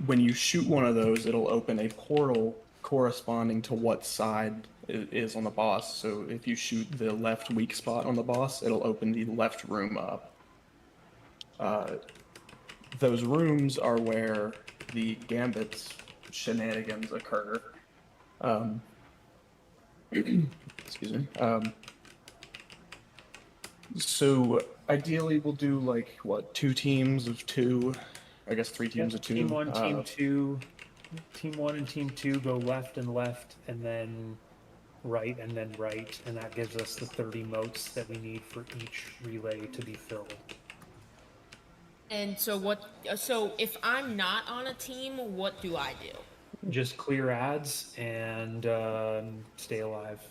When you shoot one of those, it'll open a portal corresponding to what side it is on the boss. So if you shoot the left weak spot on the boss, it'll open the left room up. Those rooms are where the gambit's shenanigans occur. Excuse me. So ideally we'll do like, what, 2 teams of 2? I guess 3 teams of 2. Team 1, Team 2. Team 1 and Team 2 go left, and then right, and that gives us the 30 motes that we need for each relay to be filled. And so so if I'm not on a team, what do I do? Just clear ads and stay alive.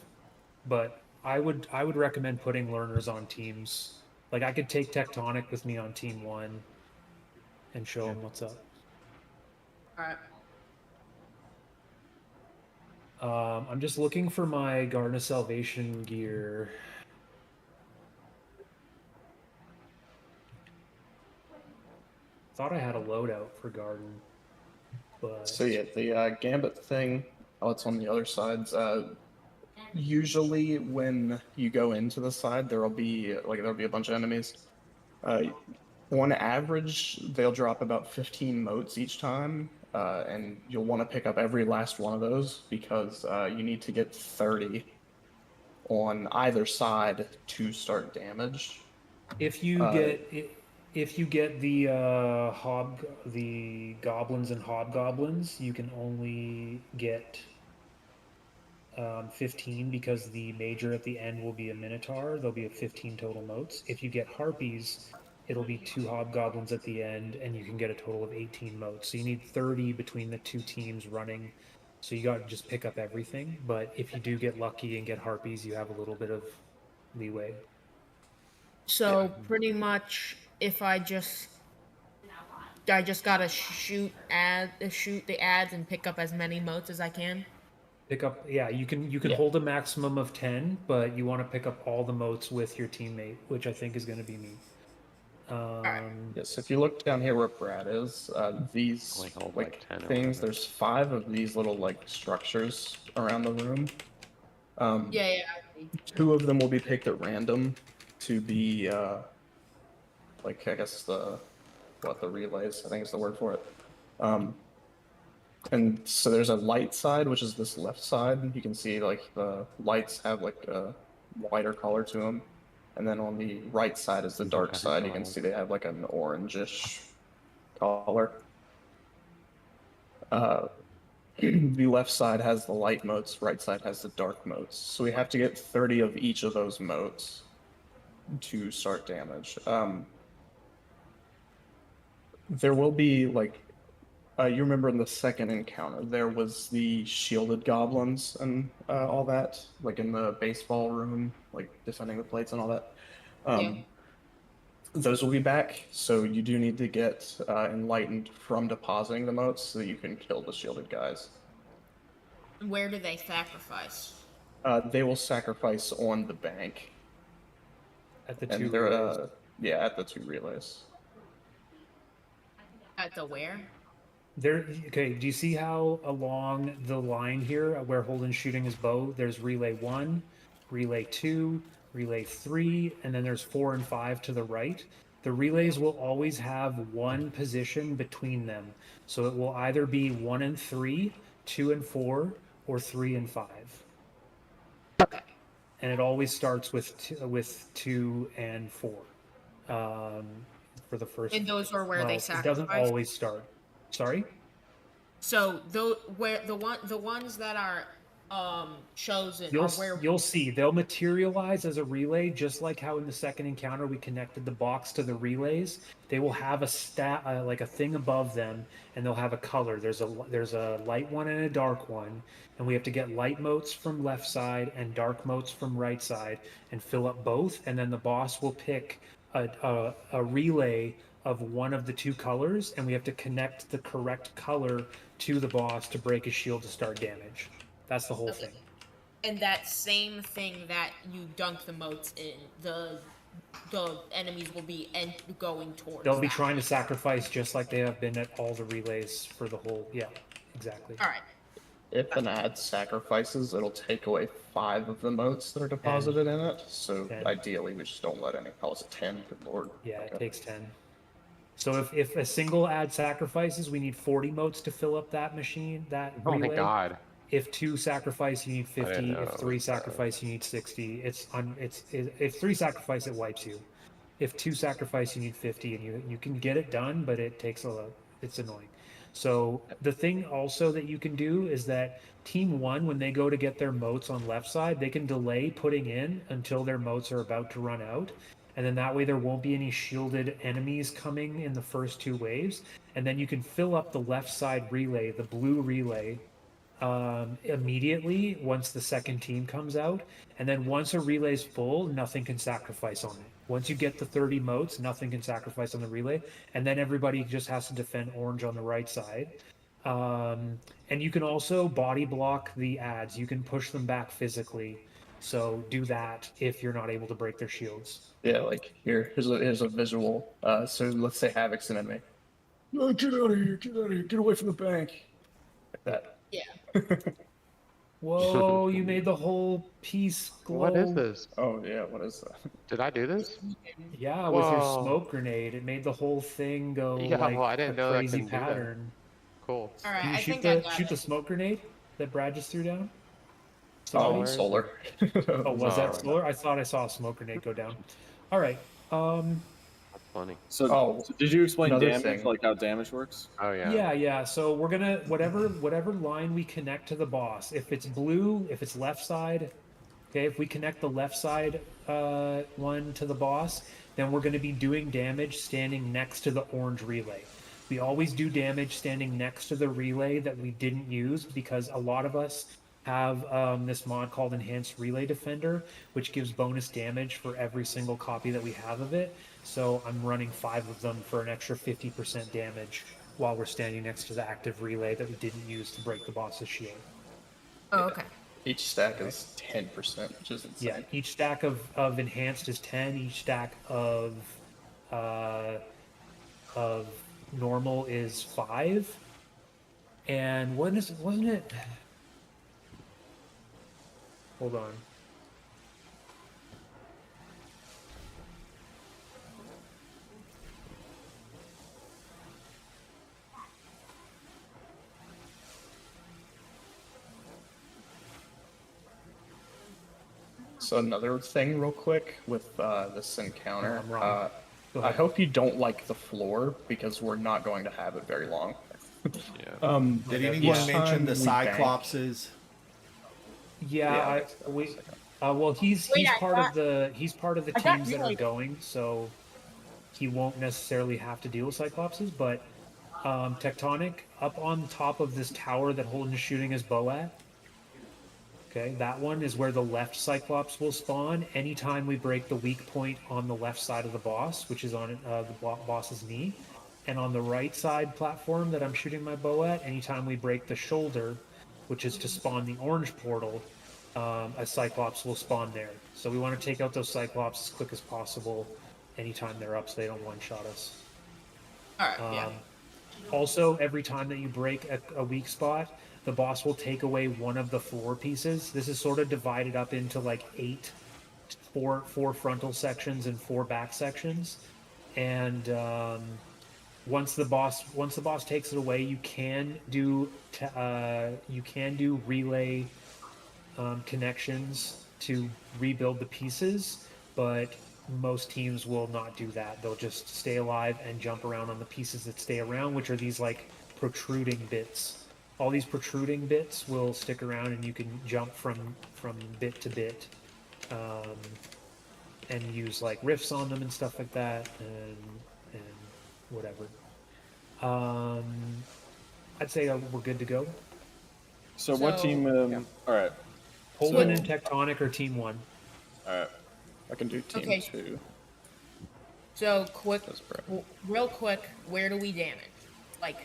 But I would recommend putting learners on teams. Like, I could take Tectonic with me on Team 1 and show them what's up. Alright. I'm just looking for my Garden of Salvation gear. thought I had a loadout for garden, but So yeah, the gambit thing, oh, it's on the other sides. Usually when you go into the side, there'll be a bunch of enemies. Uh, on average, they'll drop about 15 motes each time, and you'll want to pick up every last one of those because you need to get 30 on either side to start damage. if you get the goblins and hobgoblins, you can only get 15 because the major at the end will be a minotaur. There'll be 15 total motes. If you get harpies, it'll be 2 hobgoblins at the end, and you can get a total of 18 motes. So you need 30 between the 2 teams running. So you got to just pick up everything. But if you do get lucky and get harpies, you have a little bit of leeway. So pretty much, if I just gotta shoot the ads and pick up as many motes as I can. Pick up, yeah, you can hold a maximum of 10, but you want to pick up all the motes with your teammate, which I think is going to be me. Yes, if you look down here where Brad is, these Only hold, like 10 or things, whatever. there's 5 of these little like structures around the room. Yeah. 2 of them will be picked at random to be like I guess the relays, I think is the word for it. And so there's a light side, which is this left side. You can see like the lights have like a whiter color to them. And then on the right side is the dark side. You can see they have like an orangish color. The left side has the light motes, right side has the dark motes. So we have to get 30 of each of those motes to start damage. There will be like you remember in the second encounter, there was the shielded goblins and all that, like in the baseball room, like defending the plates and all that. Those will be back, so you do need to get enlightened from depositing the motes so that you can kill the shielded guys. Where do they sacrifice? They will sacrifice on the bank. At the And 2 they're, relays. yeah, at the 2 relays. At the where? Okay, do you see how along the line here where Holden's shooting his bow, there's relay 1, relay 2, relay 3, and then there's 4 and 5 to the right. The relays will always have one position between them. So it will either be 1 and 3, 2 and 4, or 3 and 5. Okay. And it always starts with 2 and 4 for the first. And those are where they It sacrifice. doesn't always start. Sorry? So the ones that are chosen You'll, are where you'll see they'll materialize as a relay, just like how in the second encounter we connected the box to the relays. They will have a like a thing above them, and they'll have a color. There's a light one and a dark one, and we have to get light motes from left side and dark motes from right side, and fill up both. And then the boss will pick a relay of one of the 2 colors, and we have to connect the correct color to the boss to break his shield to start damage. That's the whole thing. And that same thing that you dunk the motes in, the enemies will be going towards. They'll be trying to sacrifice just like they have been at all the relays for the whole. Yeah, exactly. All right. If an ad sacrifices, it'll take away 5 of the motes that are deposited in it. So 10. Ideally, we just don't let any. Oh, it's 10. Good lord. Yeah, Okay. it takes 10. So if a single ad sacrifices, we need 40 motes to fill up that machine. Oh relay. my god. If 2 sacrifice, you need 50. know If that 3 was sacrifice, you need 60. If 3 sacrifice, it wipes you. If 2 sacrifice, you need 50, and you can get it done, but it takes it's annoying. So the thing also that you can do is that team 1, when they go to get their motes on left side, they can delay putting in until their motes are about to run out. And then that way there won't be any shielded enemies coming in the first 2 waves. And then you can fill up the left side relay, the blue relay, immediately once the second team comes out. And then once a relay's full, nothing can sacrifice on it. Once you get the 30 motes, nothing can sacrifice on the relay. And then everybody just has to defend orange on the right side. And you can also body block the ads. You can push them back physically. So do that if you're not able to break their shields. Yeah, like here's a visual. So let's say Havoc's an enemy. Oh, get out of here! Get out of here! Get away from the bank! Like that. Yeah. Whoa, you made the whole piece glow. What is this? Oh yeah, what is that? Did I do this? Yeah, with your Whoa. smoke grenade, it made the whole thing go Yeah, like well, I a didn't know that I crazy couldn't do that. pattern. Cool. All right, Can you I shoot think I the got shoot it. the smoke grenade that Brad just threw down? Oh, Where solar. Oh, was that Oh. solar? I thought I saw a smoke grenade go down. All right. That's funny. So, so did you explain another damage, thing. like how damage works? Oh yeah. Yeah. So we're gonna whatever line we connect to the boss. If it's blue, if it's left side, okay. If we connect the left side one to the boss, then we're gonna be doing damage standing next to the orange relay. We always do damage standing next to the relay that we didn't use because a lot of us have this mod called Enhanced Relay Defender, which gives bonus damage for every single copy that we have of it. So I'm running 5 of them for an extra 50% damage while we're standing next to the active relay that we didn't use to break the boss's shield. Oh, okay. Each stack is 10%, which is insane. Yeah, each stack of enhanced is 10. Each stack of normal is 5. And wasn't it? Hold on. So another thing, real quick, with this encounter, I'm wrong. Go I ahead. hope you don't like the floor because we're not going to have it very long. Yeah. Did Okay, anyone each mention time the we bank- Cyclopses? Yeah, well, he's Wait, I part got- of the I got teams that are relay. going, so he won't necessarily have to deal with Cyclopses. But Tectonic up on top of this tower that Holden is shooting his bow at. Okay, that one is where the left Cyclops will spawn anytime we break the weak point on the left side of the boss, which is on the boss's knee. And on the right side platform that I'm shooting my bow at, anytime we break the shoulder, which is to spawn the orange portal, a Cyclops will spawn there. So we want to take out those Cyclops as quick as possible anytime they're up so they don't one-shot us. All right. Yeah. Also, every time that you break a weak spot, the boss will take away one of the floor pieces. This is sort of divided up into like four frontal sections and 4 back sections. And once the boss takes it away, you can do relay connections to rebuild the pieces, but most teams will not do that. They'll just stay alive and jump around on the pieces that stay around, which are these like protruding bits. All these protruding bits will stick around, and you can jump from bit to bit, and use like riffs on them and stuff like that, and whatever. I'd say we're good to go. So what So- team? All right. Holden So- and Tectonic are team 1. All right. I can do team Okay. 2. So quick, That's Brad. real quick, where do we damage? Like,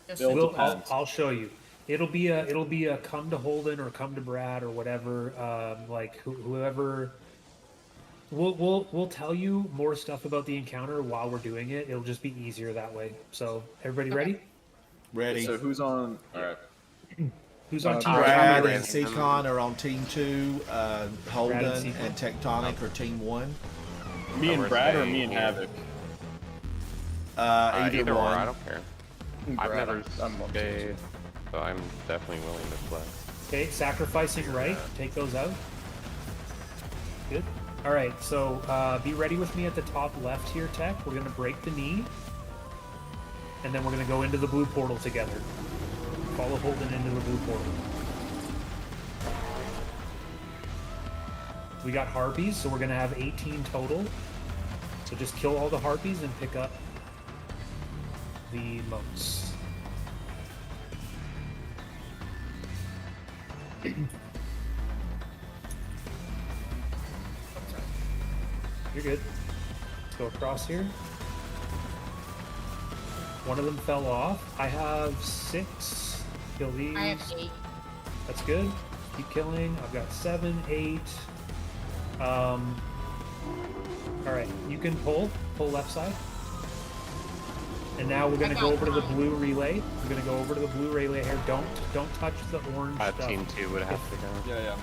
just Build We'll, to I'll, depends. I'll show you. It'll be a come to Holden or come to Brad or whatever. Like whoever. We'll tell you more stuff about the encounter while we're doing it. It'll just be easier that way. So everybody ready? Ready? So who's on? All right. Who's on team? Brad Brad. and Seacon are on team 2. Holden Seacon. and Tectonic are team 1. Me and we're Brad or staying me and here. Havoc? Either Or, one. I don't care. I've Brad, never I'm on team stayed, so I'm definitely willing to play. Okay, sacrificing right. Take those out. Good. All right. So be ready with me at the top left here, Tech. We're gonna break the knee, and then we're gonna go into the blue portal together. Follow Holden into the blue portal. We got harpies, so we're gonna have 18 total. So just kill all the harpies and pick up the motes. You're good. Let's go across here. One of them fell off. I have 6. Kill these. I have 8. That's good. Keep killing. I've got 7, 8. Alright, you can pull left side. And now we're gonna go over to the blue relay. We're gonna go over to the blue relay here. Don't touch the orange stuff. Team 2 would have to go. Yeah.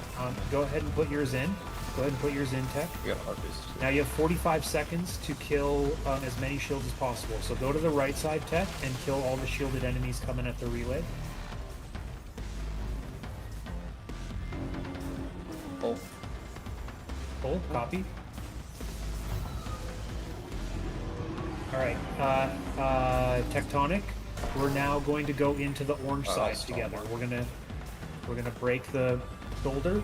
Go ahead and put yours in. Go ahead and put yours in, Tech. We got harpies. Now you have 45 seconds to kill as many shields as possible. So go to the right side, Tech, and kill all the shielded enemies coming at the relay. Oh, Copy. Alright, Tectonic, we're now going to go into the orange side together. We're gonna break the shoulder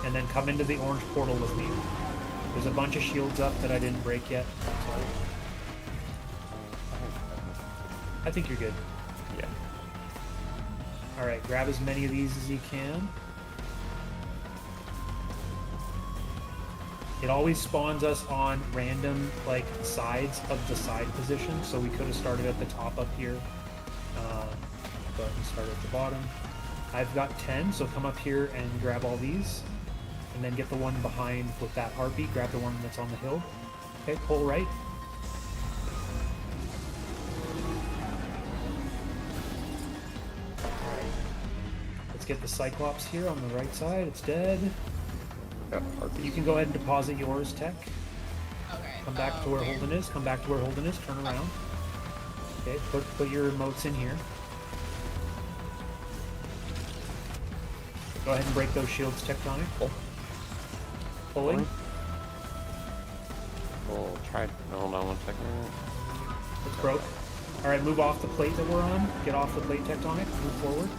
and then come into the orange portal with me. There's a bunch of shields up that I didn't break yet. Sorry. I think you're good. Yeah. Alright, grab as many of these as you can. It always spawns us on random, like, sides of the side position, so we could have started at the top up here, but we started at the bottom. I've got 10, so come up here and grab all these, and then get the one behind with that harpy, grab the one that's on the hill. Okay, pull right. Alright. Let's get the Cyclops here on the right side, it's dead. You can go ahead and deposit yours, Tech. Okay. Come back to where Holden is. Come back to where Holden is. Turn around. Okay, put your motes in here. Go ahead and break those shields, Tectonic. Pulling. We'll try. Hold on 1 second. It's broke. Alright, move off the plate that we're on. Get off the plate, Tectonic. Move forward.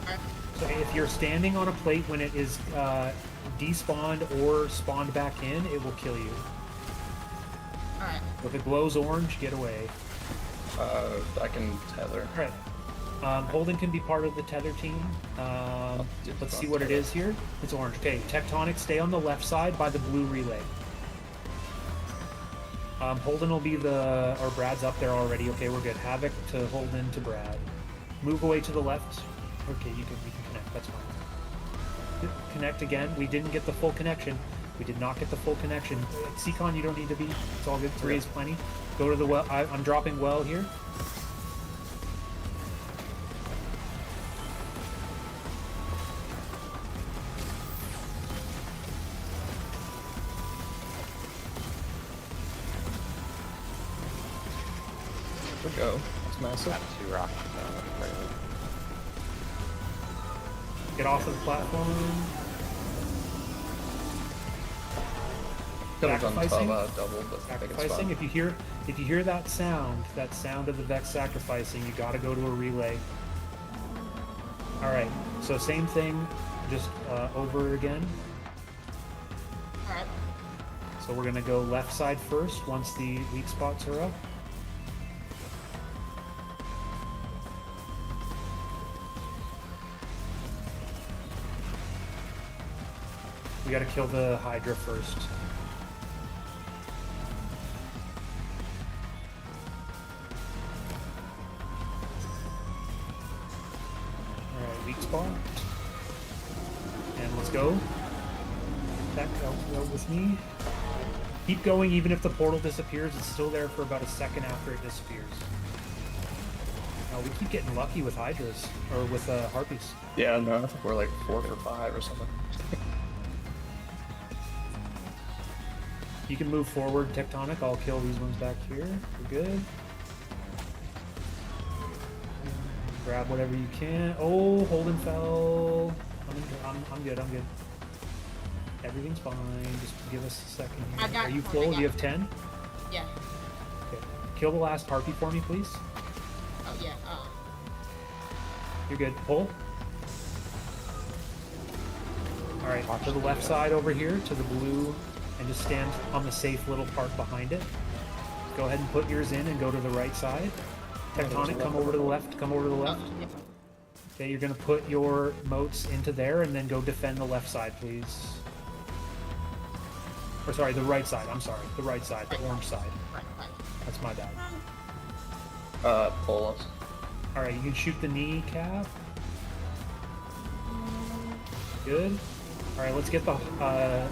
So if you're standing on a plate when it is despawned or spawned back in, it will kill you. Alright. If it glows orange, get away. I can tether. Alright. Holden can be part of the tether team. Let's see what it is here. It's orange. Okay, Tectonic, stay on the left side by the blue relay. Holden will be or Brad's up there already. Okay, we're good. Havoc to Holden to Brad. Move away to the left. Okay, we can connect. That's fine. Connect again. We didn't get the full connection. We did not get the full connection. Seacon, you don't need to be. It's all good. 3 is plenty. Go to the well. I'm dropping well here. There we go. It's massive. Got 2 rockets now. Get off of the platform. Could have done Sacrificing. double, but I think it's Sacrificing. fine. If you hear that sound of the Vex sacrificing, you gotta go to a relay. Alright, so same thing, just over again. Alright. So we're gonna go left side first once the weak spots are up. We gotta kill the Hydra first. Alright, weak spot. And let's go. That go with me. Keep going even if the portal disappears, it's still there for about a second after it disappears. Oh, we keep getting lucky with Hydras, or with Harpies. Yeah, no, I think we're like 4 for 5 or something. You can move forward, Tectonic. I'll kill these ones back here. We're good. Grab whatever you can. Oh, Holden fell. I'm good. I'm good. Everything's fine. Just give us a second here. Are you full? Do you have 10? Yeah. Okay. Kill the last Harpy for me, please. Oh, yeah. You're good. Pull. Alright, to the left side over here, to the blue, and just stand on the safe little part behind it. Go ahead and put yours in and go to the right side. Tectonic, come over to the left. Come over to the left. Okay, you're going to put your motes into there and then go defend the left side, please. Or sorry, the right side. I'm sorry. The right side. The orange side. Right. That's my bad. Pull us. Alright, you can shoot the kneecap. Good. Alright, let's get the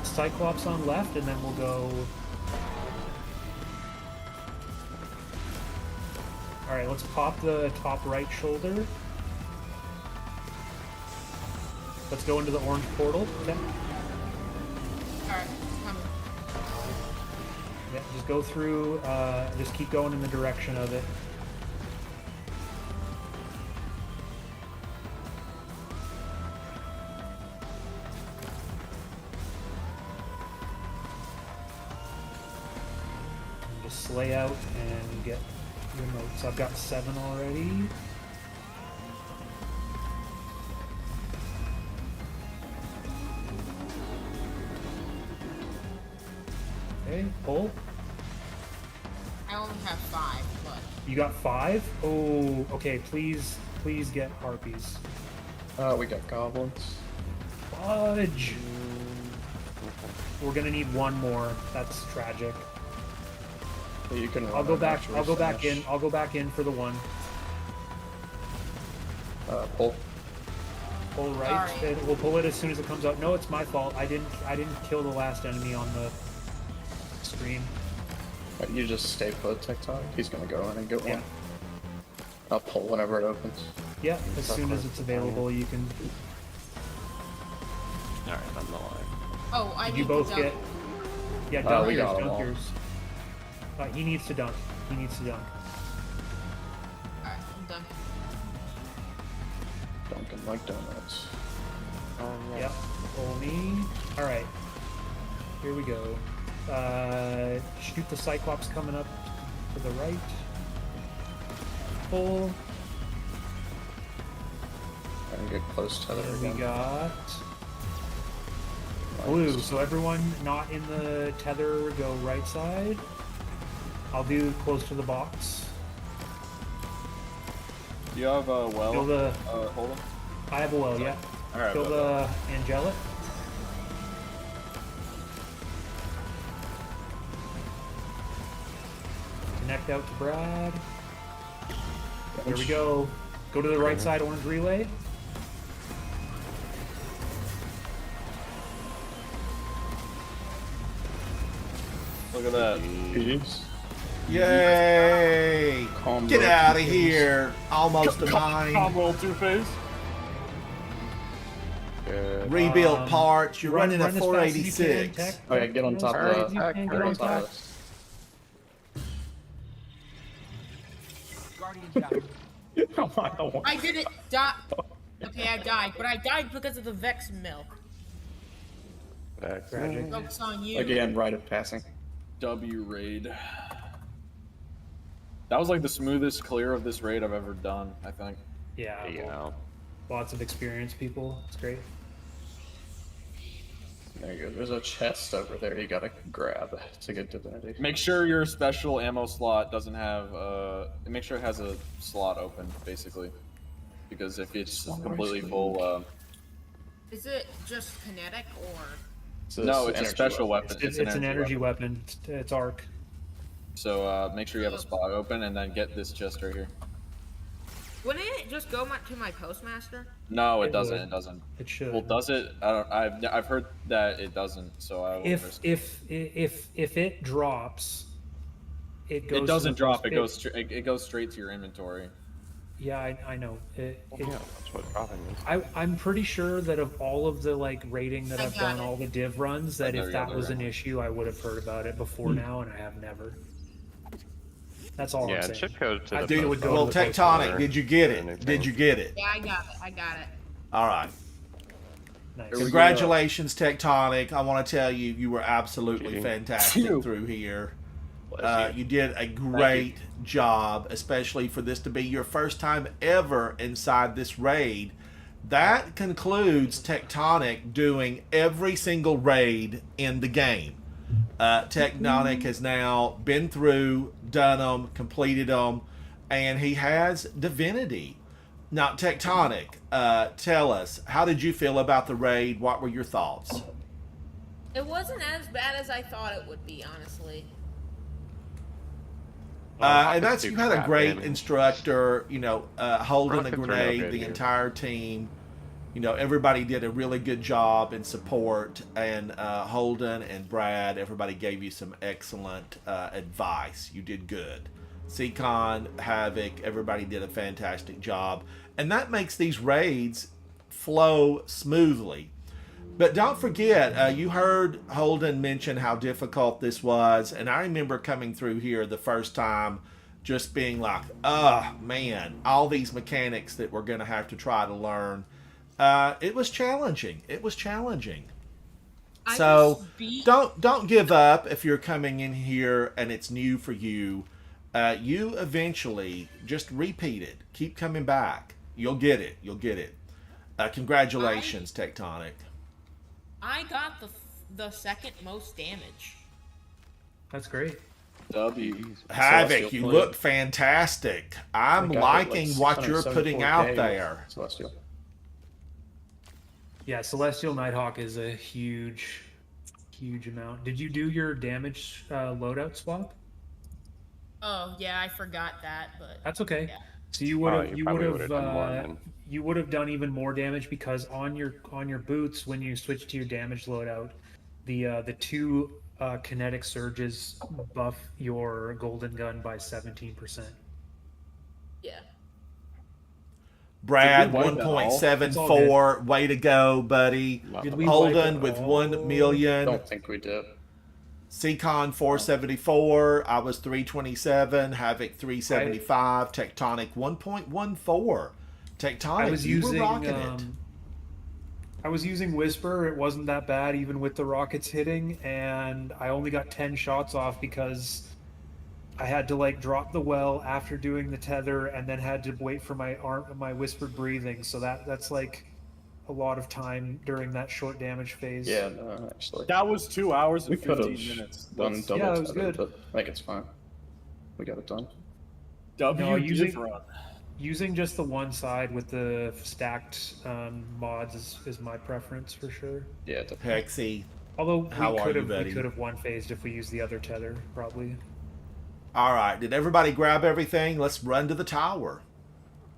Cyclops on left, and then we'll go... All right, let's pop the top right shoulder. Let's go into the orange portal. Okay. Alright, coming. Yeah, just go through. Just keep going in the direction of it. Just slay out and get your notes. I've got 7 already. Okay, pull. I only have 5, but You got 5? Oh, okay. Please get harpies. We got goblins. Fudge. We're gonna need 1 more. That's tragic. So you can. I'll go back. actually I'll go back finish. in. I'll go back in for the 1. Pull. Pull right. Sorry. We'll pull it as soon as it comes out. No, it's my fault. I didn't kill the last enemy on the stream. You just stay put, Tectonic. He's gonna go in and get Yeah. one. I'll pull whenever it opens. Yeah, as soon as it's available, you can. All right, I'm the line. oh, I Did need you both to get? Yeah, dunk we yours. got 'em Dunk all. yours. He needs to dunk. He needs to dunk. Alright, I'm done. Dunkin' like donuts. Yep. Pull me. All right. Here we go. Shoot the Cyclops coming up to the right. Pull. And get close to And it we again. got blue. So everyone not in the tether, go right side. I'll do close to the box. Do you have a well? Fill the. Hold on. I have a well. Yeah. All right. Fill the angelic. Connect out to Brad. Here we go. Go to the right side, orange relay. Look at that. Peace. Yay! Calm Get roll, out of Two-Face. here! Almost a mine. roll Two-Face. Good. Rebuilt parts. You're running a as fast as you can, 486. Tech. Oh yeah, get on top Run as of fast as you the. can, Get get on on top top. of this. Guardian down. Oh my god. I didn't die. Okay, I died, but I died because of the Vex milk. Excellent. Joke's on you. Again, rite of passing. W raid. That was like the smoothest clear of this raid I've ever done, I think. Yeah. You know. Lots of experienced people. It's great. There you go. There's a chest over there you gotta grab to get divinity. Make sure your special ammo slot doesn't have, make sure it has a slot open, basically. Because if it's completely full, Is it just kinetic or? no, it's a energy special weapon. weapon. It's an energy weapon. It's arc. So make sure you have a spot open and then get this chest right here. Wouldn't it just go to my postmaster? No, it It doesn't. would. It doesn't. It should. Well, does it? I've heard that it doesn't. So I won't risk it. If it drops, it goes. It doesn't to the drop. post- It goes. It goes straight to your inventory. Yeah, I know. Yeah, that's what dropping is. I'm pretty sure that of all of the like rating that I I've got done, it. all the div runs, that know if you're that the was right an one. issue, I would have heard about it before now, and I have never. That's all Yeah, I'm it saying. should go to I the think it would post go Well, to the post Tectonic, order. did you get Anything. it? Did you get it? Yeah, I got it. I got it. All right. Nice. Here we go. Congratulations, Tectonic. I want to tell you, you were absolutely GG. fantastic Phew. through here. Bless You did a great job, especially for this to be your first time ever inside this raid. That concludes Tectonic doing every single raid in the game. Tectonic has now been through, done them, completed them, and he has Divinity. Now, Tectonic, tell us, how did you feel about the raid? What were your thoughts? It wasn't as bad as I thought it would be, honestly. And that's, you had a great damage. instructor, holding the Rockets are no grenade, good the here. entire team. Everybody did a really good job in support, and Holden and Brad, everybody gave you some excellent advice. You did good. Seacon, Havoc, everybody did a fantastic job. And that makes these raids flow smoothly. But don't forget, you heard Holden mention how difficult this was. And I remember coming through here the first time just being like, oh, man, all these mechanics that we're going to have to try to learn. It was challenging. It was challenging. So don't give up if you're coming in here and it's new for you. You eventually just repeat it. Keep coming back. You'll get it. You'll get it. Congratulations, Tectonic. I got the second most damage. That's great. W. Havoc, you look fantastic. I'm liking what you're putting out there. Celestial. Yeah, Celestial Nighthawk is a huge amount. Did you do your damage loadout swap? Oh yeah, I forgot that, but that's okay. Yeah. So you would have done even more damage because on your boots, when you switch to your damage loadout, the two kinetic surges buff your golden gun by 17%. Yeah. Brad, 1.74. Way to go, buddy. Holden with 1 million. Don't think we did. Seacon 474. I was 327. Havoc 375. Tectonic 1.14. Tectonic, you were rocking it. I was using Whisper. It wasn't that bad, even with the rockets hitting, and I only got 10 shots off because I had to like drop the well after doing the tether, and then had to wait for my whispered breathing. So that's like a lot of time during that short damage phase. Yeah, no, actually. That was 2 hours and We could 15 have minutes. done double Yeah, it was tether, good. but I think it's fine. We got it done. Using just the one side with the stacked mods is my preference for sure. Yeah, definitely. Hexy, Although we buddy? could have one phased if we used the other tether, probably. all right. Did everybody grab everything? Let's run to the tower.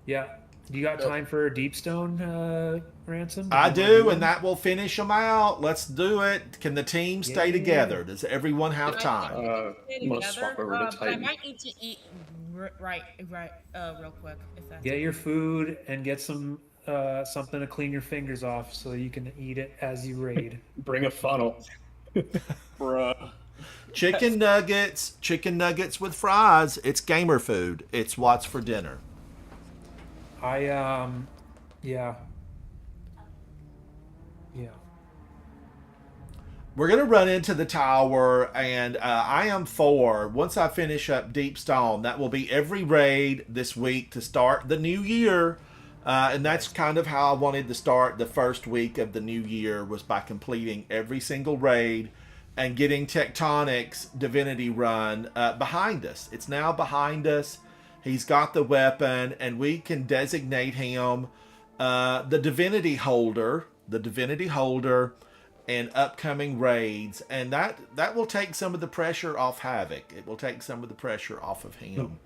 Yeah. You got time for a Deepstone, Ransom? I do, and that will finish them out. Let's do it. Can the team stay together? Does everyone have time? I'm gonna swap over to I Titan. might need to eat real quick. If that's Get your food and get some something to clean your fingers off so you can eat it as you raid. Bring a funnel. Bruh. Chicken nuggets with fries. It's gamer food. It's what's for dinner. Yeah. We're going to run into the tower, and I am for, once I finish up Deep Stone, that will be every raid this week to start the new year. And that's kind of how I wanted to start the first week of the new year, was by completing every single raid and getting Tectonic's Divinity run behind us. It's now behind us. He's got the weapon, and we can designate him the Divinity holder and upcoming raids, and that will take some of the pressure off Havoc. It will take some of the pressure off of him.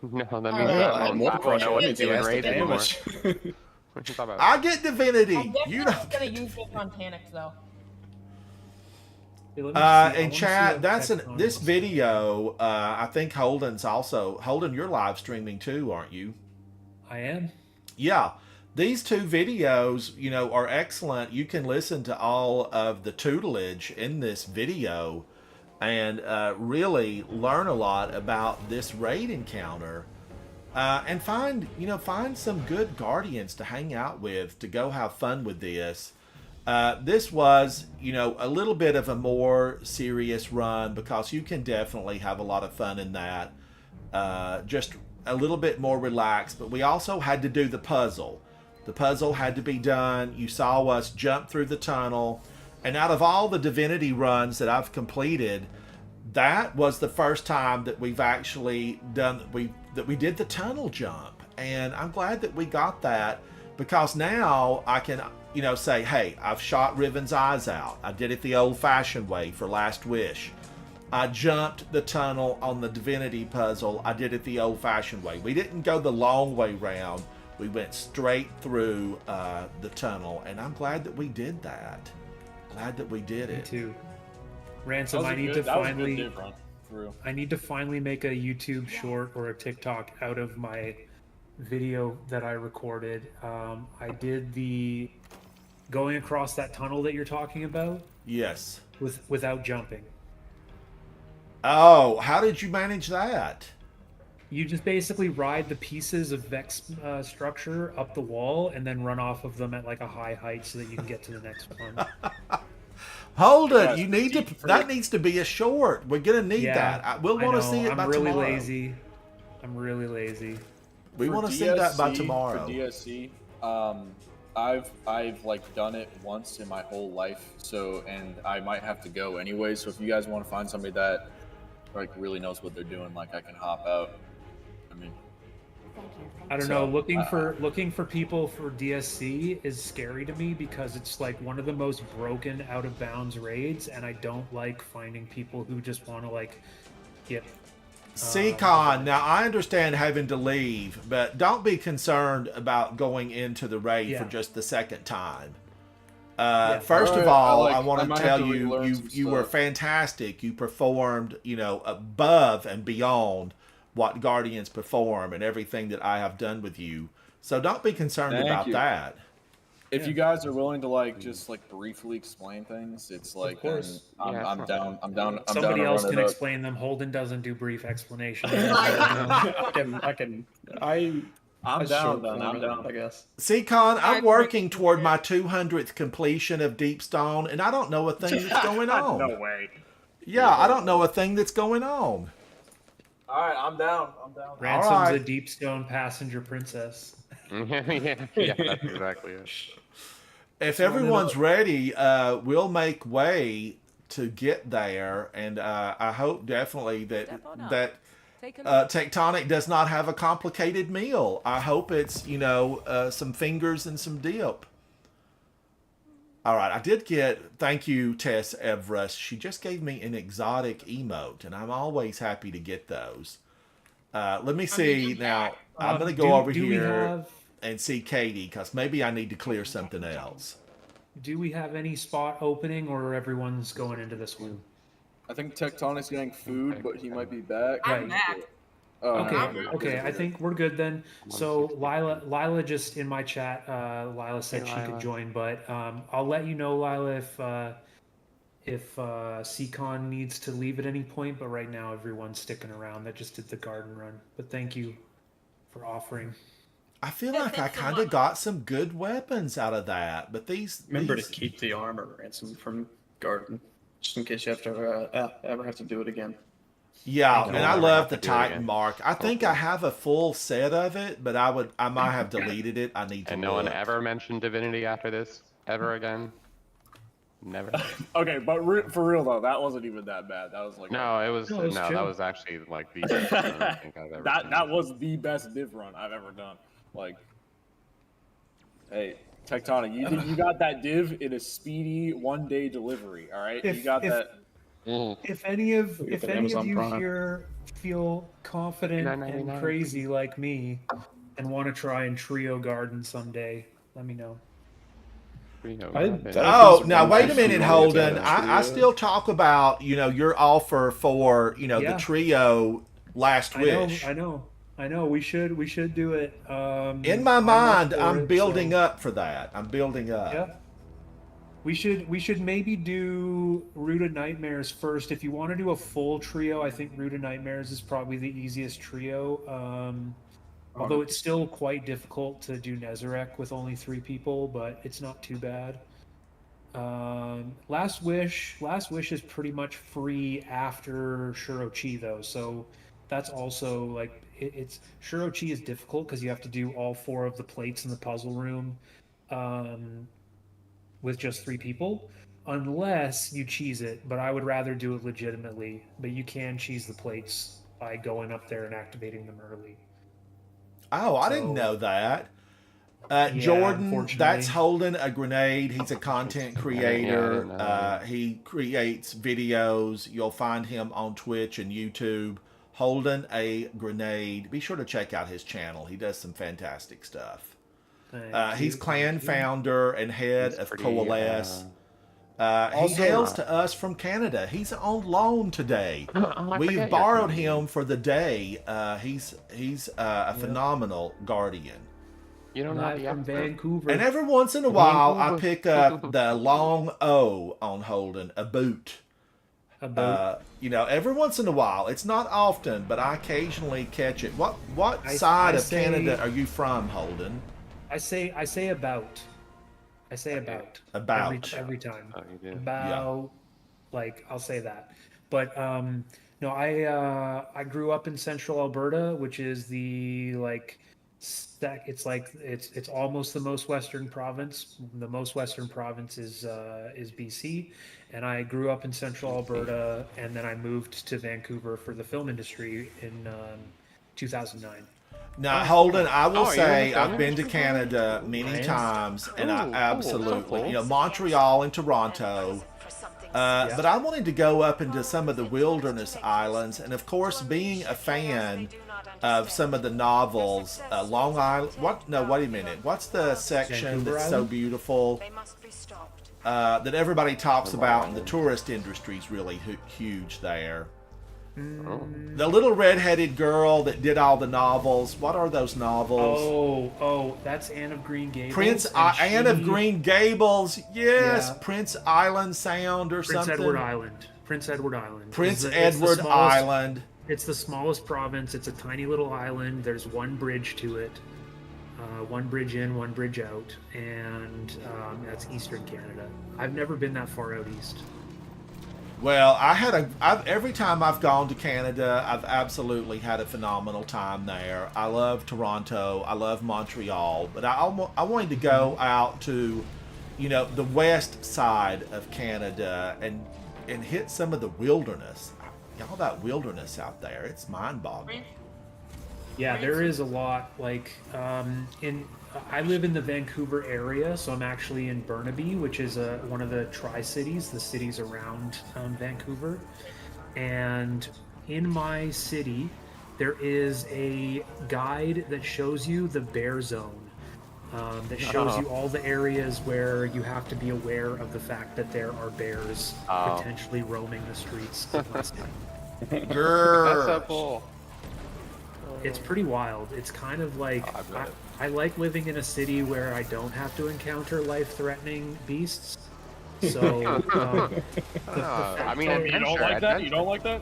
No, that means I more don't pressure. know what to It do in has the raid anymore. damage. What you talking about? I get Divinity. I'm You definitely don't. gonna use it on Tanic though. Hey, let me see. I In wanna see chat, what this looks like. video. I think Holden, you're live streaming too, aren't you? I am. Yeah, these two videos, are excellent. You can listen to all of the tutelage in this video and really learn a lot about this raid encounter. And find some good guardians to hang out with, to go have fun with this. This was, a little bit of a more serious run, because you can definitely have a lot of fun in that. Just a little bit more relaxed, but we also had to do the puzzle. The puzzle had to be done. You saw us jump through the tunnel, and out of all the Divinity runs that I've completed, that was the first time that we've actually done that we did the tunnel jump, and I'm glad that we got that, because now I can say, hey, I've shot Riven's eyes out. I did it the old-fashioned way for Last Wish. I jumped the tunnel on the Divinity puzzle. I did it the old-fashioned way. We didn't go the long way round. We went straight through the tunnel, and I'm glad that we did that. Glad that we did Me it. too. Ransom, That was I a need good- to that was a good finally. div run, through. I need to finally make a YouTube short or a TikTok out of my video that I recorded. I did the going across that tunnel that you're talking about Yes. without jumping. Oh, how did you manage that? You just basically ride the pieces of Vex structure up the wall and then run off of them at like a high height so that you can get to the next one. Hold it. Yes, You need to. deep That needs to be a short. We're gonna need Yeah, that. We'll want to see it I'm by really tomorrow. lazy. I'm really lazy. We For want to see that by DSC tomorrow. For DSC, I've like done it once in my whole life, so and I might have to go anyway. So if you guys want to find somebody that like really knows what they're doing, like I can hop out. I mean, I don't So, know. Looking for people for DSC is scary to me because it's like one of the most broken out of bounds raids, and I don't like finding people who just want to like get. Seacon, now I understand having to leave, but don't be concerned about going into the raid for Yeah. just the second time. Yeah. First of Alright, all, I I want might to have tell to you, relearn some you were stuff. fantastic. You performed, above and beyond what Guardians perform and everything that I have done with you. So don't be concerned Thank about you. that. if you guys are willing to like just like briefly explain things, it's like then course. I'm, Yeah, I'm it's down. not I'm down. I'm Somebody down to else run can it up. explain them. Holden doesn't do brief explanation. I'm down. Then I'm down. I guess. Seacon, I I'm can working make it toward work. my 200th completion of Deepstone, and I don't know a thing that's going on. No way. Yeah, I don't know a thing that's going on. All right, I'm down. I'm down. Ransom's Alright. a deep stone passenger princess. yeah, that's exactly it. If everyone's ready, we'll make way to get there, and I hope definitely that Tectonic does not have a complicated meal. I hope it's some fingers and some dip. All right, I did get thank you, Tess Everest. She just gave me an exotic emote, and I'm always happy to get those. Let me see now. I'm gonna go over here and see Katie because maybe I need to clear something else. Do we have any spot opening, or everyone's going into this one? I think Tectonic's getting food, but he might be back. I'm back. Oh, Okay, I think we're good then. So Lila just in my chat, Lila said she could join, but I'll let you know, Lila, if Seacon needs to leave at any point. But right now, everyone's sticking around. That just did the garden run. But thank you for offering. I feel like I kind of got some good weapons out of that, but Remember to keep the armor ransom from Garden, just in case you have to ever have to do it again. Yeah, and I never love have the to do it Titan again. mark. I think I have a full set of it, but I might have deleted it. I need to And no one look. ever mentioned Divinity after this ever again. Never. Okay, but for real though, that wasn't even that bad. That was like No, it was No, it was that chill. was actually like the best thing I think I've ever done. that was the best div run I've ever done. Like, hey, Tectonic, you got that div in a speedy 1-day delivery. All right, you got that. If any of Look at Amazon you Prime. here feel confident and $9.99. crazy like me, and want to try and trio garden someday, let me know. Oh, now wait a minute, Holden. I still talk about your offer for the Yeah. trio Last Wish. I know. We should do it. In my I'm up mind, for I'm it, building so- up for that. I'm building up. Yeah. We should maybe do Root of Nightmares first. If you want to do a full trio, I think Root of Nightmares is probably the easiest trio. Although it's still quite difficult to do Nezarec with only 3 people, but it's not too bad. Last Wish is pretty much free after Shirochi though, so that's also like it's Shirochi is difficult because you have to do all 4 of the plates in the puzzle room. With just 3 people, unless you cheese it, but I would rather do it legitimately. But you can cheese the plates by going up there and activating them early. Oh, I didn't know that. Jordan, unfortunately. that's Holden a Grenade. He's a content creator. know that. He creates videos. You'll find him on Twitch and YouTube. Holden a Grenade. Be sure to check out his channel. He does some fantastic stuff. He's clan founder and head of pretty, Coalesce. He Also- hails to us from Canada. He's on loan today. I We've forget borrowed you're Canadian. him for the day. He's a phenomenal guardian. You don't have Live the from accent. Vancouver. And every once in a while, I Vancouver. pick up the long O on Holden, a boot. About Every once in a while. It's not often, but I occasionally catch it. What I- side I of say- Canada are you from, Holden? I say about. I say about. About. Every time. Oh, you do. About, like, I'll say that. But no, I grew up in Central Alberta, which is the it's almost the most western province. The most western province is BC, and I grew up in Central Alberta, and then I moved to Vancouver for the film industry in 2009. Now, Holden, I will Oh, you're in say the film I've been to industry? Canada I many am. times, and Oh, I cool. absolutely, So cool. Montreal and Toronto. But I wanted to go up into some of the wilderness islands, and of course, being a fan of some of the novels, Long Island. What? No, wait a minute. What's the section Vancouver that's so Island? beautiful that everybody talks about, and the tourist industry is really huge there? The little redheaded girl that did all the novels. What are those novels? Oh, that's Anne of Green Gables. Prince and Anne of she- Green Gables. Yes, Yeah. Prince Island Sound or Prince something. Edward Island. Prince Edward Island. Prince It's the Edward smallest- Island. It's the smallest province. It's a tiny little island. There's one bridge to it. One bridge in, one bridge out, and that's Eastern Canada. I've never been that far out east. Well, every time I've gone to Canada, I've absolutely had a phenomenal time there. I love Toronto. I love Montreal, but I wanted to go out to, the west side of Canada and hit some of the wilderness. All that wilderness out there, it's mind-boggling. Yeah, there is a lot. Like, I live in the Vancouver area, so I'm actually in Burnaby, which is one of the Tri-Cities, the cities around Vancouver. And in my city, there is a guide that shows you the bear zone. That shows you all the areas where you have to be aware of the fact that there are bears potentially roaming the streets of my city. That's so Grrr. cool. It's pretty wild. It's kind of like I bet. I like living in a city where I don't have to encounter life-threatening beasts. So I mean, You don't like that? You don't like that?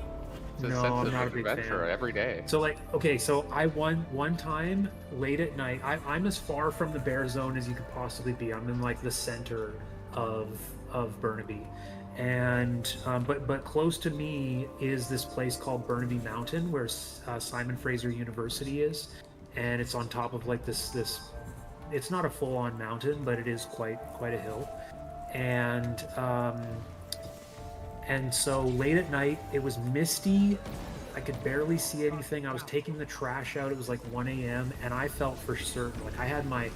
It's a No, sense I'm of not a big adventure fan. every day. So like, okay, so I one time late at night. I'm as far from the bear zone as you could possibly be. I'm in like the center of Burnaby, and but close to me is this place called Burnaby Mountain, where Simon Fraser University is, and it's on top of like this. It's not a full-on mountain, but it is quite a hill, and so late at night, it was misty. I could barely see anything. I was taking the trash out. It was like 1 a.m. and I felt for certain, like I had my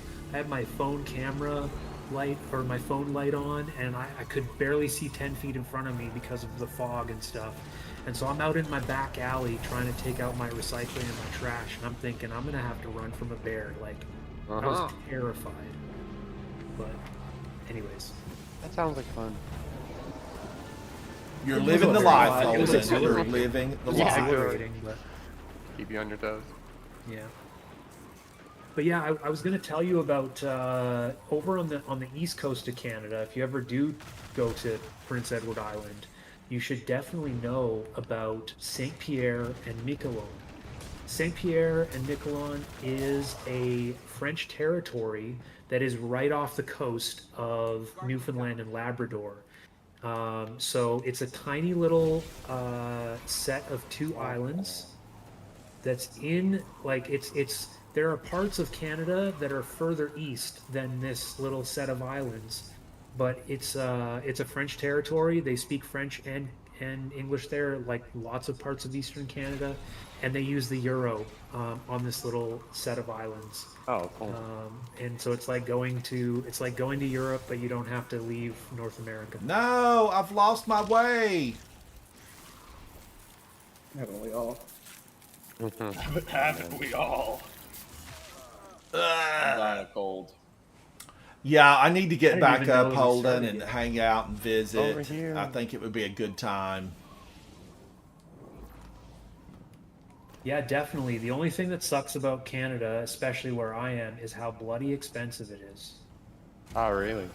phone camera light or my phone light on, and I could barely see 10 feet in front of me because of the fog and stuff. And so I'm out in my back alley trying to take out my recycling and my trash, and I'm thinking I'm gonna have to run from a bear. Like I was terrified. But anyways. That sounds like fun. You're It was living the very life, wild. It was Holden. You're exhilarating. living the It was life. exhilarating, but Keep you on your toes. yeah. But yeah, I was going to tell you about over on the east coast of Canada. If you ever do go to Prince Edward Island, you should definitely know about Saint Pierre and Miquelon. Saint Pierre and Miquelon is a French territory that is right off the coast of Newfoundland and Labrador. So it's a tiny little set of 2 islands that's in like it's there are parts of Canada that are further east than this little set of islands, but it's a French territory. They speak French and English there, like lots of parts of eastern Canada, and they use the euro on this little set of islands. Oh, cool. And so it's like going to Europe, but you don't have to leave North America. No, I've lost my way. Haven't we all? Haven't we all? I'm dying of cold. Yeah, I need to I get didn't back even know up, it was Holden, started and yet. hang out and Over visit. here. I think it would be a good time. Yeah, definitely. The only thing that sucks about Canada, especially where I am, is how bloody expensive it is. Oh, really?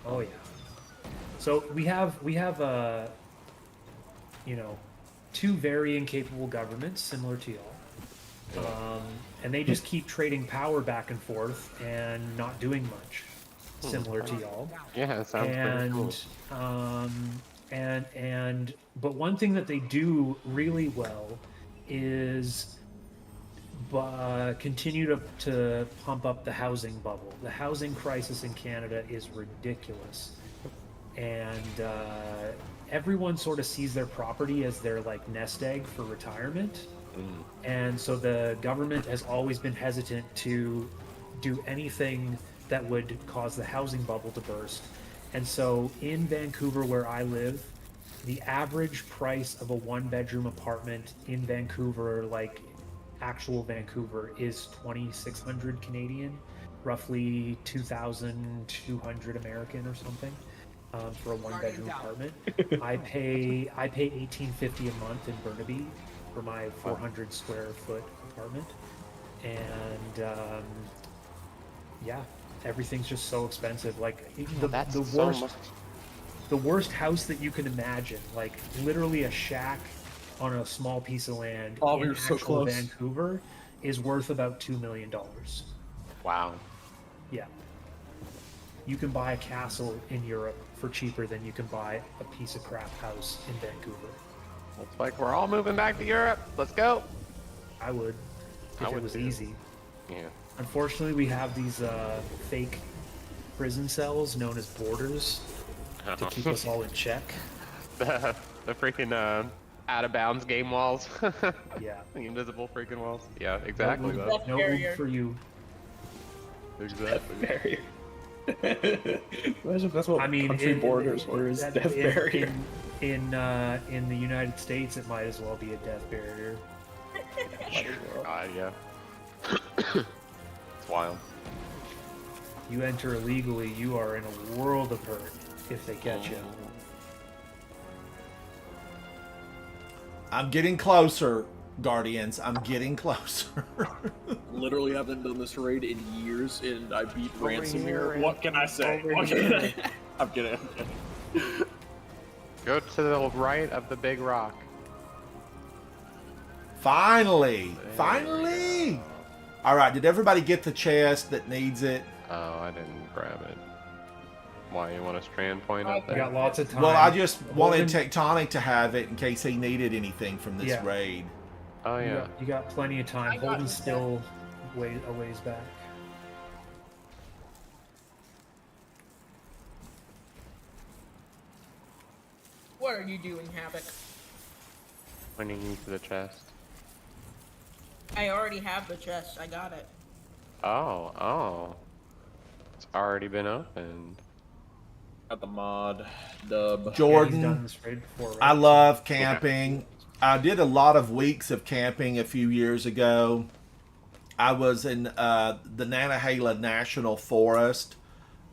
Oh yeah. So we have you know, two very incapable governments similar to y'all. And they just keep trading power back and forth and not doing much, similar to y'all. Yeah, it sounds pretty cool. But one thing that they do really well is continue to pump up the housing bubble. The housing crisis in Canada is ridiculous, and everyone sort of sees their property as their like nest egg for retirement. And so the government has always been hesitant to do anything that would cause the housing bubble to burst. And so in Vancouver, where I live, the average price of a one-bedroom apartment in Vancouver, like actual Vancouver, is 2,600 Canadian, roughly 2,200 American or something, for a one-bedroom apartment. I pay 1,850 a month in Burnaby for my 400 square foot apartment, and yeah, everything's just so expensive. Like That's the so worst. much. The worst house that you can imagine, like literally a shack on a small piece of land Oh, in we were so actual close. Vancouver, is worth about $2 million. Wow. Yeah. You can buy a castle in Europe for cheaper than you can buy a piece of crap house in Vancouver. Looks like we're all moving back to Europe. Let's go. I would, I if it would was too. easy. Yeah. Unfortunately, we have these fake prison cells known as borders to keep us all in check. the freaking out of bounds game walls. Yeah. The invisible freaking walls. Yeah, exactly. No room, That. no room for you. Exactly. Barrier. Imagine if that's what country borders were, is death barrier. In the United States, it might as well be a death barrier. God, yeah. It's wild. You enter illegally, you are in a world of hurt if they catch you. I'm getting closer, Guardians. I'm getting closer. Literally haven't done this raid in years, and I beat Over here Ransomir. and What can I say? over What can here. I... I'm kidding. Go to the right of the big rock. Finally! There Finally! All right, did everybody get the chest that needs it? Oh, I didn't grab it. Why, you want a strand point up You there? got lots of time. Well, I just wanted Holden- Tectonic to have it in case he needed anything from this Yeah. raid. Oh, yeah. You got plenty of time. I got Holden's this still a ways back. What are you doing, Havoc? Pointing you to the chest. I already have the chest. I got it. Oh. It's already been opened. Got the mod dub. Yeah, he's Jordan, done this raid before, right? I love camping. I did a lot of weeks of camping a few years ago. I was in the Nantahala National Forest.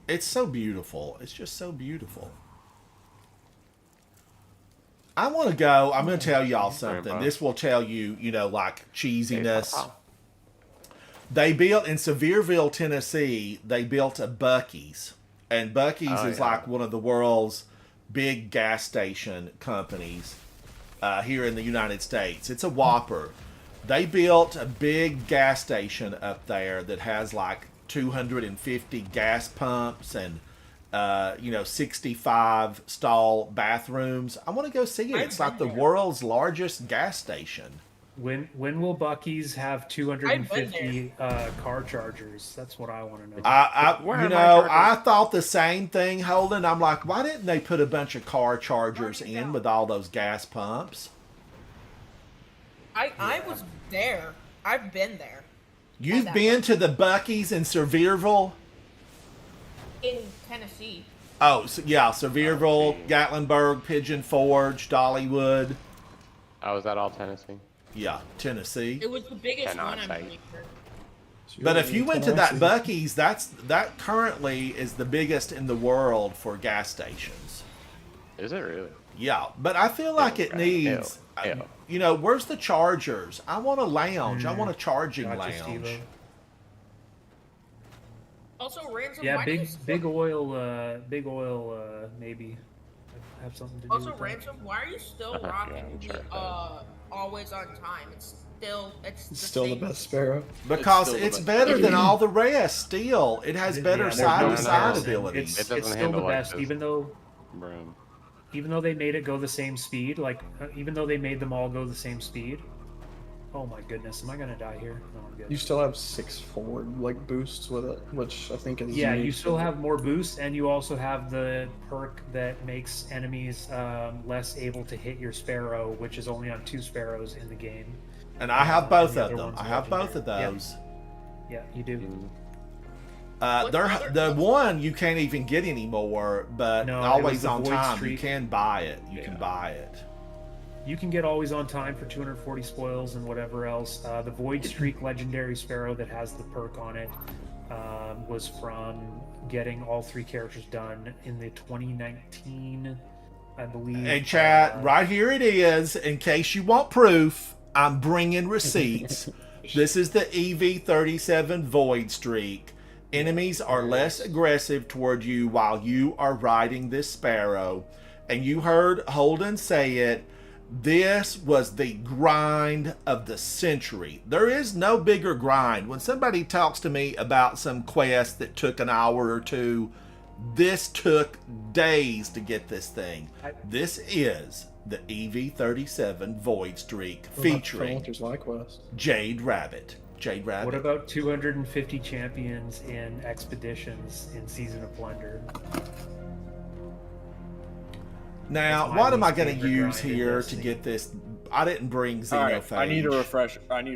It's so beautiful. It's just so beautiful. I want to go. I'm going to tell y'all something. Grandpa. This will tell you, like cheesiness. Papa. They built in Sevierville, Tennessee, they built a Buc-ee's. And Buc-ee's Oh, is yeah. like one of the world's big gas station companies here in the United States. It's a Whopper. They built a big gas station up there that has like 250 gas pumps and 65 stall bathrooms. I want to go see it. I've It's like the been there. world's largest gas station. When will Buc-ee's have I've 250 car chargers? That's what I want to know. Where You are my know, chargers? I thought the same thing, Holden. I'm like, why didn't they put a bunch of car chargers in with all those gas pumps? I was there. I've been there. You've that been to the Buc-ee's in Sevierville? In Tennessee. Oh, so, yeah, Sevierville, Gatlinburg, Pigeon Forge, Dollywood. Oh, is that all Tennessee? Yeah, Tennessee. It was the biggest Cannot one, I'm say. pretty sure. But if you went to 10 that ounces. Buc-ee's, that currently is the biggest in the world for gas stations. Is it really? Yeah, but I feel like it right. needs, Ew. you know, where's the chargers? I want a lounge. I want a charging Gotcha, lounge. Steve-O. Also, Ransom, Yeah, why do you big oil, maybe have something to do Also, with that. Ransom, why are you still Yeah, rocking I'm the sure it does. always on time? It's It's still the same. best sparrow. Because still the it's best. better than all the rest. Still, it has better there's side no to side comparison. abilities. It doesn't It's still handle the like best, this. Broom. even though they made it go the same speed. Like even though they made them all go the same speed. Oh my goodness, am I gonna die here? No, I'm good. You still have 6 forward like boosts with it, which I think is Yeah, unique you still to- have more boosts, and you also have the perk that makes enemies less able to hit your sparrow, which is only on 2 sparrows in the game. And I have both the of other them. one's I have both of legendary. those. Yeah, you do. What's The one you can't even get anymore, but No, it always was the on Void time. You Streak. can buy it. You Yeah. can buy it. You can get always on time for 240 spoils and whatever else. The Void Streak legendary sparrow that has the perk on it was from getting all 3 characters done in the 2019, I believe. Hey, chat, right here it is. In case you want proof, I'm bringing receipts. This is the EV37 Void Streak. Enemies are less aggressive toward you while you are riding this sparrow. And you heard Holden say it. This was the grind of the century. There is no bigger grind. When somebody talks to me about some quest that took an hour or two, this took days to get this thing. This is the EV37 Void Streak featuring Hunter's Light Quest. Jade Rabbit. Jade Rabbit. What about 250 champions in expeditions in Season of Plunder? Now, That's my what am I least going to favorite use grind in here this to thing. get this? I didn't bring All Xenophage. right, I need a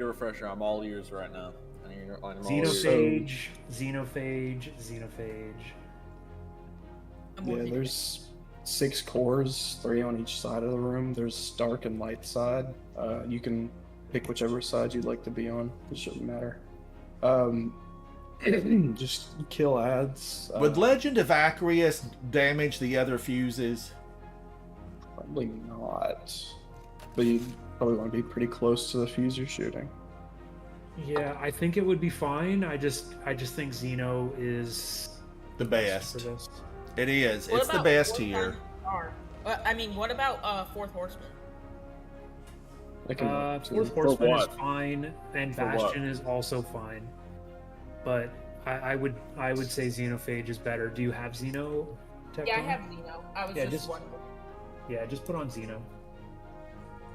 refresher. I'm all ears right now. I'm all ears. Xenophage. I'm Yeah, working. there's 6 cores, 3 on each side of the room. There's dark and light side. You can pick whichever side you'd like to be on. It shouldn't matter. Just kill ads. Would Legend of Acreus damage the other fuses? Probably not. But you probably want to be pretty close to the fuse you're shooting. Yeah, I think it would be fine. I just think Xeno is The best. for this. It is. What It's the about best Fourth here. Star? What about Fourth Horseman? I can Fourth Horseman is what? fine, and For what? Bastion is also fine. But I would say Xenophage is better. Do you have Xeno? Tecton? Yeah, I have Xeno. I was Yeah, just just- wondering. Yeah, just put on Xeno.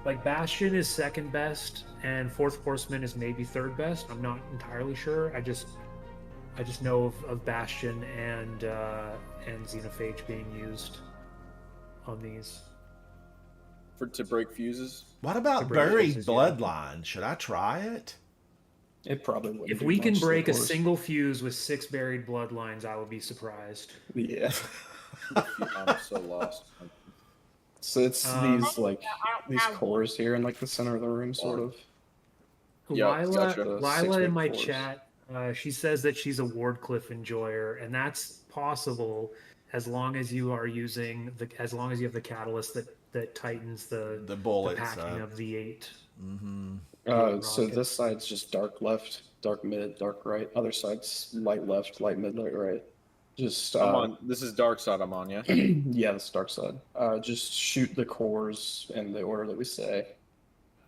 Like Bastion is second best, and Fourth Horseman is maybe third best. I'm not entirely sure. I just know of Bastion and Xenophage being used on these. To break fuses. What about break Buried fuses, yeah. Bloodline? Should I try it? It probably wouldn't. If do we can much to break the a cores. single fuse with 6 buried bloodlines, I would be surprised. Yeah. I'm so lost. So it's these like I don't these have cores here in like the center of the room, sort of. Yeah, Lila, gotcha. Lila 6 in my big fours. chat, she says that she's a Wardcliff enjoyer, and that's possible as long as you are using as long as you have the catalyst that tightens the bullets packing up. of the 8. So rocket. this side's just dark left, dark mid, dark right. Other side's light left, light mid, light right. Just I'm on. This is dark side. I'm on. Yeah. yeah, that's dark side. Just shoot the cores in the order that we say.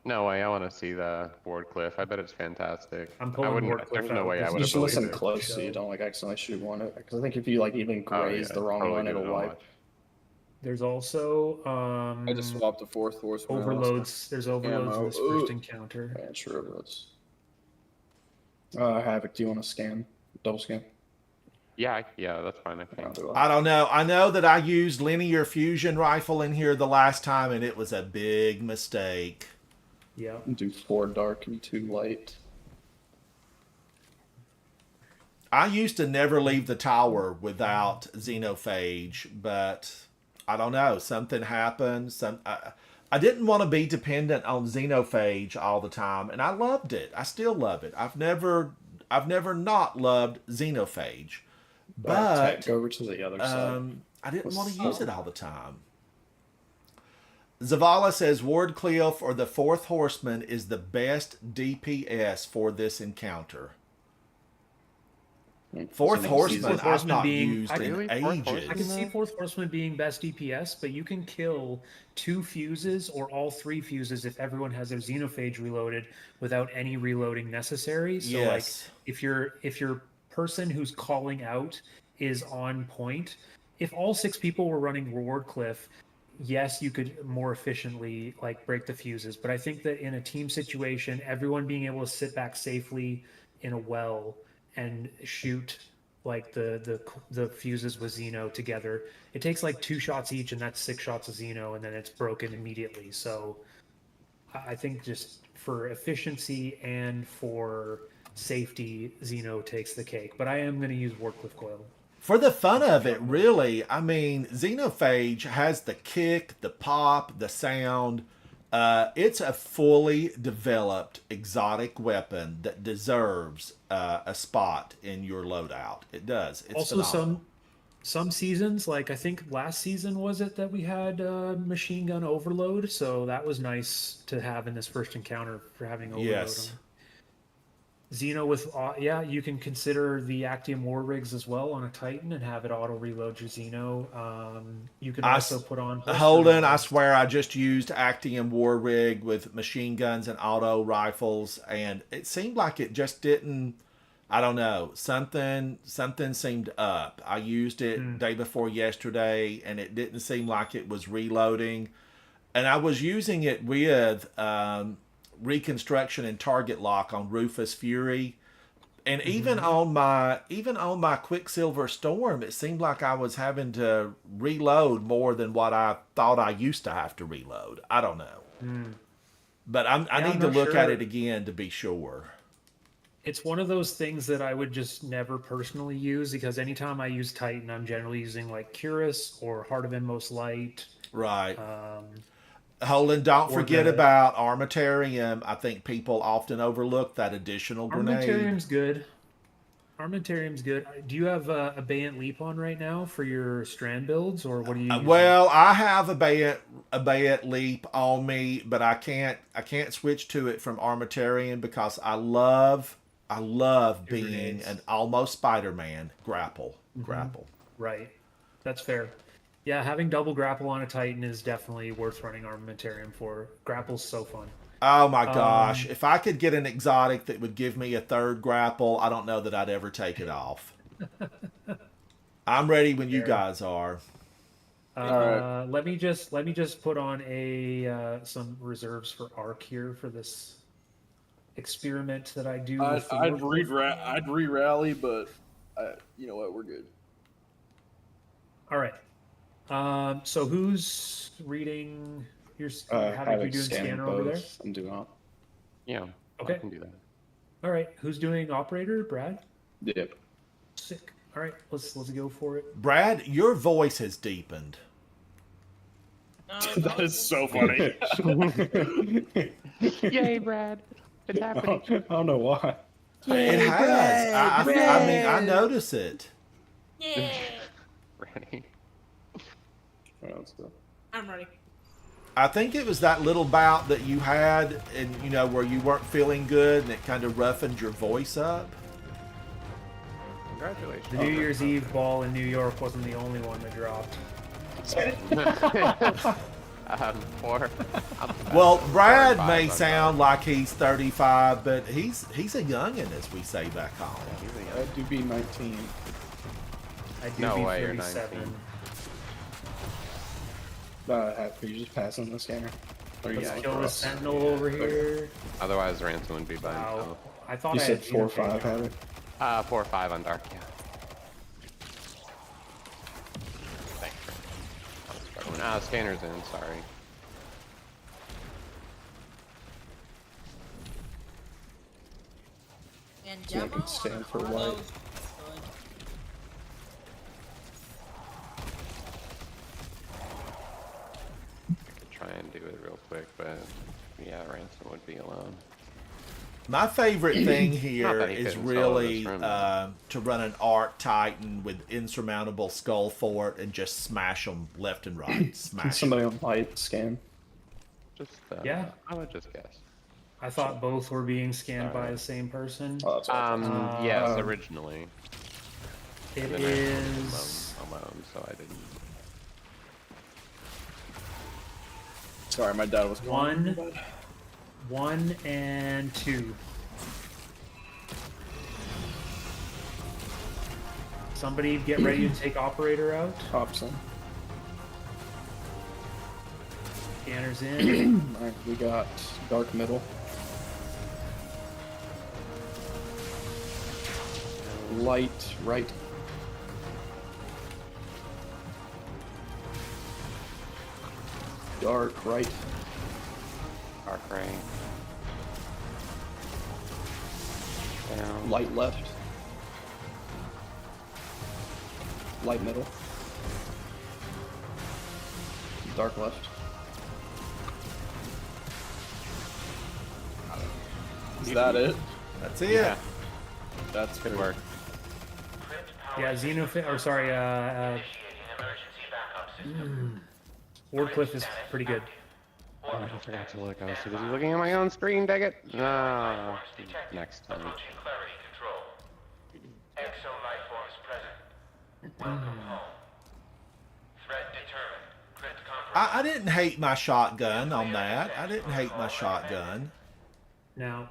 No way, I want to see the Wardcliff. I bet it's fantastic. I'm I pulling wouldn't. Wardcliff There's no out way I because would You have should listen believed it. close so you don't like accidentally shoot one. Because I think if you like even Oh, graze yeah, the wrong totally one, get it'll it on wipe. watch. There's also I just swapped the Fourth Horseman. overloads. There's overloads in this Ammo. first Ooh. encounter. Yeah, sure it was. Havoc, do you want to scan? Double scan? Yeah, that's fine. I think. I'll do it. I don't know. I know that I used linear fusion rifle in here the last time, and it was a big mistake. Yeah. Do 4 dark and 2 light. I used to never leave the tower without Xenophage, but I don't know. Something happened. I didn't want to be dependent on Xenophage all the time, and I loved it. I still love it. I've never not loved Xenophage, Tech, but go over to the other side. I didn't want to use it all the time. Zavala says Wardcliff or the Fourth Horseman is the best DPS for this encounter. Fourth Horseman, I've not used in ages. I can see Fourth Horseman being best DPS, but you can kill 2 fuses or all 3 fuses if everyone has their Xenophage reloaded without any reloading necessary. So Yes. like if your person who's calling out is on point, if all 6 people were running Wardcliff, yes, you could more efficiently like break the fuses. But I think that in a team situation, everyone being able to sit back safely in a well and shoot like the fuses with Xeno together, it takes like 2 shots each, and that's 6 shots of Xeno, and then it's broken immediately. So I think just for efficiency and for safety, Xeno takes the cake. But I am going to use Wardcliff Coil. For the fun of it, really, I mean, Xenophage has the kick, the pop, the sound. It's a fully developed exotic weapon that deserves a spot in your loadout. It does. It's Also, phenomenal. some seasons, like I think last season was it that we had machine gun overload, so that was nice to have in this first encounter for having overload. Yes. Xeno with you can consider the Actium War Rigs as well on a Titan and have it auto reload your Xeno. You can also put on Holden, I swear I just used Actium War Rig with machine guns and auto rifles, and it seemed like it just didn't. I don't know. Something seemed up. I used it day before yesterday, and it didn't seem like it was reloading. And I was using it with reconstruction and target lock on Rufus Fury, and even on my Quicksilver Storm, it seemed like I was having to reload more than what I thought I used to have to reload. I don't know, but I need to look at it again to be sure. It's one of those things that I would just never personally use, because anytime I use Titan, I'm generally using like Curus or Heart of Inmost Light. Right. Holden, don't forget the- about Armitarium. I think people often overlook that additional grenade. Armitarium's good. Armitarium's good. Do you have a Abeyant Leap on right now for your strand builds, or what do you using? Well, I have a Bayet Leap on me, but I can't switch to it from Armitarium because I love being grenades. an almost Spider-Man grapple. Right. That's fair. Yeah, having double grapple on a Titan is definitely worth running Armamentarium for. Grapple's so fun. Oh my gosh. If I could get an exotic that would give me a third grapple, I don't know that I'd ever take it off. I'm ready when you guys are. Alright. Let me just put on some reserves for Arc here for this experiment that I do. I'd re-rally, but you know what? We're good. All right. So who's reading? Here's how you doing scanner over there? I'm doing op. Yeah. Okay. I can do that. All right. Who's doing operator? Brad. Yep. Sick. All right. Let's go for it. Brad, your voice has deepened. That is so funny. Yay, Brad! It's happening. I don't know why. It has. I mean, I notice it. Yeah. Ready? Alright, let's go. I'm ready. I think it was that little bout that you had, and where you weren't feeling good, and it kind of roughened your voice up. Congratulations. The New Year's Eve ball in New York wasn't the only one that dropped. Well, Brad 4 or 5 may on sound like he's 35, but he's a youngin', as we say back home. I do be 19. I do No be way, you're 37. 19. Are you just passing the scanner? Or Let's you kill the Sentinel over here. Otherwise, Ransom would be by Wow. himself. I thought You I said had 4 or Xenophage 5 on. had it? 4 or 5 on Dark, yeah. Thanks. Scanner's in, sorry. And So I demo can stand for on white. Arlo's good. I could try and do it real quick, but yeah, Ransom would be alone. My favorite thing Not here that he is couldn't solo this really room. to run an Arc Titan with insurmountable Skull Fort and just smash them left and right. Can Smash 'em. somebody on light scan? Just Yeah. I would just guess. I thought both were being scanned by Alright. the same person. Oh, that's what I thought. Yes, originally. It And then I did is on my own, so I didn't. Sorry, my dad was calling. 1 and 2. Somebody get ready to take operator out. Hobson. Scanners in. Alright, we got dark middle. Light right. Dark right. Arc ray. Down. Light left. Light middle. Dark left. Is that it? That's it. Yeah, That's good work. Yeah, Wardcliff is pretty good. Oh, I forgot to look. I was too busy looking at my own screen, dang it. No, next time. I didn't hate my shotgun on that. I didn't hate my shotgun. Now,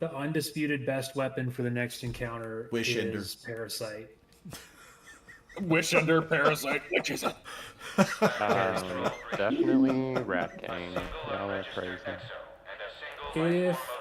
the undisputed best weapon for the next encounter Wish Ender. is Parasite. Wish under parasite, which is it? Definitely Rat King. Y'all are crazy.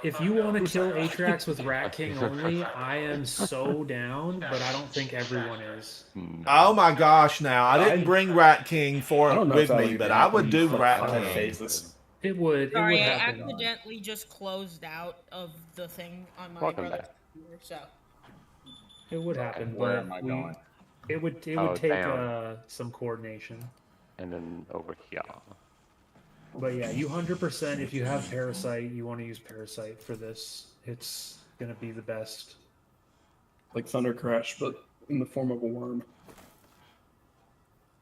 If you want to kill Atrax with Rat King only, I am so down, but I don't think everyone is. Oh my gosh! Now I didn't bring Rat King I don't know with if that me, would but even I would happen, do but Rat I don't King. phase this. It would Sorry, I happen. accidentally just closed out of the thing on my Welcome brother's back. computer, so. It would happen, Where but am I going? it would Oh, take down. some coordination. And then over here. But yeah, you 100%. If you have Parasite, you want to use Parasite for this. It's gonna be the best. Like Thunder Crash, but in the form of a worm.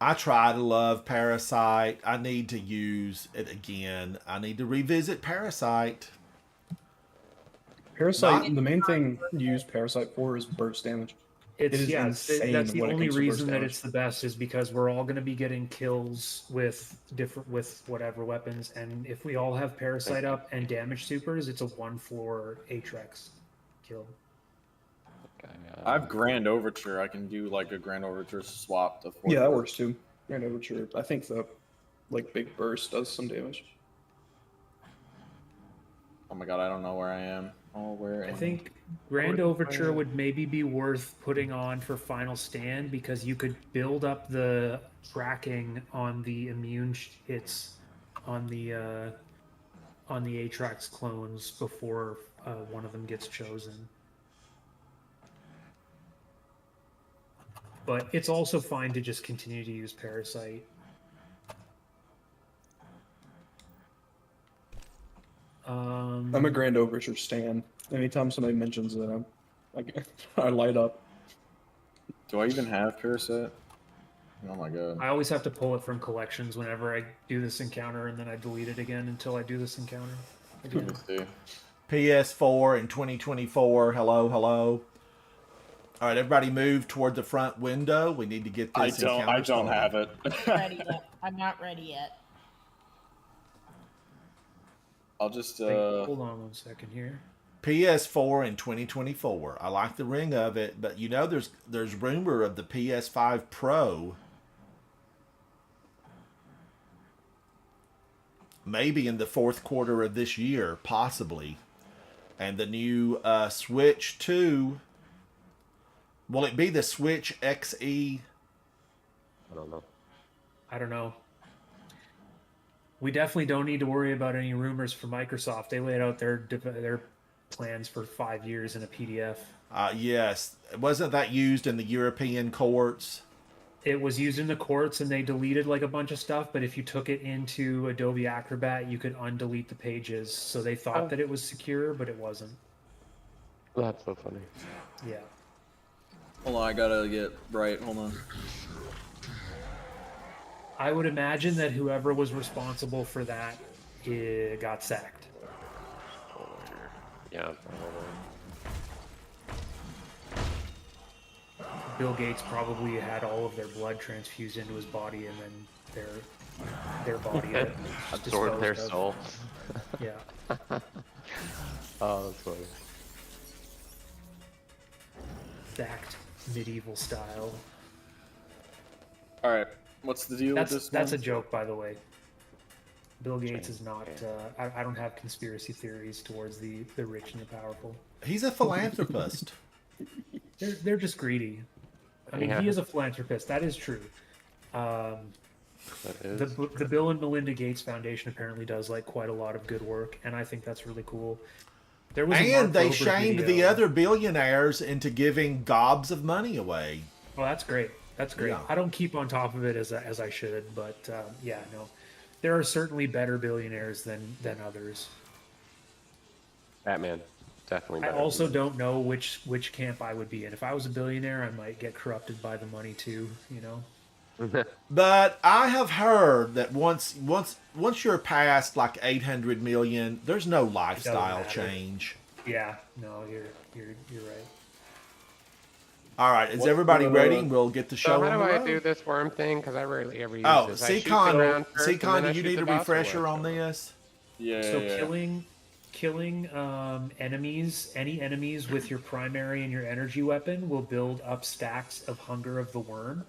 I try to love Parasite. I need to use it again. I need to revisit Parasite. Parasite, the main thing you use Parasite for is burst damage. It is insane That's the when it only comes to burst reason that damage. it's the best is because we're all going to be getting kills with whatever weapons, and if we all have Parasite up and damage supers, it's a 1-4 Atrax kill. Okay, I have Grand Overture. I can do like a Grand Overture swap to 4. Yeah, that works too. Grand Overture. I think the big burst does some damage. Oh my god, I don't know where I am. Oh, where I am think Grand Overture would maybe be worth putting on for Final Stand because you could build up the tracking on the immune hits on the Atrax clones before one of them gets chosen. But it's also fine to just continue to use Parasite. I'm a Grand Overture stan. Anytime somebody mentions it, I'm like, I light up. Do I even have Parasite? Oh my god. I always have to pull it from collections whenever I do this encounter, and then I delete it again until I do this encounter Let again. me see. PS4 in 2024. Hello, hello. All right, everybody move toward the front window. We need to get this encounter I don't started. have it. Ready yet. I'm not ready yet. I'll just Wait, hold on one second here. PS4 in 2024. I like the ring of it, but you know there's rumor of the PS5 Pro maybe in the fourth quarter of this year, possibly. And the new Switch 2. Will it be the Switch XE? I don't know. I don't know. We definitely don't need to worry about any rumors for Microsoft. They laid out their plans for 5 years in a PDF. Yes. Wasn't that used in the European courts? It was used in the courts and they deleted like a bunch of stuff, but if you took it into Adobe Acrobat, you could undelete the pages. So they thought that it was secure, but it wasn't. That's so funny. Yeah. Hold on, I gotta get right. Hold on. I would imagine that whoever was responsible for that got sacked. Yeah. Bill Gates probably had all of their blood transfused into his body, and then their body absorbed their disposed of. soul. Yeah. Oh, that's funny. Stacked medieval style. All right, what's the deal with this? That's a joke, by the way. Bill Gates is not. I don't have conspiracy theories towards the rich and the powerful. He's a philanthropist. They're just greedy. I mean, he is a philanthropist. That is true. The Bill and Melinda Gates Foundation apparently does like quite a lot of good work, and I think that's really cool. There was and they shamed the other billionaires into giving gobs of money away. Well, that's great. That's great. Yeah. I don't keep on top of it as I should, but yeah, no, there are certainly better billionaires than others. Batman, definitely. I also don't know which camp I would be in. If I was a billionaire, I might get corrupted by the money too. You know. But I have heard that once you're past like 800 million, there's no lifestyle change. Yeah, no, you're right. All right, is everybody ready? We'll get the show. So how do I road. do this worm thing? Because I rarely ever use this. Oh, I shoot the round first, and then Seacon, I do you shoot need the a boss, or refresher what? on this? Yeah. So killing enemies, any enemies with your primary and your energy weapon will build up stacks of Hunger of the Worm.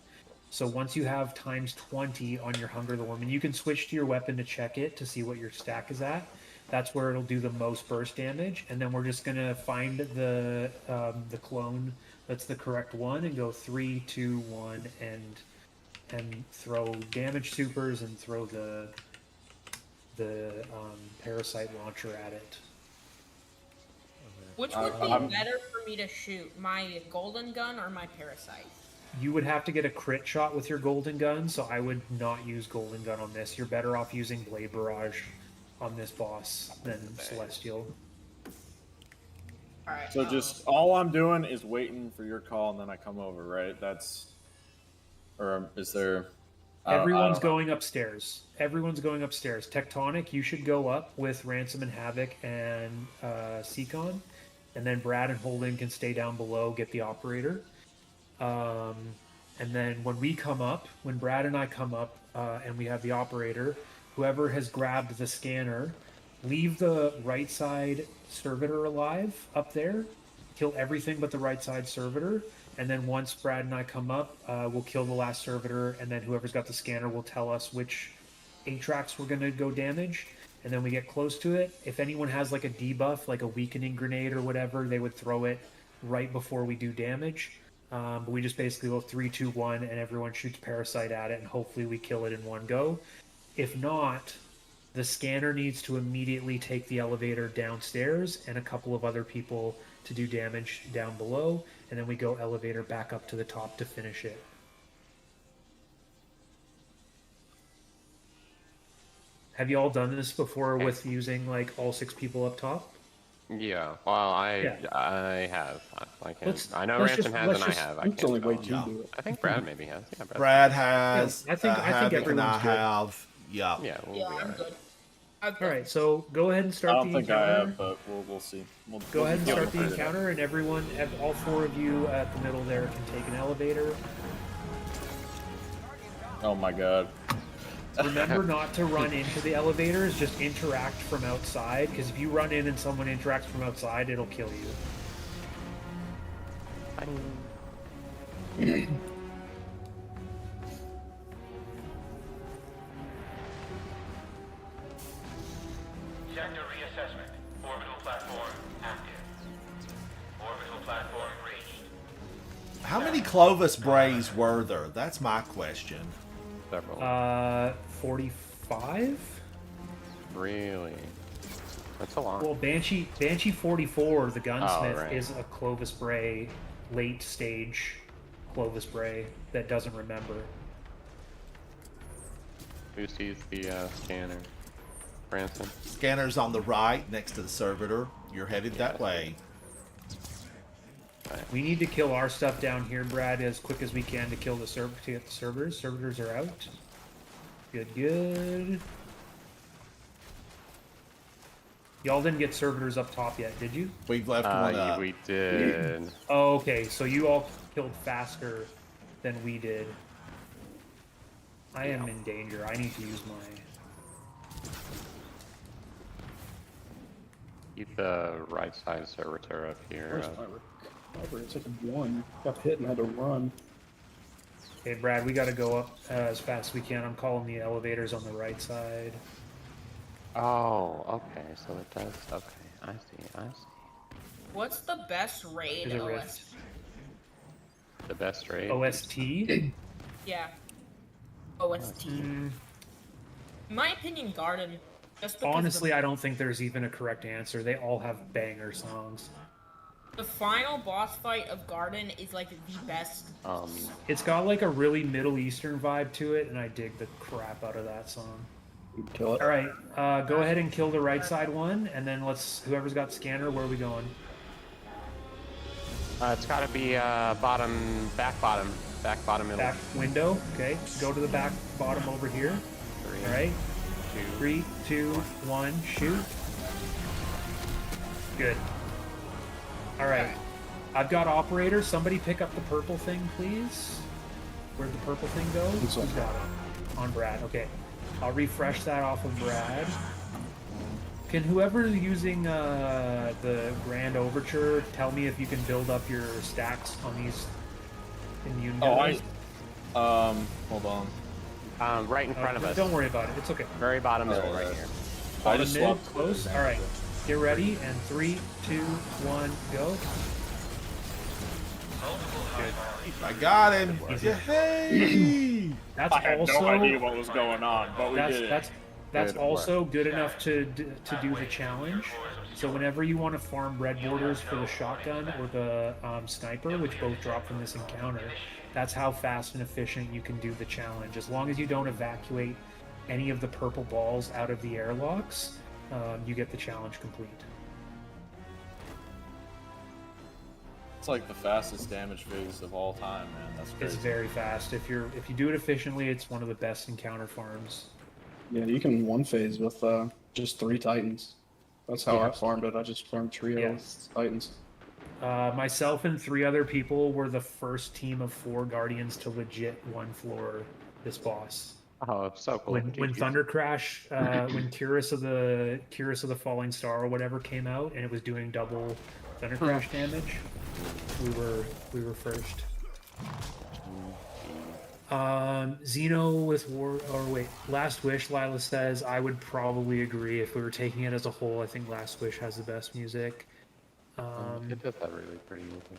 So once you have times 20 on your Hunger of the Worm, and you can switch to your weapon to check it to see what your stack is at. That's where it'll do the most burst damage, and then we're just gonna find the clone that's the correct one and go 3, 2, 1, and throw damage supers and throw the parasite launcher at it. Which would be better for me to shoot, my golden gun or my parasite? You would have to get a crit shot with your golden gun, so I would not use golden gun on this. You're better off using Blade Barrage on this boss than Celestial. Alright. So just all I'm doing is waiting for your call, and then I come over, right? That's, or is there? Everyone's going upstairs. Everyone's going upstairs. Tectonic, you should go up with Ransom and Havoc and Seacon, and then Brad and Holden can stay down below, get the operator. And then when we come up, when Brad and I come up, and we have the operator, whoever has grabbed the scanner, leave the right side servitor alive up there, kill everything but the right side servitor, and then once Brad and I come up, we'll kill the last servitor, and then whoever's got the scanner will tell us which 8 tracks we're going to go damage, and then we get close to it. If anyone has like a debuff, like a weakening grenade or whatever, they would throw it right before we do damage. But we just basically go 3, 2, 1, and everyone shoots Parasite at it, and hopefully we kill it in one go. If not, the scanner needs to immediately take the elevator downstairs and a couple of other people to do damage down below, and then we go elevator back up to the top to finish it. Have you all done this before with using like all 6 people up top? Yeah. Well, I have. I can. I know let's Ransom just- has, let's and just- I have. I That's the can't only way go. to do it. I think Brad maybe has. Yeah, Brad has. Yeah, I think Havoc and I everyone's good. have. Yeah. Yeah. We'll Yeah, be I'm alright. good. All right, so go ahead and I start don't the think I encounter. have, but we'll see. Go ahead and we'll start the figure it out. encounter, and everyone, all 4 of you at the middle there can take an elevator. Oh my god. Remember not to run into the elevators, just interact from outside, because if you run in and someone interacts from outside, it'll kill you. Sector reassessment. Orbital platform active. Orbital platform reached. How many Clovis Brays were there? That's my question. Several. 45? Really? That's a lot. Well, Banshee 44, the gunsmith, right. is a Clovis Bray late stage Clovis Bray that doesn't remember. Who sees the scanner? Branson? Scanner's on the right next to the servitor. You're headed that way. We need to kill our stuff down here, Brad, as quick as we can to kill the to get the servitors. Servitors are out. Good, good. Y'all didn't get servitors up top yet, did you? We've left one up. We did. Oh, okay, so you all killed faster than we did. I am in danger. I need to use my... Keep the right side servitor up here. Where's my recovery? It's like one. Got hit and had to run. Okay, Brad, we gotta go up as fast as we can. I'm calling the elevators on the right side. Oh, okay, so it does. Okay, I see. What's the best raid There's a OS? rift. The best rate. OST? Yeah. OST. In my opinion, Garden. Just because Honestly, I don't think there's even a correct answer. They all have banger songs. the final boss fight of Garden is like the best. It's got like a really Middle Eastern vibe to it, and I dig the crap out of that song. Kill it. All right, go ahead and kill the right side one, and then whoever's got scanner, where are we going? It's got to be back bottom middle. Back window. Okay, go to the back bottom over here. All right. 3, 2, 1, shoot. Good. All right. I've got operator. Somebody pick up the purple thing, please. Where'd the purple thing go? Who's got it? On Brad. Okay. I'll refresh that off of Brad. Can whoever's using the Grand Overture tell me if you can build up your stacks on these immune guys? Hold on. Right in front of us. Don't worry about it. It's okay. Very bottom middle right here. I just Mid, swapped. close. All right. Get ready. And 3, 2, 1, go. I got him. Yay! That's I had also no idea what was going on, but we did it. that's also good enough to do the challenge. So whenever you want to farm red borders for the shotgun or the sniper, which both drop from this encounter, that's how fast and efficient you can do the challenge. As long as you don't evacuate any of the purple balls out of the airlocks, you get the challenge complete. It's like the fastest damage phase of all time, man. That's crazy. It's very fast. If you do it efficiently, it's one of the best encounter farms. Yeah, you can one phase with just 3 Titans. That's how I farmed it. I just farmed trio with Titans. Myself and 3 other people were the first team of 4 Guardians to legit one floor this boss. Oh, so cool. When Thunder Crash, when Curus of the Falling Star or whatever came out, and it was doing double Thunder Crash damage, we were first. Xeno with Last Wish, Lila says, I would probably agree. If we were taking it as a whole, I think Last Wish has the best music. It does have really pretty music.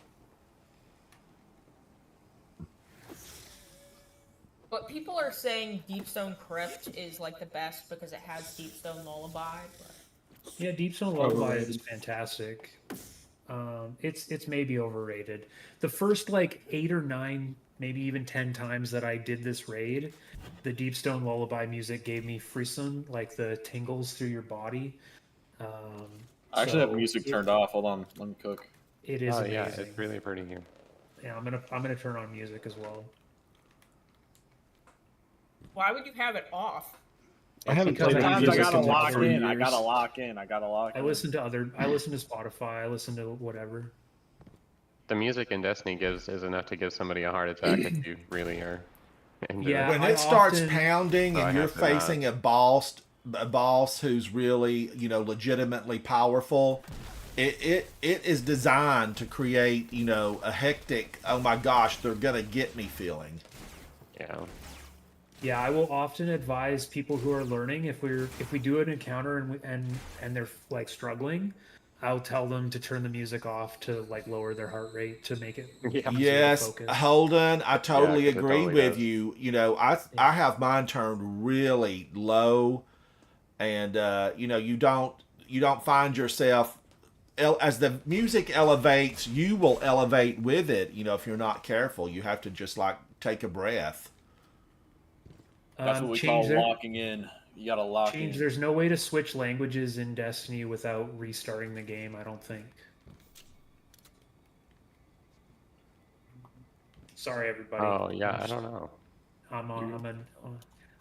But people are saying Deepstone Crypt is like the best because it has Deepstone Lullaby. But... Yeah, Deepstone Lullaby is fantastic. It's maybe overrated. The first like 8 or 9, maybe even 10 times that I did this raid, the Deepstone Lullaby music gave me frisson, like the tingles through your body. I actually have music turned off. Hold on, let me cook. It is amazing. Yeah, it's really pretty here. Yeah, I'm gonna turn on music as well. Why would you have it off? I haven't Because played I any Sometimes I music gotta in like lock 3 in. I years. gotta lock in. I listen to Spotify. I listen to whatever. The music in Destiny is enough to give somebody a heart attack if you really are into Yeah. it. When I it starts often- pounding Oh, I and you're have to not. facing a boss who's really, legitimately powerful, it is designed to create, a hectic, oh my gosh, they're gonna get me feeling. Yeah. Yeah, I will often advise people who are learning if we do an encounter and they're like struggling, I'll tell them to turn the music off to like lower their heart rate to make it easier to Yes, focus. Holden, I totally 'cause it agree totally with does. you. I have mine turned really low, and you don't find yourself as the music elevates, you will elevate with it. You know, if you're not careful, you have to just like take a breath. That's what we call locking in. You gotta lock in. There's no way to switch languages in Destiny without restarting the game, I don't think. Sorry, everybody. Oh yeah, I don't know.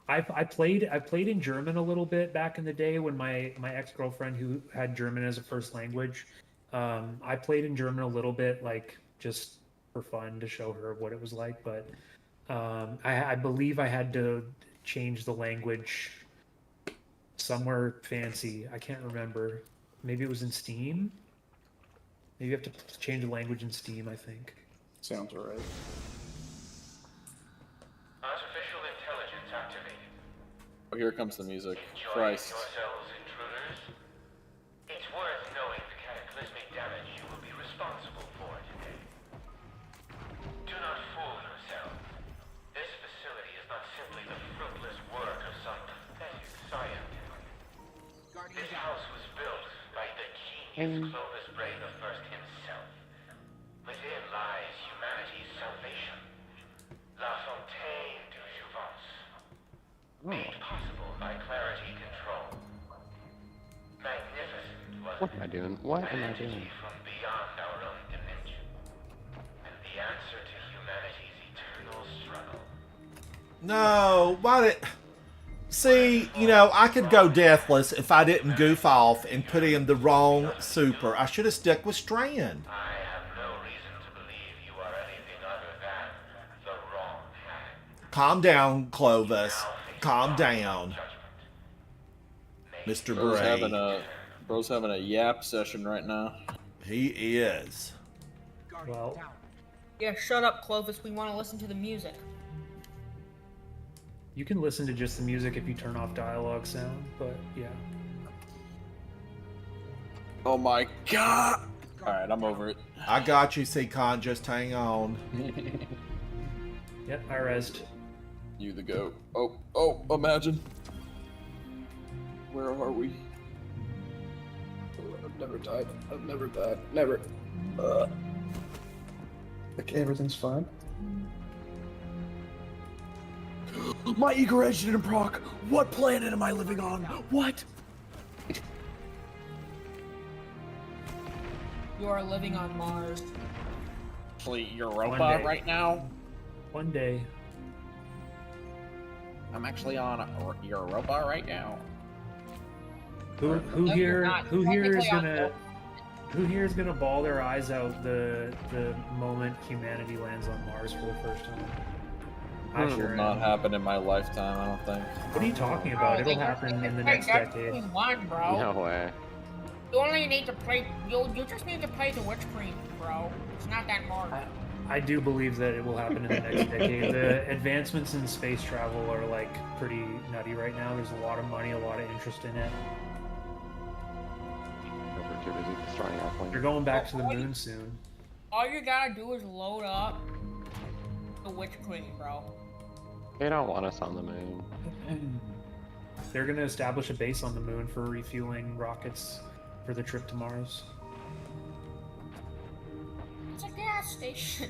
I played in German a little bit back in the day when my ex-girlfriend who had German as a first language. I played in German a little bit, like just for fun to show her what it was like. But I believe I had to change the language somewhere fancy. I can't remember. Maybe it was in Steam. Maybe you have to change the language in Steam, I think. Sounds alright. Artificial intelligence activated. Oh, here comes the music. Enjoying Christ. yourselves, intruders? It's worth knowing the cataclysmic damage you will be responsible for today. Do not fool yourselves. This facility is not simply the fruitless work of some pathetic scientist. This house was built by the genius Clovis Bray the First himself. Within lies humanity's salvation. La Fontaine du Jouvence. Made possible by clarity control. Magnificent was What am I doing? What am I doing? from beyond our own dimension. And the answer to humanity's eternal struggle. No, why did... See, you know, I could go deathless if I didn't goof off and put in the wrong super. I should have stuck with Strand. I have no reason to believe you are anything other than the wrong hand. Calm down, Clovis. Calm down, Mr. Bray. Bro's having a yap session right now. He is. Well, Yeah, shut up, Clovis. We want to listen to the music. you can listen to just the music if you turn off dialogue sound, but yeah. Oh my god! Alright, I'm over it. I got you, C-Con. Just hang on. Yep, I rezzed. You the goat. Oh, imagine. Where are we? I've never died. Never. Okay, everything's fine. My eager engine and proc! What planet am I living on? What? You are living on Mars. Actually, you're a One robot day. right now? One day. I'm actually on you're a robot right now? Who No, you're here not. who here is Technically, gonna who here is gonna bawl their eyes out the moment humanity lands on Mars for the first time? I It sure will not am. happen in my lifetime, I don't think. What are you talking Bro, about? It'll like, happen in the play next Destiny decade. 1, bro. No way. You only need to play. You just need to play the Witch Queen, bro. It's not that hard. I do believe that it will happen in the next decade. The advancements in space travel are like pretty nutty right now. There's a lot of money, a lot of interest in it. We're too busy destroying our plane. They're going back to the moon soon. All you gotta do is load up the Witch Queen, bro. They don't want us on the moon. They're gonna establish a base on the moon for refueling rockets for the trip to Mars. It's a gas station.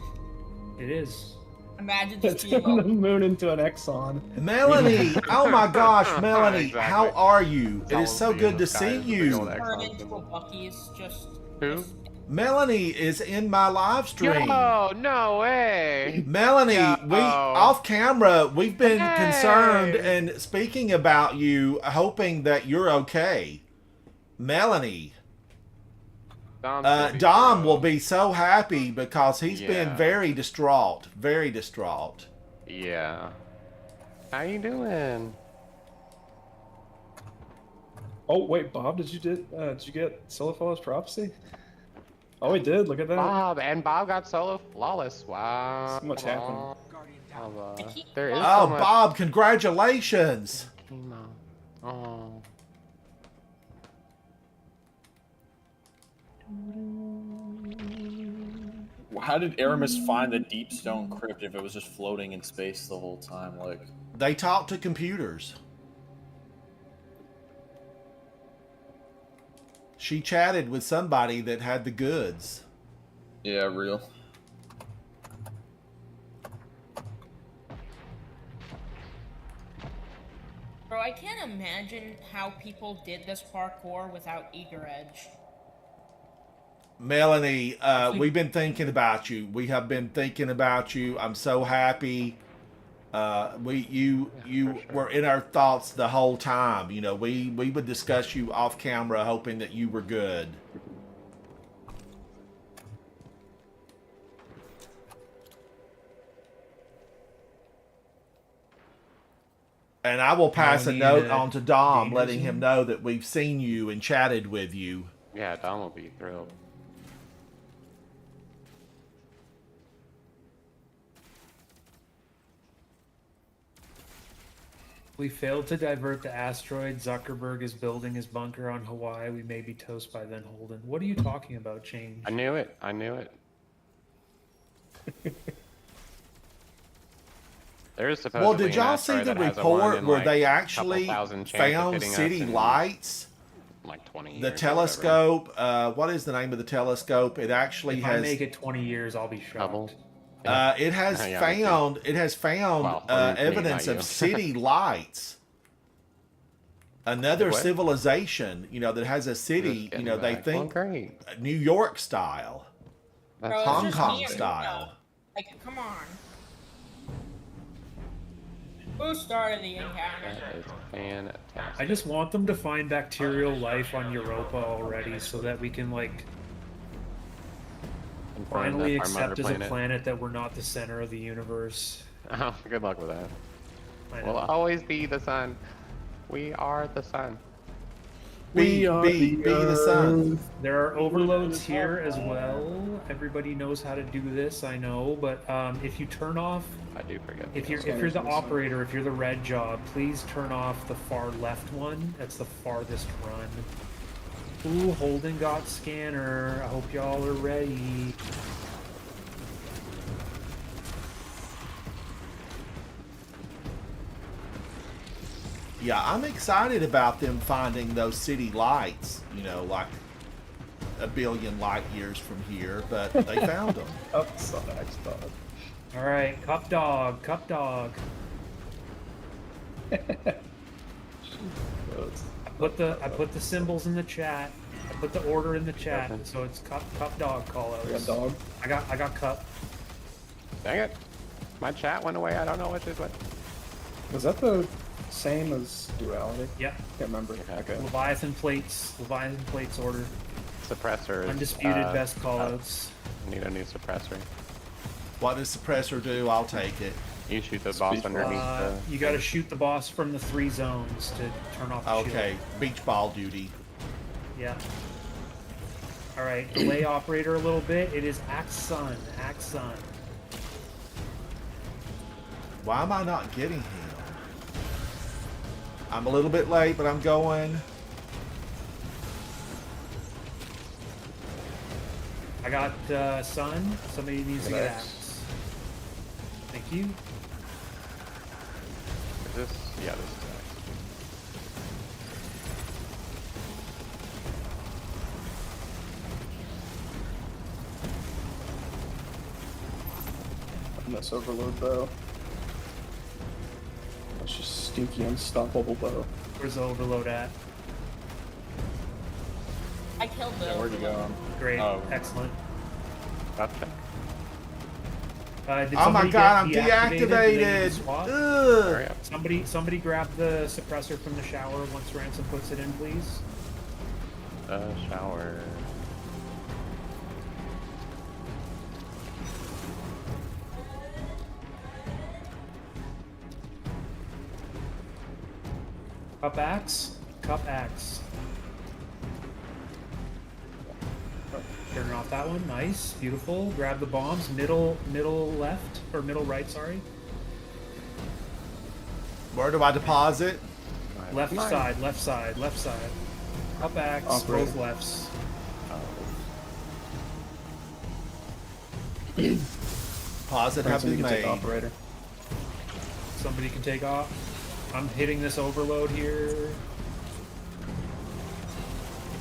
It is. Imagine just Turn being the like, moon into an Exxon. Melanie! Oh my gosh, Melanie, Exactly. how are you? It is It's so almost good to the sky see is the big old you. Exxon turn into a symbol. Buc-ee's. Just Who? Melanie is in my live stream. Yo, no way. Melanie, we Yo. off camera, we've been Hey. concerned and speaking about you, hoping that you're okay. Melanie. Dom's gonna be Dom thrilled. will be so happy because he's been Yeah. very distraught. Very distraught. Yeah. How you doing? Oh wait, Bob, did you get Silifala's prophecy? Oh, he did. Look at that. Bob got solo flawless. Wow. So much happened. There is Oh, so much Bob, congratulations. chemo. Oh. How did Aramis find the deep stone crypt if it was just floating in space the whole time? Like, They talk to computers. She chatted with somebody that had the goods. Yeah, real. Bro, I can't imagine how people did this parkour without Eager Edge. Melanie, we've been thinking about you. We have been thinking about you. I'm so happy. You were in our thoughts the whole time. You know, we would discuss you off camera, hoping that you were good. And I will pass a note on to Dom, letting him know that we've seen you and chatted with you. Yeah, Dom will be thrilled. We failed to divert the asteroid. Zuckerberg is building his bunker on Hawaii. We may be toast by then, Holden. What are you talking about, Change? I knew it. I knew it. There is supposedly Well, did y'all see the report where they actually found city lights? Like 20 years. The telescope. What is the name of the telescope? It actually if has. I make it 20 years, I'll be shocked. It has found. It has found evidence of city lights. Another civilization, you know, that has a city. You know, they think New York style, Bro, Hong Kong style. Like, come on. Who started the encounter? That is fantastic. I just want them to find bacterial life on Europa already, so that we can like finally accept as a planet that we're not the center of the universe. Oh, good luck with that. We'll always be the sun. We are the sun. Be the sun. There are overloads here as well. Everybody knows how to do this, I know, but if you turn off, I do forget. If you're the operator, if you're the red job, please turn off the far left one. That's the farthest run. Ooh, Holden got scanner. I hope y'all are ready. Yeah, I'm excited about them finding those city lights, you know, like a billion light years from here, but they found them. All right, cup dog, cup dog. I put the symbols in the chat. I put the order in the chat, so it's cup dog call outs. I got dog. I got cup. Dang it. My chat went away. I don't know which is what. Was that the same as duality? Yep. Can't remember. Okay. Leviathan plates order. Suppressor. Undisputed best callouts. I need a new suppressor. What does suppressor do? I'll take it. You shoot the boss underneath. You got to shoot the boss from the 3 zones to turn off the Okay, shield. beach ball duty. Yeah. All right, delay operator a little bit. It is Axon. Axon. Why am I not getting him? I'm a little bit late, but I'm going. I got Sun. Somebody needs to get Axe. Thank you. Is this? Yeah, this is Axe. Miss overload bow. That's just stinky, unstoppable bow. Where's the overload at? I killed the Where'd you go? Great. Oh. Excellent. Gotcha. Did Oh my somebody god, get I'm Did they deactivated! swap? Ugh. Somebody grab the suppressor from the shower once Ransom puts it in, please. Shower. Cup axe. Cup axe. Turn off that one. Nice. Beautiful. Grab the bombs. Middle left. Or middle right, sorry. Where do I deposit? Left side, left side, left side. Up axe, both lefts. Deposit have been made. Operator. Somebody can take off. I'm hitting this overload here.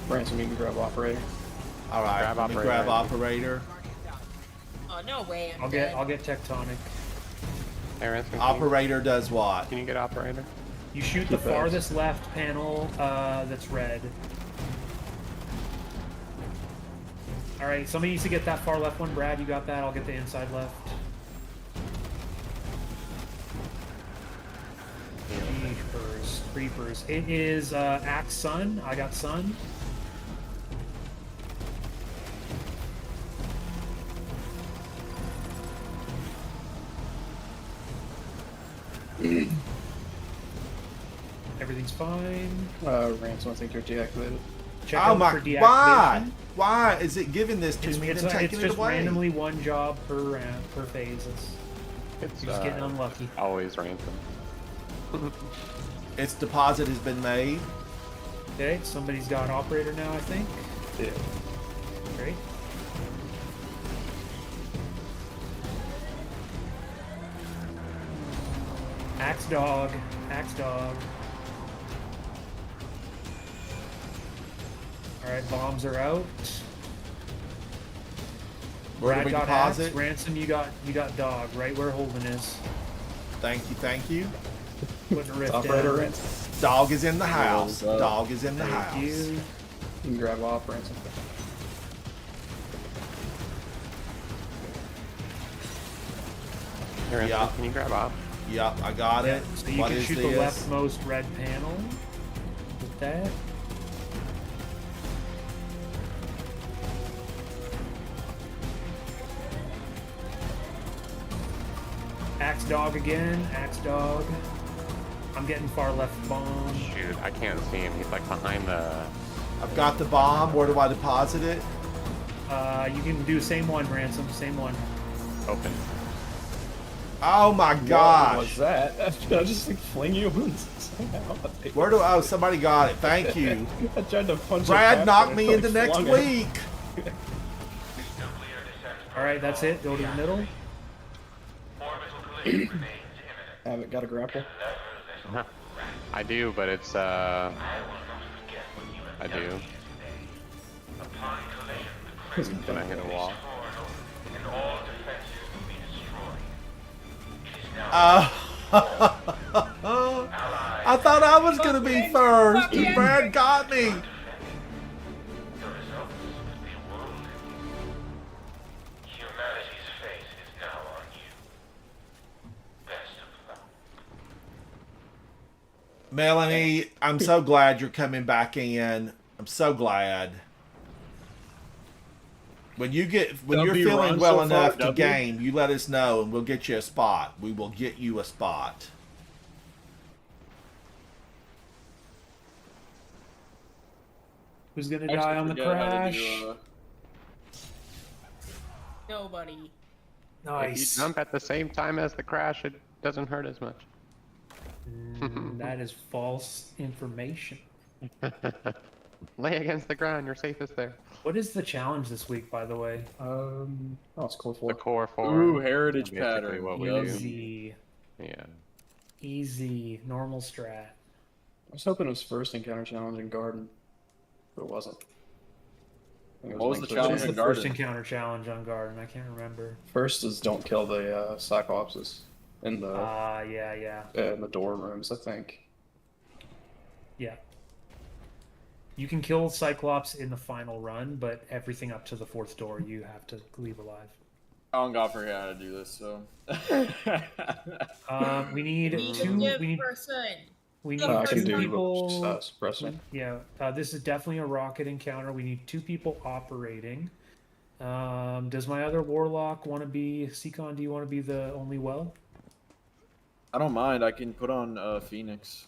Ransom, you can grab operator. All right, Grab let me operator. grab operator. Oh, no way. I'll get tectonic. Hey, Ransom, Operator does what? Can you get operator? You shoot the farthest left panel that's red. All right, somebody needs to get that far left one. Brad, you got that? I'll get the inside left. Creepers. It is Axe Sun. I got Sun. Everything's fine. Ransom, I think you're deactivated. Check Oh out my! for deactivation. Why is it giving this to me and then taking It's it just away? randomly one job per phase. It's You're just getting unlucky. always Ransom. Its deposit has been made. Okay, somebody's got operator now, I think. Yeah. Great. Axe dog. Axe dog. Alright, bombs are out. Where do Brad we got deposit? axe. Ransom, you got dog, right where Holden is. Thank you, thank you. Putting a rift Operator down. Ransom. Dog is in the house. up. Dog is in the Thank house. you. You can grab off Ransom. Hey, Ransom, Yeah. can you grab op? Yep, I got it. So you What can is shoot this? the leftmost red panel with that. Axe dog again. Axe dog. I'm getting far left bomb. Shoot, I can't see him. He's like behind the... I've got the bomb. Where do I deposit it? You can do same one, Ransom. Same one. Open. Oh my What was gosh! that? I just like fling you somehow. Where do? Oh, somebody got it. Thank you. I tried to punch Brad it knocked back, me but into it next flung it. week. Alright, that's it. Go to the middle. Have it got a grapple? I do, but it's, I do. Can I hit a wall? I thought I was gonna be first. Brad got me. Melanie, I'm so glad you're coming back in. I'm so glad. When you're feeling well enough to game, you let us know and we'll get you a spot. We will get you a spot. Who's gonna die on the crash? Nobody. If you jump at the same time as the crash, it doesn't hurt as much. That is false information. Lay against the ground, you're safest there. What is the challenge this week, by the way? Oh, it's core 4. The core 4. Ooh, heritage Basically pattern. what we Easy. do. Yeah. Easy. Normal strat. I was hoping it was first encounter challenge in Garden, but it wasn't. I think it What was linked the to What challenge is in the first Garden? encounter challenge on Garden? I can't remember. First is don't kill the Cyclopses in the Yeah. in the dorm rooms, I think. Yeah. You can kill Cyclops in the final run, but everything up to the fourth door you have to leave alive. I don't God forget how to do this, so. We need two. We need I two can do people. suppressing. Yeah, this is definitely a rocket encounter. We need 2 people operating. Does my other warlock want to be Seacon? Do you want to be the only well? I don't mind. I can put on Phoenix,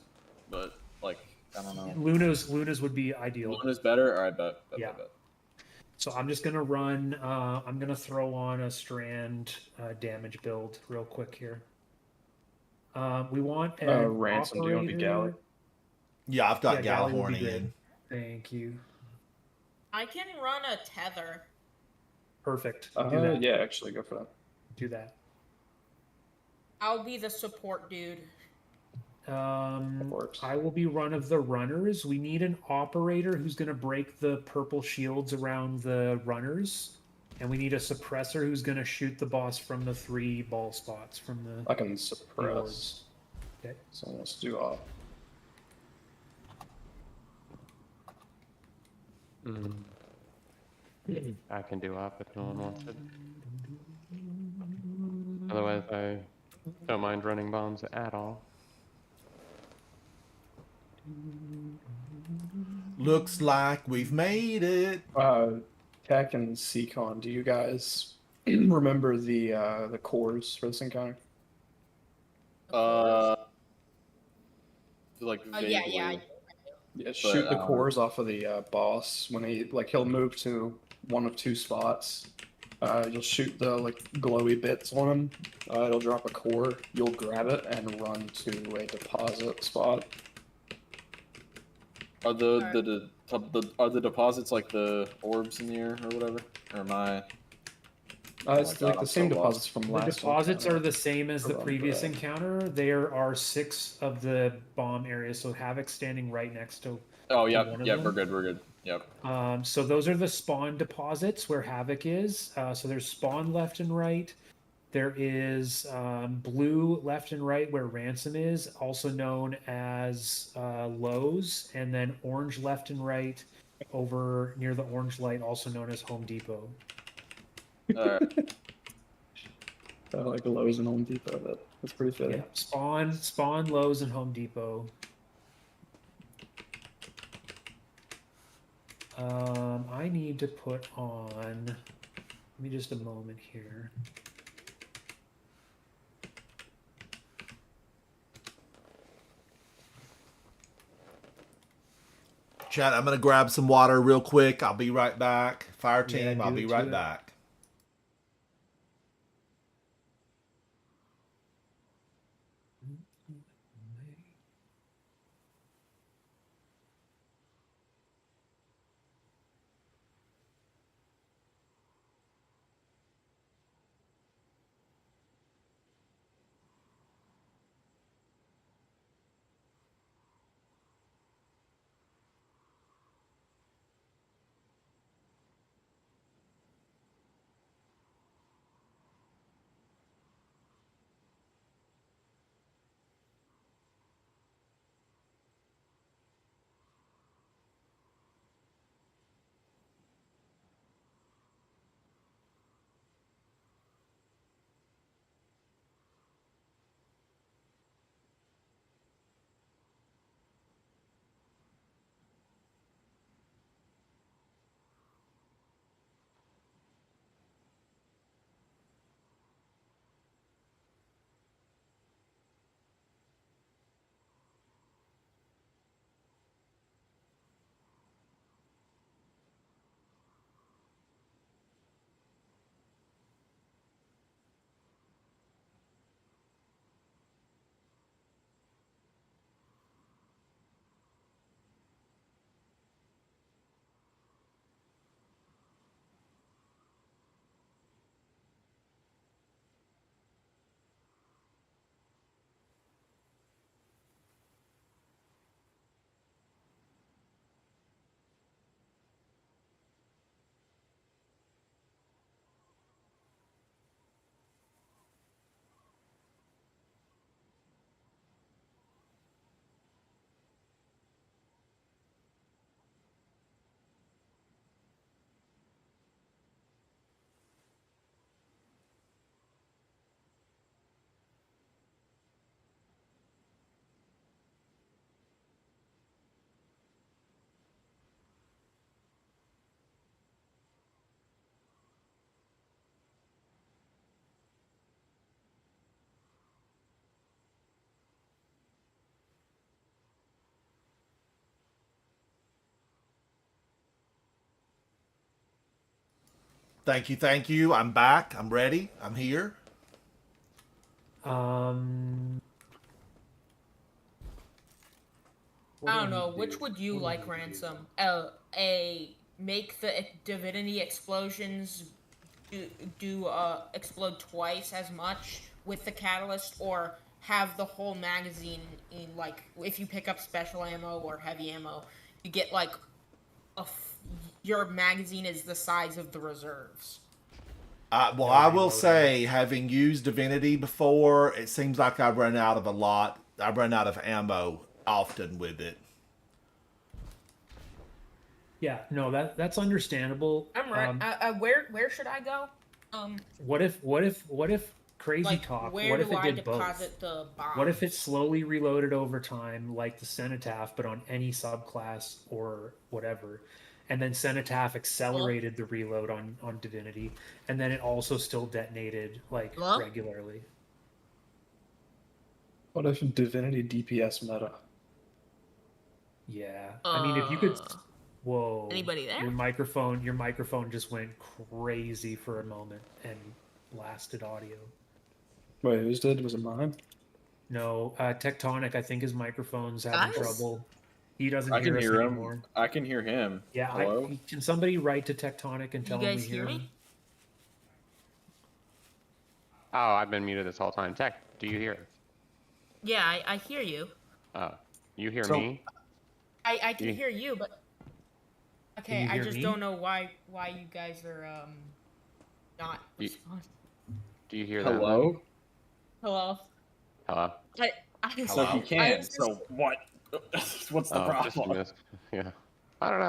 but like I don't know. Luna's would be ideal. Luna's better. All right, bet. Yeah. So I'm just gonna run. I'm gonna throw on a strand damage build real quick here. We want a Ransom. Do you want to be Galley? Yeah, I've got Galley would be Galahorny good. in. Thank you. I can run a tether. Perfect. Do that. Yeah, actually, go for that. Do that. I'll be the support dude. works. I will be one of the runners. We need an operator who's going to break the purple shields around the runners. And we need a suppressor who's going to shoot the boss from the 3 ball spots from the. I can suppress. Okay. So let's do off. I can do up if no one wants it. Otherwise, I don't mind running bombs at all. Looks like we've made it. Tech and Seacon, do you guys remember the cores for this encounter? Like Yeah. Yeah, shoot the cores off of the boss when he'll move to one of 2 spots. You'll shoot the glowy bits on him. It'll drop a core. You'll grab it and run to a deposit spot. Are the deposits like the orbs in the air or whatever? Or am I? It's the same deposits from The last. deposits are the same as the previous encounter. There are 6 of the bomb areas, so Havoc's standing right next to. Oh yeah, we're good. Yep. So those are the spawn deposits where Havoc is. So there's spawn left and right. There is blue left and right where Ransom is, also known as Lowe's, and then orange left and right over near the orange light, also known as Home Depot. Alright. I like Lowe's and Home Depot. That's pretty fitting. Yeah, spawn, Lowe's, and Home Depot. I need to put on. Give me just a moment here. Chat, I'm going to grab some water real quick. I'll be right back. Fire team, I'll be right back. Thank you. I'm back. I'm ready. I'm here. I don't know. Which would you like, Ransom? Make the Divinity explosions explode twice as much with the catalyst, or have the whole magazine in, like, if you pick up special ammo or heavy ammo, you get like your magazine is the size of the reserves. Well, I will say, having used Divinity before, it seems like I run out of a lot. I run out of ammo often with it. Yeah, no, that's understandable. I'm right. Where should I go? What if Crazy like, Talk? Where What if do it I did deposit both? the bombs? What if it slowly reloaded over time, like the Cenotaph, but on any subclass or whatever? And then Cenotaph accelerated the reload on Divinity, and then it also still detonated like regularly. What if Divinity DPS meta? Yeah, I mean, if you could. Whoa! Anybody there? Your microphone just went crazy for a moment and blasted audio. Wait, who's did? Was it mine? No, Tectonic. I think his microphone's having trouble. He doesn't hear us anymore. I can hear him. Yeah. Hello? Can somebody write to Tectonic and tell him we hear him? Oh, I've been muted this whole time. Tech, do you hear us? Yeah, I hear you. You hear me? I can hear you, but okay, I just don't know why you guys are not responding. Do you hear that? Hello? Hello. Hello. So he can. So what? What's the problem? Yeah. I don't know.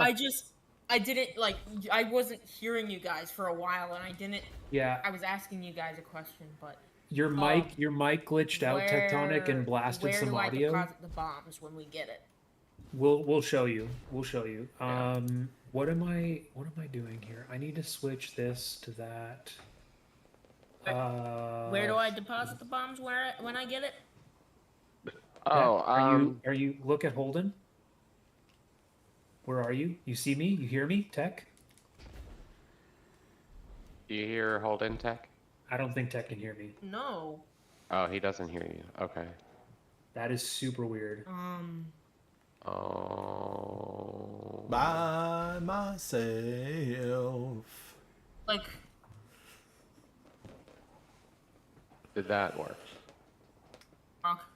I didn't like. I wasn't hearing you guys for a while, and I didn't. Yeah. I was asking you guys a question, but your mic glitched out, Tectonic, and blasted some audio. Where do I deposit the bombs when we get it? We'll show you. We'll show you. Yeah. What am I doing here? I need to switch this to that. Where do I deposit the bombs? When I get it? Oh, are you look at Holden? Where are you? You see me? You hear me, Tech? Do you hear Holden, Tech? I don't think Tech can hear me. No. Oh, he doesn't hear you. Okay. That is super weird. Oh. By myself. Like. Did that work?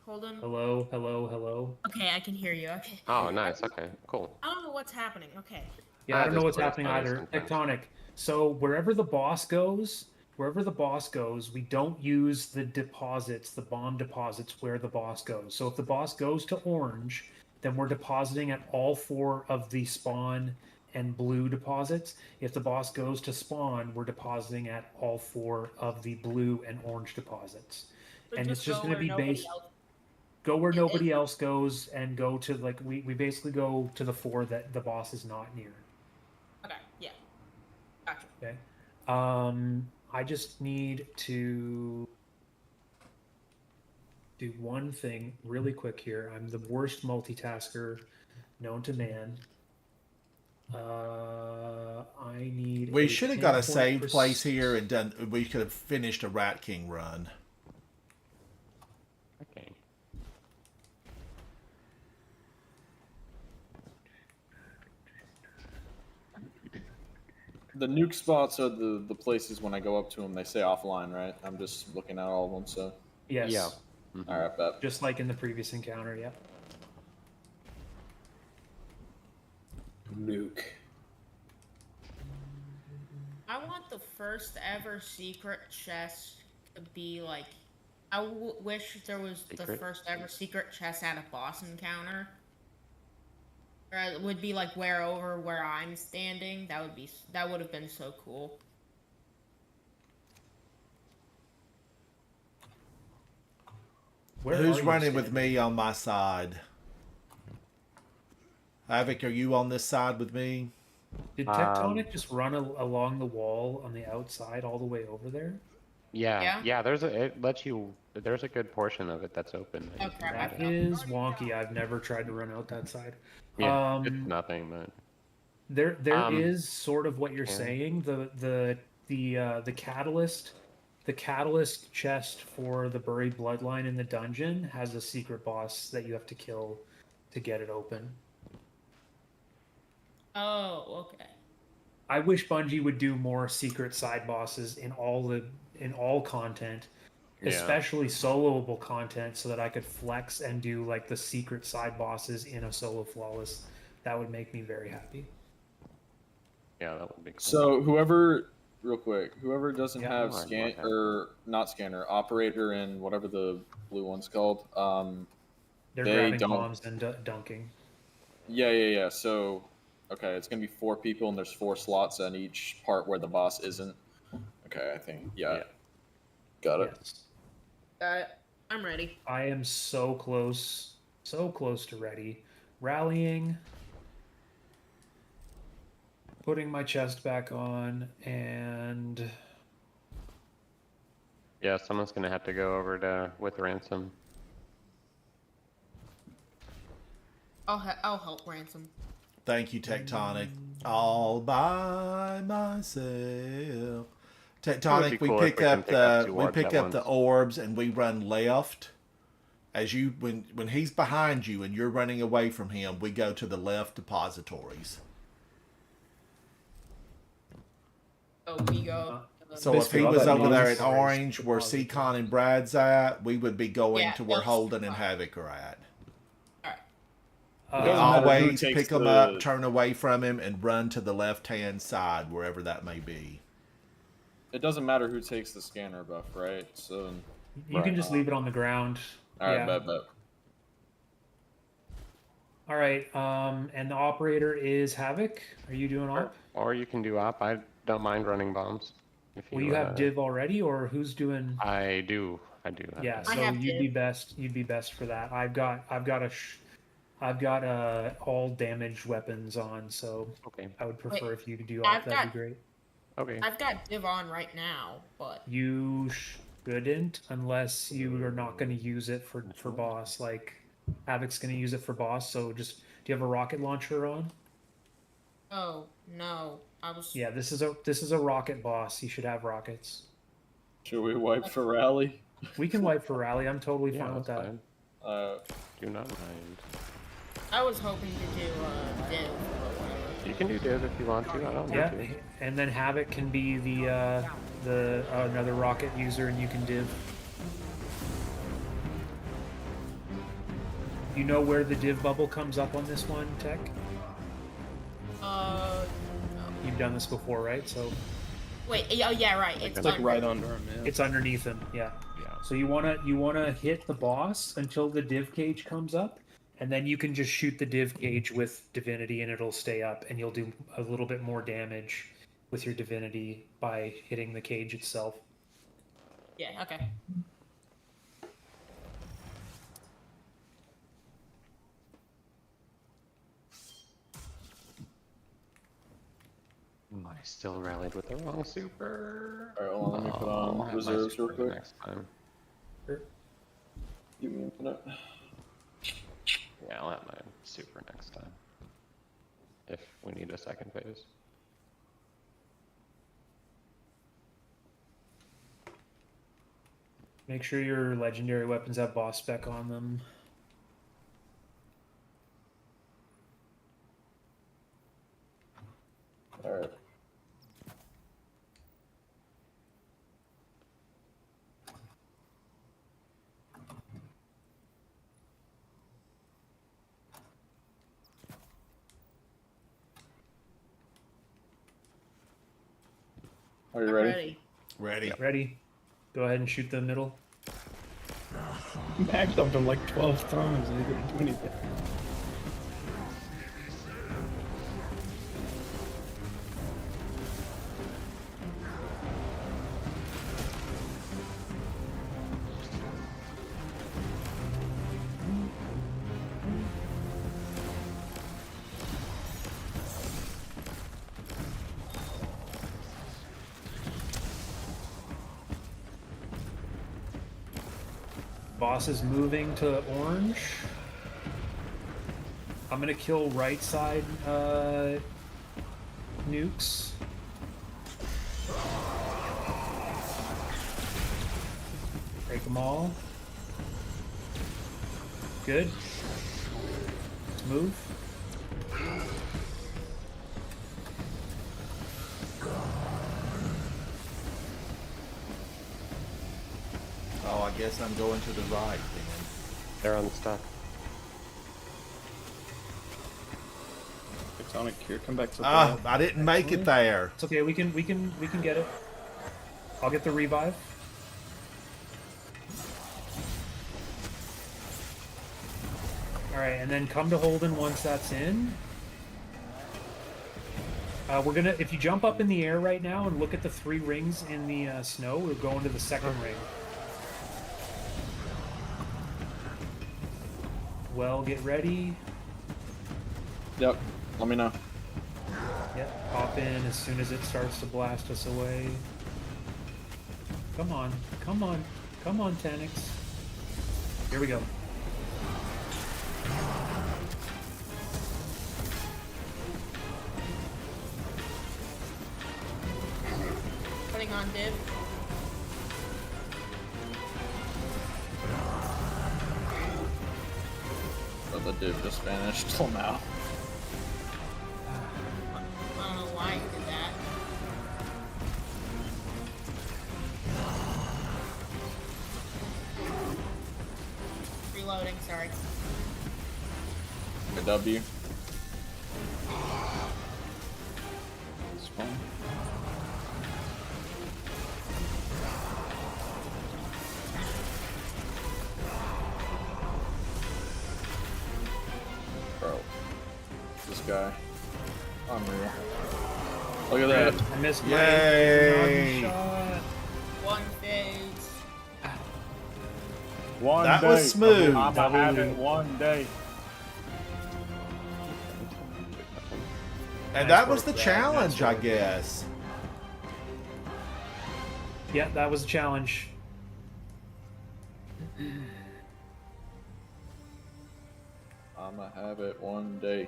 Holden. Hello. Okay, I can hear you. Okay. Oh, nice. Okay, cool. I don't know what's happening. Okay. Yeah, I don't know what's happening either. Tectonic. So wherever the boss goes, we don't use the deposits, the bomb deposits where the boss goes. So if the boss goes to orange, then we're depositing at all 4 of the spawn and blue deposits. If the boss goes to spawn, we're depositing at all 4 of the blue and orange deposits. So and it's just going to be based. Go where nobody else goes, and go to like we basically go to the 4 that the boss is not near. Okay. Yeah. Gotcha. Okay. I just need to do one thing really quick here. I'm the worst multitasker known to man. I need. We should have got a save place here and done. We could have finished a Rat King run. Okay. The nuke spots are the places when I go up to them, they say offline, right? I'm just looking at all of them, so. Yes. Yeah. Mm-hmm. All right, bet. Just like in the previous encounter, yeah. Nuke. I want the first ever secret chest to be like. I wish there was the first ever secret chest at a boss encounter. Or it would be like where I'm standing. That would have been so cool. Who's running with me on my side? Havoc, are you on this side with me? Did Tectonic just run along the wall on the outside all the way over there? Yeah. There's a good portion of it that's open. That is wonky. I've never tried to run out that side. Yeah, it's nothing, but there is sort of what you're saying. The catalyst chest for the buried bloodline in the dungeon has a secret boss that you have to kill to get it open. Oh, okay. I wish Bungie would do more secret side bosses in all content. especially soloable content, so that I could flex and do like the secret side bosses in a solo flawless. That would make me very happy. Yeah, that would be cool. So whoever, real quick, whoever doesn't Yeah, have I might have not scanner, operator, and whatever the blue one's called, They're they grabbing don't. bombs and dunking. Yeah. So, okay, it's gonna be 4 people, and there's 4 slots on each part where the boss isn't. Okay, I think yeah. Got it. Yes. I'm ready. I am so close to ready. Rallying, putting my chest back on, and Yeah, someone's gonna have to go over to with Ransom. I'll help Ransom. Thank you, Tectonic. All by myself. Tectonic, we cool pick up the the orbs and we run left. As you when he's behind you and you're running away from him, we go to the left depositories. Oh, we go. So if he was over there at orange where Seacon and Brad's at, we would be going to where Holden and Havoc are at. We always pick him up, turn away from him, and run to the left-hand side, wherever that may be. It doesn't matter who takes the scanner buff, right? So you can just leave it on the ground. All right, bet. All right, and the operator is Havoc. Are you doing op? Or you can do op. I don't mind running bombs. If Well, you have div already, or who's doing? I do. Yeah, so you'd be best. You'd be best for that. I've got all damaged weapons on, so I would prefer if you could do op. That'd be great. Okay. I've got div on right now, but you shouldn't unless you are not going to use it for boss. Like Havoc's going to use it for boss. So just do you have a rocket launcher on? Oh no, I was. Yeah, this is a rocket boss. You should have rockets. Should we wipe for rally? We can wipe for rally. I'm totally fine with that. Fine. Do not mind. I was hoping to do div, but whatever. You can do div if you want to. I don't want to. And then Havoc can be the another rocket user, and you can div. You know where the div bubble comes up on this one, Tech? No. You've done this before, right? So. Wait. Oh yeah, right. It's like right under him. Yeah. It's underneath him. Yeah. So you wanna hit the boss until the div cage comes up, and then you can just shoot the div cage with Divinity, and it'll stay up, and you'll do a little bit more damage with your Divinity by hitting the cage itself. Yeah. Okay. I still rallied with the wrong super. Alright, hold on, let me put on reserves real quick. Next time. Give me infinite. Yeah, I'll have my super next time. If we need a second phase. Make sure your legendary weapons have boss spec on them. Alright. Are you ready? Ready. Go ahead and shoot the middle. Backed up him like 12 times and he didn't do anything. Boss is moving to orange. I'm gonna kill right side nukes. Break them all. Good. Let's move. Oh, I guess I'm going to the right then. They're unstuck. Tectonic here, come back to the I didn't make it there. It's okay. We can get it. I'll get the revive. All right, and then come to Holden once that's in. We're gonna, if you jump up in the air right now and look at the 3 rings in the snow, we're going to the second ring. Well, get ready. Yep. Let me know. Yep, pop in as soon as it starts to blast us away. Come on, come on, come on, Tanix. Here we go. Putting on div. But the div just vanished till now. I don't know why you did that. Reloading, sorry. A W. It's fine. Bro. This guy. Unreal. Look at that. I missed Yay. my shot. One phase. One That day. was smooth. I'm gonna have it one day. And that was the challenge, I guess. Yeah, that was a challenge. I'ma have it one day.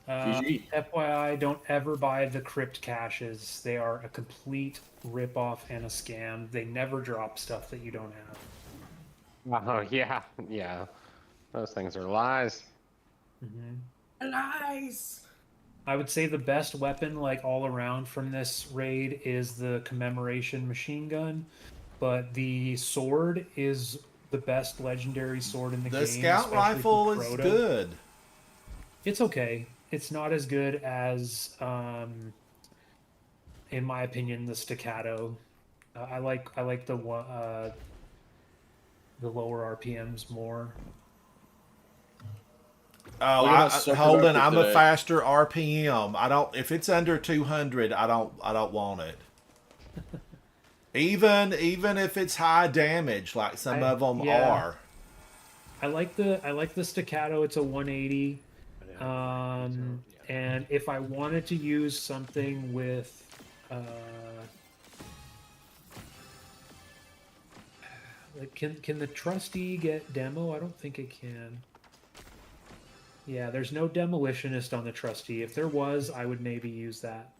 GG. FYI, don't ever buy the Crypt caches. They are a complete ripoff and a scam. They never drop stuff that you don't have. Oh, yeah. Yeah. Those things are lies. Lies. I would say the best weapon, like all around from this raid, is the commemoration machine gun, but the sword is the best legendary sword in the game. The scout especially rifle for is Crota. good. It's okay. It's not as good as, in my opinion, the staccato. I like the lower RPMs more. Oh, Look at us so Holden, productive I'm a today. faster RPM. I don't. If it's under 200, I don't want it. Even if it's high damage, like some of them yeah. are. I like the staccato. It's a 180. And if I wanted to use something with, like, can the trustee get demo? I don't think it can. Yeah, there's no demolitionist on the trustee. If there was, I would maybe use that.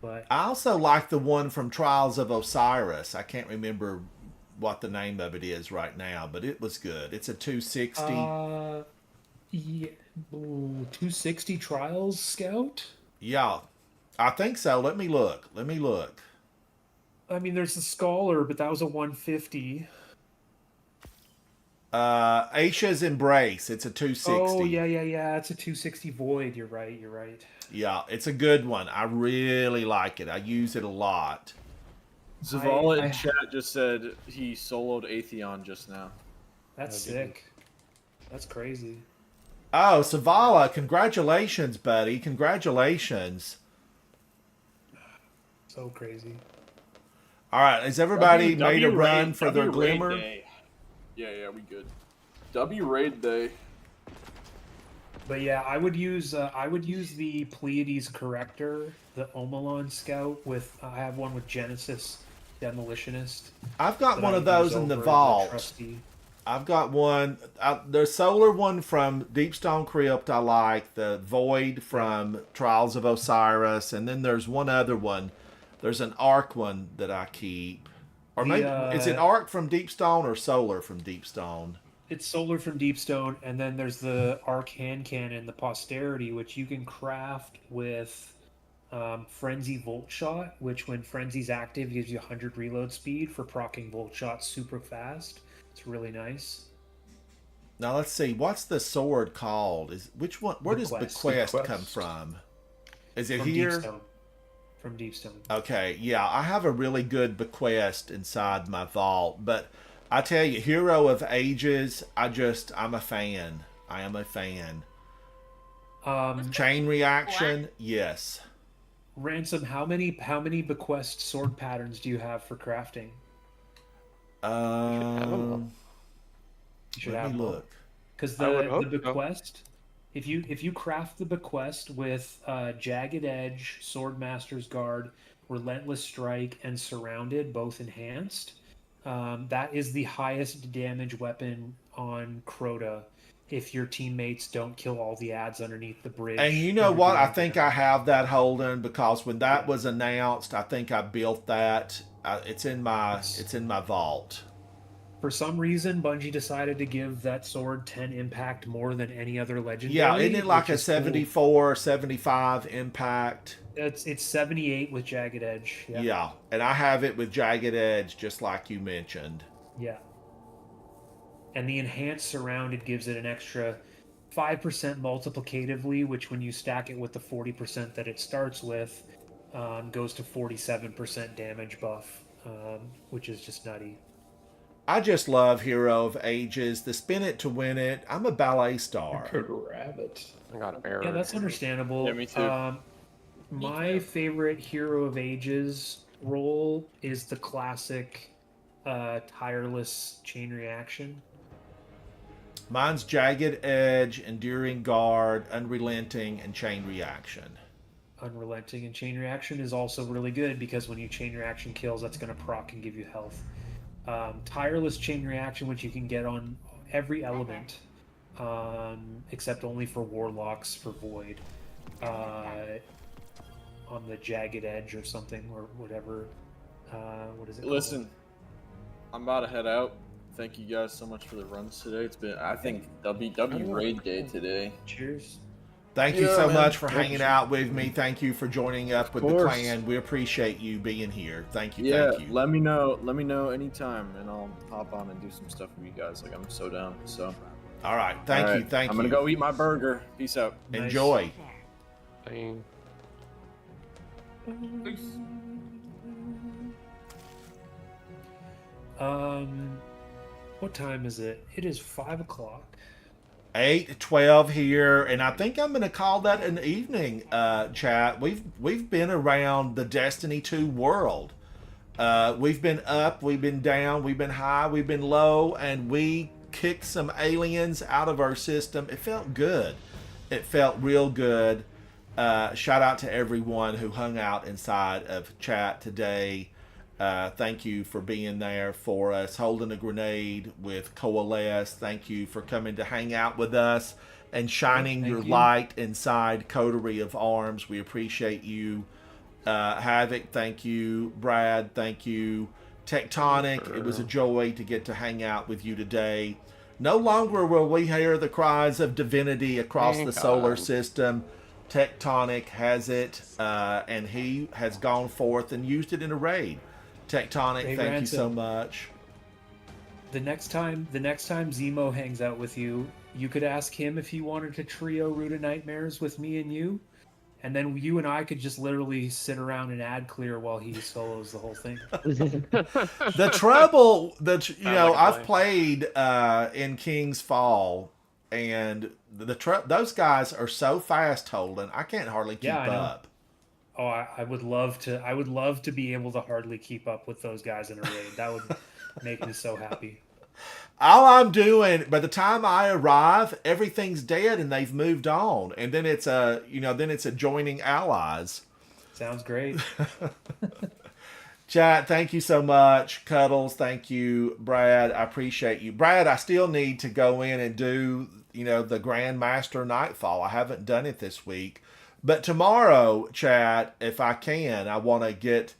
But I also like the one from Trials of Osiris. I can't remember what the name of it is right now, but it was good. It's a 260. yeah, 260 Trials Scout. Yeah, I think so. Let me look. I mean, there's the Scholar, but that was a 150. Aisha's Embrace. It's a 260. Oh, yeah. It's a 260 Void. You're right. Yeah, it's a good one. I really like it. I use it a lot. Zavala in chat just said he soloed Atheon just now. That's sick. That's crazy. Oh, Savala, congratulations, buddy. Congratulations. So crazy. All right, has everybody made a run for their W raid glimmer? day. Yeah, we good. W raid day. But yeah, I would use the Pleiades Corrector, the Omalon Scout with I have one with Genesis Demolitionist. I've got that one I of those use in the over vault. Trusty. I've got one. The solar one from Deepstone Crypt I like. The Void from Trials of Osiris. And then there's one other one. There's an Arc one that I keep. Or maybe, is it Arc from Deepstone or Solar from Deepstone? It's Solar from Deepstone, and then there's the Arc Hand Cannon, the Posterity, which you can craft with Frenzy Volt Shot, which when Frenzy's active gives you 100 reload speed for proccing Volt Shot super fast. It's really nice. Now let's see. What's the sword called? Is which one? Where does Bequest. Bequest come from? Is it From here? Deepstone. From Deepstone. Okay, yeah, I have a really good Bequest inside my vault, but I tell you, Hero of Ages, I'm a fan. I am a fan. Chain reaction, yes. Ransom, how many Bequest sword patterns do you have for crafting? You should Let have me more. look. Because I would the hope so. Bequest, if you craft the Bequest with Jagged Edge, Swordmaster's Guard, Relentless Strike, and Surrounded, both enhanced, that is the highest damage weapon on Crota if your teammates don't kill all the ads underneath the bridge. And you know when what? you're I doing think damage. I have that Holden because when that Yeah. was announced, I think I built that. It's in my vault. For some reason, Bungie decided to give that sword 10 impact more than any other legendary. Yeah, isn't it like which a is cool. 74, 75 impact? It's 78 with Jagged Edge. Yeah. Yeah, and I have it with Jagged Edge, just like you mentioned. Yeah. And the enhanced surrounded gives it an extra 5% multiplicatively, which when you stack it with the 40% that it starts with, goes to 47% damage buff, which is just nutty. I just love Hero of Ages. The spin it to win it. I'm a ballet star. Could rabbit. I got error. Yeah, that's understandable. Yeah, me too. My favorite Hero of Ages role is the classic tireless chain reaction. Mine's Jagged Edge, Enduring Guard, Unrelenting, and Chain Reaction. Unrelenting and chain reaction is also really good because when you chain reaction kills, that's going to proc and give you health. Tireless chain reaction, which you can get on every element, except only for warlocks for void, on the Jagged Edge or something or whatever. What is it? Listen, I'm about to head out. Thank you guys so much for the runs today. It's been, I think, WW raid day today. Cheers. Thank you Yeah, so man. much for hanging out with me. Thank you for joining up with the course. clan. We appreciate you being here. Thank you. Yeah, Thank you. let me know anytime, and I'll hop on and do some stuff with you guys. Like, I'm so down. So, All right. Thank all you. right, Thank I'm you. gonna go eat my burger. Peace out. Nice. Enjoy. Dang. What time is it? It is 5 o'clock. 8:12 here, and I think I'm going to call that an evening. Chat. We've been around the Destiny 2 world. We've been up, we've been down, we've been high, we've been low, and we kicked some aliens out of our system. It felt good. It felt real good. Shout out to everyone who hung out inside of chat today. Thank you for being there for us, holding a grenade with Coalesce. Thank you for coming to hang out with us and shining Thank your you. light inside Coterie of Arms. We appreciate you. Havoc, thank you. Brad, thank you. Tectonic, it was a joy to get to hang out with you today. No longer will we hear the cries of divinity across Thank the solar God. system. Tectonic has it, and he has gone forth and used it in a raid. Tectonic, Hey, thank you so Ransom. much. The next time Zemo hangs out with you, you could ask him if he wanted to trio Root of Nightmares with me and you, and then you and I could just literally sit around and ad clear while he solos the whole thing. The trouble that like a I've plan. played in King's Fall, and those guys are so fast, Holden. I can't hardly keep Yeah, I know. up. Oh, I would love to. I would love to be able to hardly keep up with those guys in a raid. That would make me so happy. All I'm doing, by the time I arrive, everything's dead and they've moved on, and then it's joining allies. Sounds great. Chat, thank you so much. Cuddles, thank you. Brad, I appreciate you. Brad, I still need to go in and do, the Grandmaster Nightfall. I haven't done it this week. But tomorrow, chat, if I can, I want to get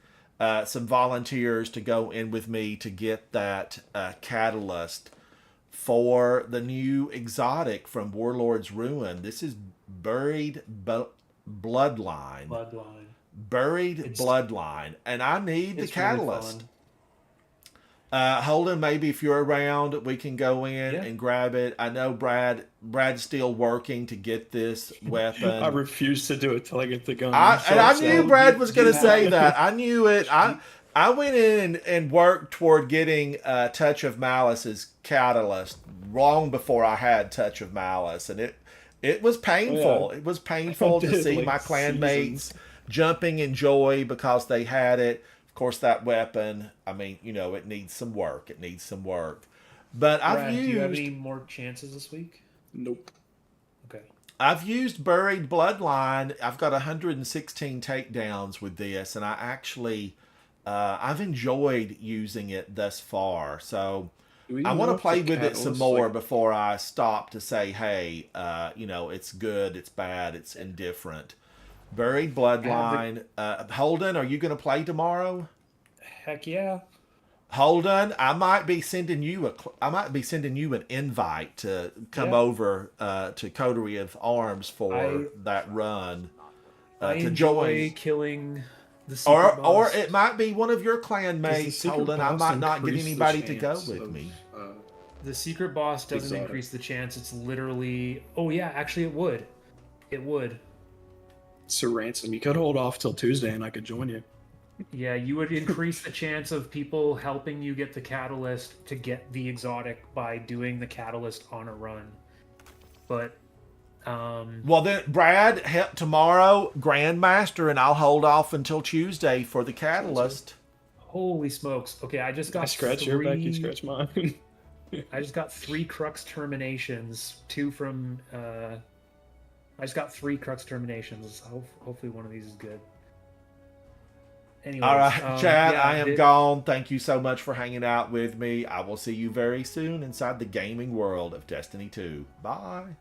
some volunteers to go in with me to get that catalyst for the new exotic from Warlord's Ruin. This is Buried Bloodline. Bloodline. Buried It's- Bloodline, and I need the It's really catalyst. fun. Holden, maybe if you're around, we can go in Yeah. and grab it. I know Brad's still working to get this weapon. I refuse to do it till I get the gun. I knew Brad was going to you say have- that. I knew it. I went in and worked toward getting Touch of Malice's catalyst long before I had Touch of Malice, and it was painful. Yeah. It was painful to see my clanmates jumping in joy because they had it. Of course, that weapon, I mean, it needs some work. It needs some work. But Brad, do you have any more chances this week? Nope. Okay. I've used Buried Bloodline. I've got 116 takedowns with this, and I actually, I've enjoyed using it thus far. So I want to play with it some more before I stop to say, hey, it's good, it's bad, it's indifferent. Buried Bloodline. Holden, are you going to play tomorrow? Heck yeah. Holden, I might be sending you an invite to come over to Coterie of Arms for that run. I to enjoy join, killing the secret boss. or it might be one of your clan mates, secret Holden. I boss might not get increase the anybody to go chance with of, me. The secret boss doesn't Exotic. increase the chance. It's literally. Oh yeah, actually it would. It would. So Ransom, you could hold off till Tuesday and I could join you. Yeah, you would increase the chance of people helping you get the catalyst to get the exotic by doing the catalyst on a run. But Well then, Brad, tomorrow Grandmaster, and I'll hold off until Tuesday for the catalyst. holy smokes. Okay, I just got I scratch your back, you scratch mine. I just got 3 Crux terminations. 2 from I just got 3 Crux terminations. Hopefully one of these is good. Anyways, All right, Chad, yeah, I am gone. Thank you so much for hanging out with me. I will see you very soon inside the gaming world of Destiny 2. Bye.